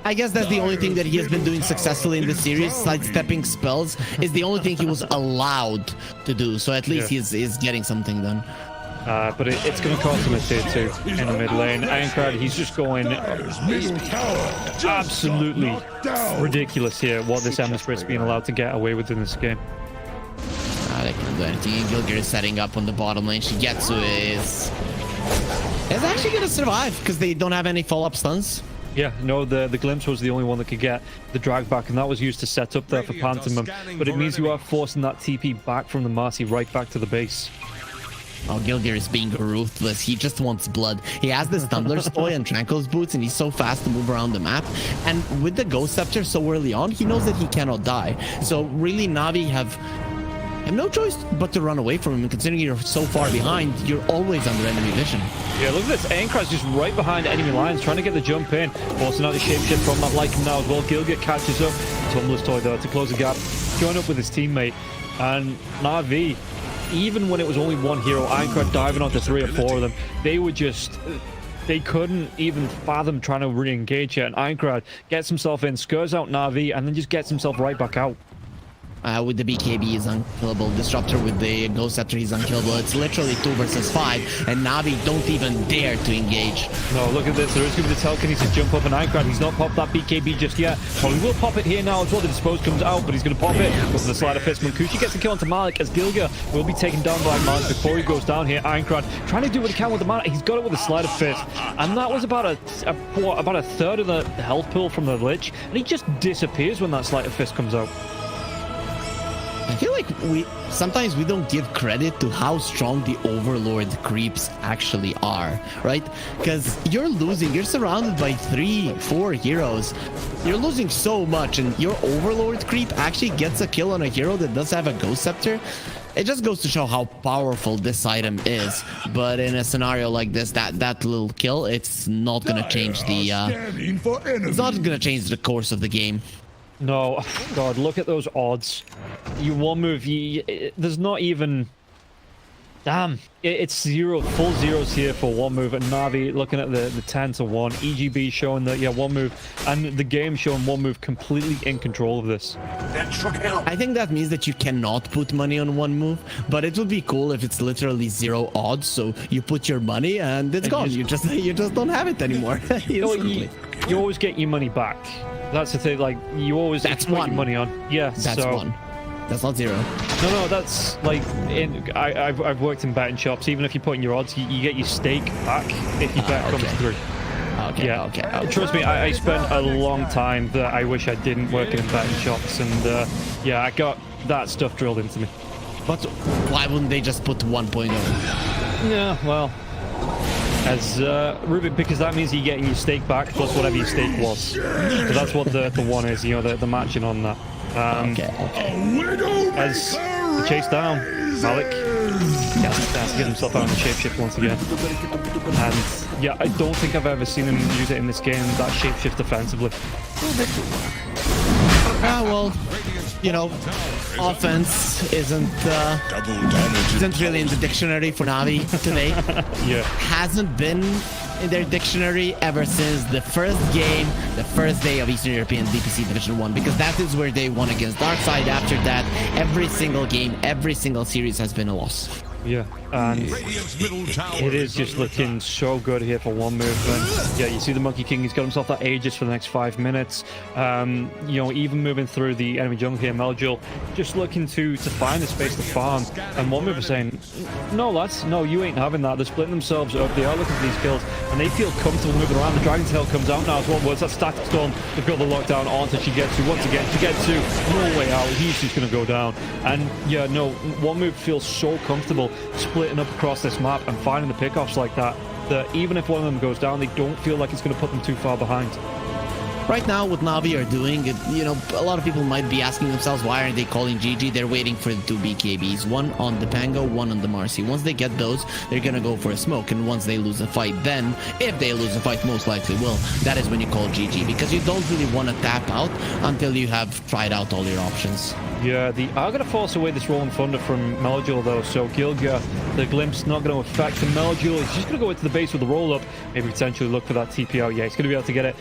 Speaker 3: I guess that's the only thing that he has been doing successfully in the series. Sidestepping spells is the only thing he was allowed to do, so at least he's getting something done.
Speaker 2: But it's going to cost him a tier 2 in the mid lane. Aincrad, he's just going absolutely ridiculous here, what this Ember Spirit's being allowed to get away with in this game.
Speaker 3: They can do anything. Gilgir is setting up on the bottom lane. Shigetsu is actually going to survive because they don't have any follow-up stuns.
Speaker 2: Yeah, no, the Glimpse was the only one that could get the drag back, and that was used to set up there for Pantomime. But it means you are forcing that TP back from the Marcy right back to the base.
Speaker 3: Oh, Gilgir is being ruthless. He just wants blood. He has this Tumbler's Toy and Tranquil's Boots, and he's so fast to move around the map. And with the Ghost Scepter so early on, he knows that he cannot die. So really, Navi have no choice but to run away from him. And considering you're so far behind, you're always under enemy vision.
Speaker 2: Yeah, look at this. Aincrad's just right behind enemy lines, trying to get the jump in. Forcing out the shapeshift from that Lycan now as well. Gilgir catches up. Tumbler's Toy there to close the gap. Join up with his teammate. And Navi, even when it was only one hero, Aincrad diving onto 3 or 4 of them, they couldn't even fathom trying to re-engage it. And Aincrad gets himself in, scurs out Navi, and then just gets himself right back out.
Speaker 3: With the BKB, he's unkillable. Disruptor with the Ghost Scepter, he's unkillable. It's literally 2 versus 5, and Navi don't even dare to engage.
Speaker 2: No, look at this. There is going to be the telekinesis jump up, and Aincrad, he's not popped that BKB just yet. Well, he will pop it here now as well. The Dispose comes out, but he's going to pop it with the Sleight of Fist. Mankushi gets a kill onto Malik, as Gilgir will be taken down by Malik before he goes down here. Aincrad trying to do what he can with the mana. He's got it with the Sleight of Fist, and that was about a third of the health pool from the Lich, and he just disappears when that Sleight of Fist comes out.
Speaker 3: I feel like sometimes we don't give credit to how strong the Overlord creeps actually are, right? Because you're surrounded by 3-4 heroes. You're losing so much, and your Overlord creep actually gets a kill on a hero that does have a Ghost Scepter. It just goes to show how powerful this item is. But in a scenario like this, that little kill, it's not gonna change the course of the game.
Speaker 2: No, God, look at those odds. You one move, there's not even... Damn, it's full zeros here for one move. And Navi looking at the 10-1. EGB showing that, yeah, one move. And the game showing one move completely in control of this.
Speaker 3: I think that means that you cannot put money on one move, but it would be cool if it's literally 0 odds. So you put your money and it's gone. You just don't have it anymore.
Speaker 2: You always get your money back. That's the thing, like, you always put your money on. Yeah,
Speaker 3: that's one. That's not 0.
Speaker 2: No, that's like I've worked in betting shops. Even if you put in your odds, you get your stake back if your bet comes through.
Speaker 3: Okay,
Speaker 2: Yeah,
Speaker 3: okay.
Speaker 2: Trust me, I spent a long time that I wish I didn't work in betting shops, and yeah, I got that stuff drilled into me.
Speaker 3: But why wouldn't they just put 1.0?
Speaker 2: Yeah, well, as Ruben, because that means you're getting your stake back plus whatever your stake was. So that's what the one is, you know, the matching on that.
Speaker 3: Okay.
Speaker 2: As the chase down, Malik has to get himself out of the shapeshift once again. And yeah, I don't think I've ever seen him use it in this game, that shapeshift defensively.
Speaker 3: Well, you know, offense isn't really in the dictionary for Navi today.
Speaker 2: Yeah.
Speaker 3: Hasn't been in their dictionary ever since the first game, the first day of Eastern European DPC Division 1, because that is where they won against Darkside. After that, every single game, every single series has been a loss.
Speaker 2: Yeah, and it is just looking so good here for one movement. Yeah, you see the Monkey King, he's got himself that Aegis for the next 5 minutes. You know, even moving through the enemy jungle here, Meljul just looking to find the space to farm. And one move is saying, no lads, no, you ain't having that. They're splitting themselves up, they are looking for these kills, and they feel comfortable moving around. The Dragon's Tail comes out now as well. It's that Static Storm. They've got the lockdown on to Shigetsu once again. Shigetsu, no way out, he's just going to go down. And yeah, no, one move feels so comfortable splitting up across this map and finding the pickoffs like that, that even if one of them goes down, they don't feel like it's going to put them too far behind.
Speaker 3: Right now, what Navi are doing, you know, a lot of people might be asking themselves, why aren't they calling GG? They're waiting for the 2 BKBs, one on the Pango, one on the Marcy. Once they get those, they're gonna go for a smoke, and once they lose a fight, then, if they lose a fight, most likely will, that is when you call GG, because you don't really want to tap out until you have tried out all your options.
Speaker 2: Yeah, they are going to force away this Rolling Thunder from Meljul, though, so Gilga, the glimpse, not going to affect the Meljul. He's just going to go into the base with the roll-up, maybe potentially look for that TP out. Yeah, he's going to be able to get it.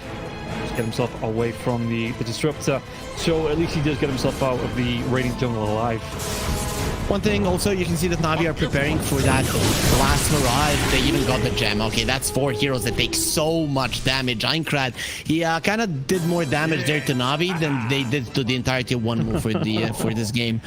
Speaker 2: Get himself away from the disruptor, so at least he does get himself out of the Radiant jungle alive.
Speaker 3: One thing also, you can see that Navi are preparing for that last mirage. They even got the gem. Okay, that's 4 heroes that take so much damage. Aincrad, he kind of did more damage there to Navi than they did to the entirety of one move for the for this game.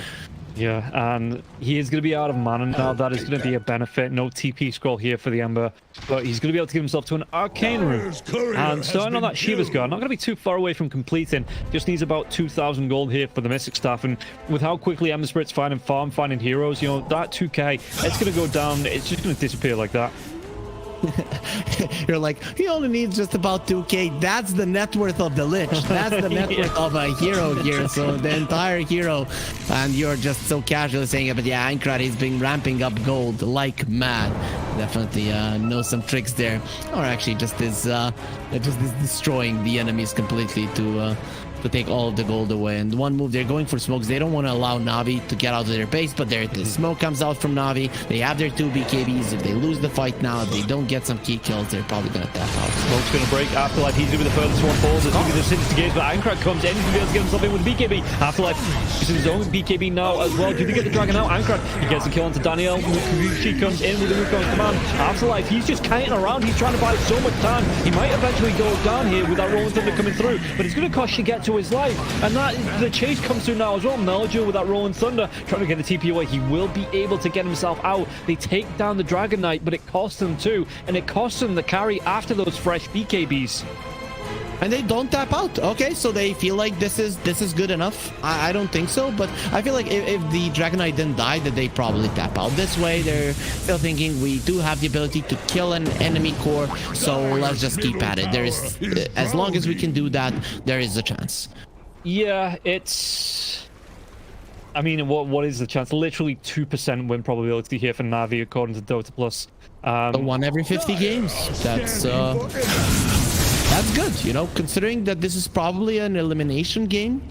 Speaker 2: Yeah, and he is going to be out of mana now. That is going to be a benefit. No TP scroll here for the Ember, but he's going to be able to give himself to an Arcane Room. And starting on that Shiva's Guard, not going to be too far away from completing. Just needs about 2,000 gold here for the Mystic Staff. And with how quickly Ember Spirit's finding farm, finding heroes, you know, that 2k, it's going to go down. It's just going to disappear like that.
Speaker 3: You're like, he only needs just about 2k. That's the net worth of the Lich. That's the net worth of a hero here. So the entire hero, and you're just so casually saying it. But yeah, Aincrad, he's been ramping up gold like mad. Definitely knows some tricks there, or actually just is destroying the enemies completely to take all of the gold away. And one move, they're going for smokes. They don't want to allow Navi to get out of their base, but there the smoke comes out from Navi. They have their 2 BKBs. If they lose the fight now, if they don't get some key kills, they're probably going to tap out.
Speaker 2: Smoke's going to break. Afterlife, he's going to be the furthest one forward. There's going to be the Sinister Gaze, but Aincrad comes in. He's going to be able to get himself in with a BKB. Afterlife is in his own BKB now as well. Do they get the Dragon out? Aincrad, he gets the kill onto Daniel. She comes in with the Wukong's command. Afterlife, he's just kiting around. He's trying to buy so much time. He might eventually go down here with that Rolling Thunder coming through, but it's going to cost Shigetsu his life. And that the chase comes through now as well. Meljul with that Rolling Thunder trying to get the TP away. He will be able to get himself out. They take down the Dragon Knight, but it costs them too, and it costs them the carry after those fresh BKBs.
Speaker 3: And they don't tap out. Okay, so they feel like this is good enough. I don't think so, but I feel like if the Dragon Knight didn't die, that they probably tap out. This way, they're still thinking we do have the ability to kill an enemy core, so let's just keep at it. There is, as long as we can do that, there is a chance.
Speaker 2: Yeah, it's... I mean, what is the chance? Literally 2% win probability here for Navi, according to Dota Plus.
Speaker 3: 1 every 50 games. That's good, you know, considering that this is probably an elimination game.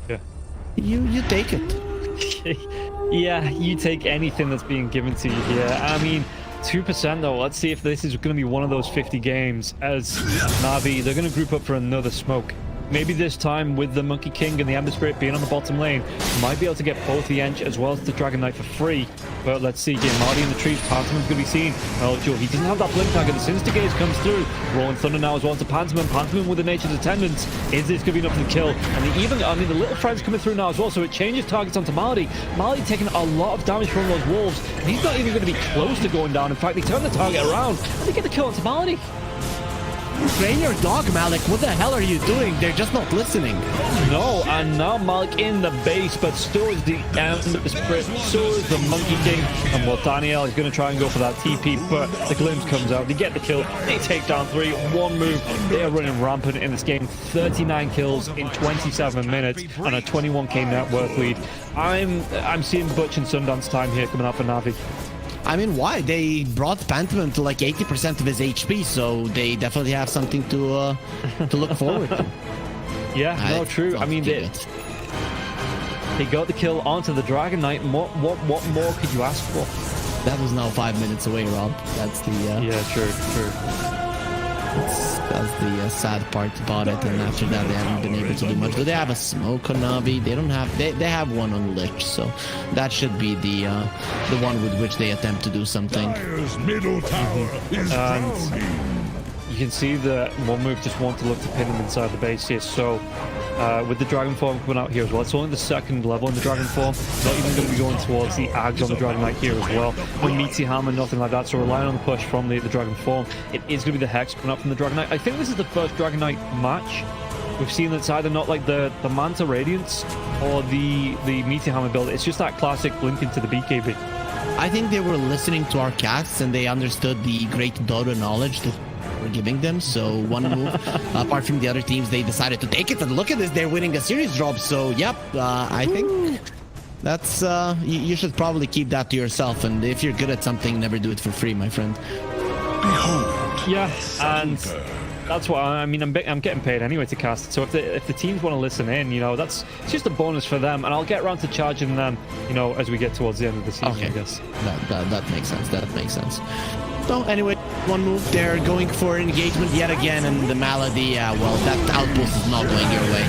Speaker 2: Yeah.
Speaker 3: You take it.
Speaker 2: Yeah, you take anything that's being given to you here. I mean, 2% though. Let's see if this is going to be one of those 50 games, as Navi, they're going to group up for another smoke. maybe this time with the Monkey King and the Ember Spirit being on the bottom lane, might be able to get both the Ench as well as the Dragon Knight for free. But let's see, Marty in the trees, Pantoman's going to be seen. Oh, Joe, he doesn't have that blink tag, and the Instigator comes through. Rolling Thunder now as well to Pantoman. Pantoman with the Nature's Attendance. Is this going to be enough for the kill? And the Little Friend's coming through now as well, so it changes targets onto Marty. Marty taking a lot of damage from those wolves, and he's not even going to be close to going down. In fact, they turn the target around, and they get the kill onto Marty.
Speaker 3: Train your dog, Malik. What the hell are you doing? They're just not listening.
Speaker 2: No, and now Malik in the base, but so is the Ember Spirit, so is the Monkey King. And well, Daniel is going to try and go for that TP, but the glimpse comes out. They get the kill. They take down 3. One move. They are running rampant in this game. 39 kills in 27 minutes and a 21k net worth lead. I'm seeing Butch and Sundance time here coming out for Na'Vi.
Speaker 3: I mean, why? They brought Pantoman to like 80% of his HP, so they definitely have something to look forward to.
Speaker 2: Yeah, no, true. I mean, they got the kill onto the Dragon Knight. What more could you ask for?
Speaker 3: That was now 5 minutes away, Rob. That's the
Speaker 2: yeah, true.
Speaker 3: That's the sad part about it. And after that, they haven't been able to do much. Do they have a smoke on Navi? They don't have. They have one on Lich, so that should be the one with which they attempt to do something.
Speaker 1: Dire's middle tower is drowning.
Speaker 2: You can see that one move just want to look to pin him inside the base here. So with the Dragon Form coming out here as well, it's only the 2nd level in the Dragon Form. Not even going to be going towards the Ags on the Dragon Knight here as well. No Meaty Hammer, nothing like that. So relying on the push from the Dragon Form. It is going to be the Hex coming up from the Dragon Knight. I think this is the first Dragon Knight match we've seen that's either not like the Manta Radiance or the Meaty Hammer build. It's just that classic blink into the BKB.
Speaker 3: I think they were listening to our casts and they understood the great Dota knowledge that we're giving them. So one move, apart from the other teams, they decided to take it. And look at this, they're winning a series drop. So yep, I think that's you should probably keep that to yourself. And if you're good at something, never do it for free, my friend.
Speaker 2: Yeah, and that's what I mean. I'm getting paid anyway to cast it. So if the teams want to listen in, it's just a bonus for them, and I'll get around to charging them, as we get towards the end of the season.
Speaker 3: Okay.
Speaker 2: I guess
Speaker 3: that makes sense. That makes sense. So anyway, one move, they're going for engagement yet again, and the Malady, well, that outpost is not going your way.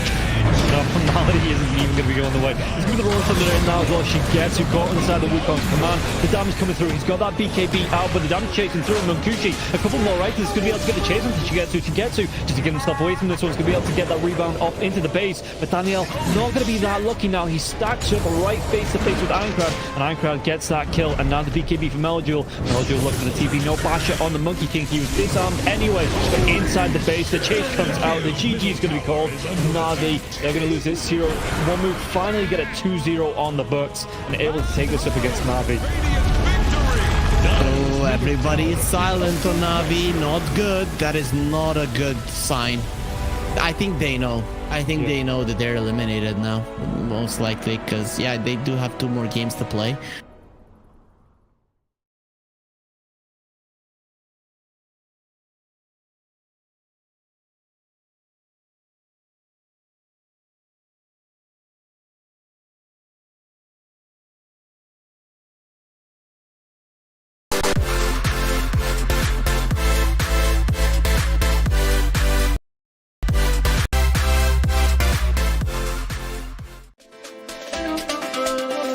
Speaker 2: No, Malady isn't even going to be going the way. He's going to roll Thunder in now as well. She gets who caught inside the Wukong's command. The damage coming through. He's got that BKB out, but the damage chasing through. Munkushi, a couple more right. He's going to be able to get the chase until Shigetsu just to get himself away from this one. He's going to be able to get that rebound up into the base. But Daniel not going to be that lucky now. He stacks up right face to face with Ironcrad, and Ironcrad gets that kill. And now the BKB for Meloduel. Meloduel looking for the TP. No basher on the Monkey King. He was disarmed anyway. But inside the base, the chase comes out. The GG is going to be called. Navi, they're going to lose it 0. One move, finally get a 2-0 on the books and able to take this up against Navi.
Speaker 3: Oh, everybody is silent on Navi. Not good. That is not a good sign. I think they know. I think they know that they're eliminated now, most likely, because yeah, they do have 2 more games to play.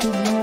Speaker 4: Mm-hmm.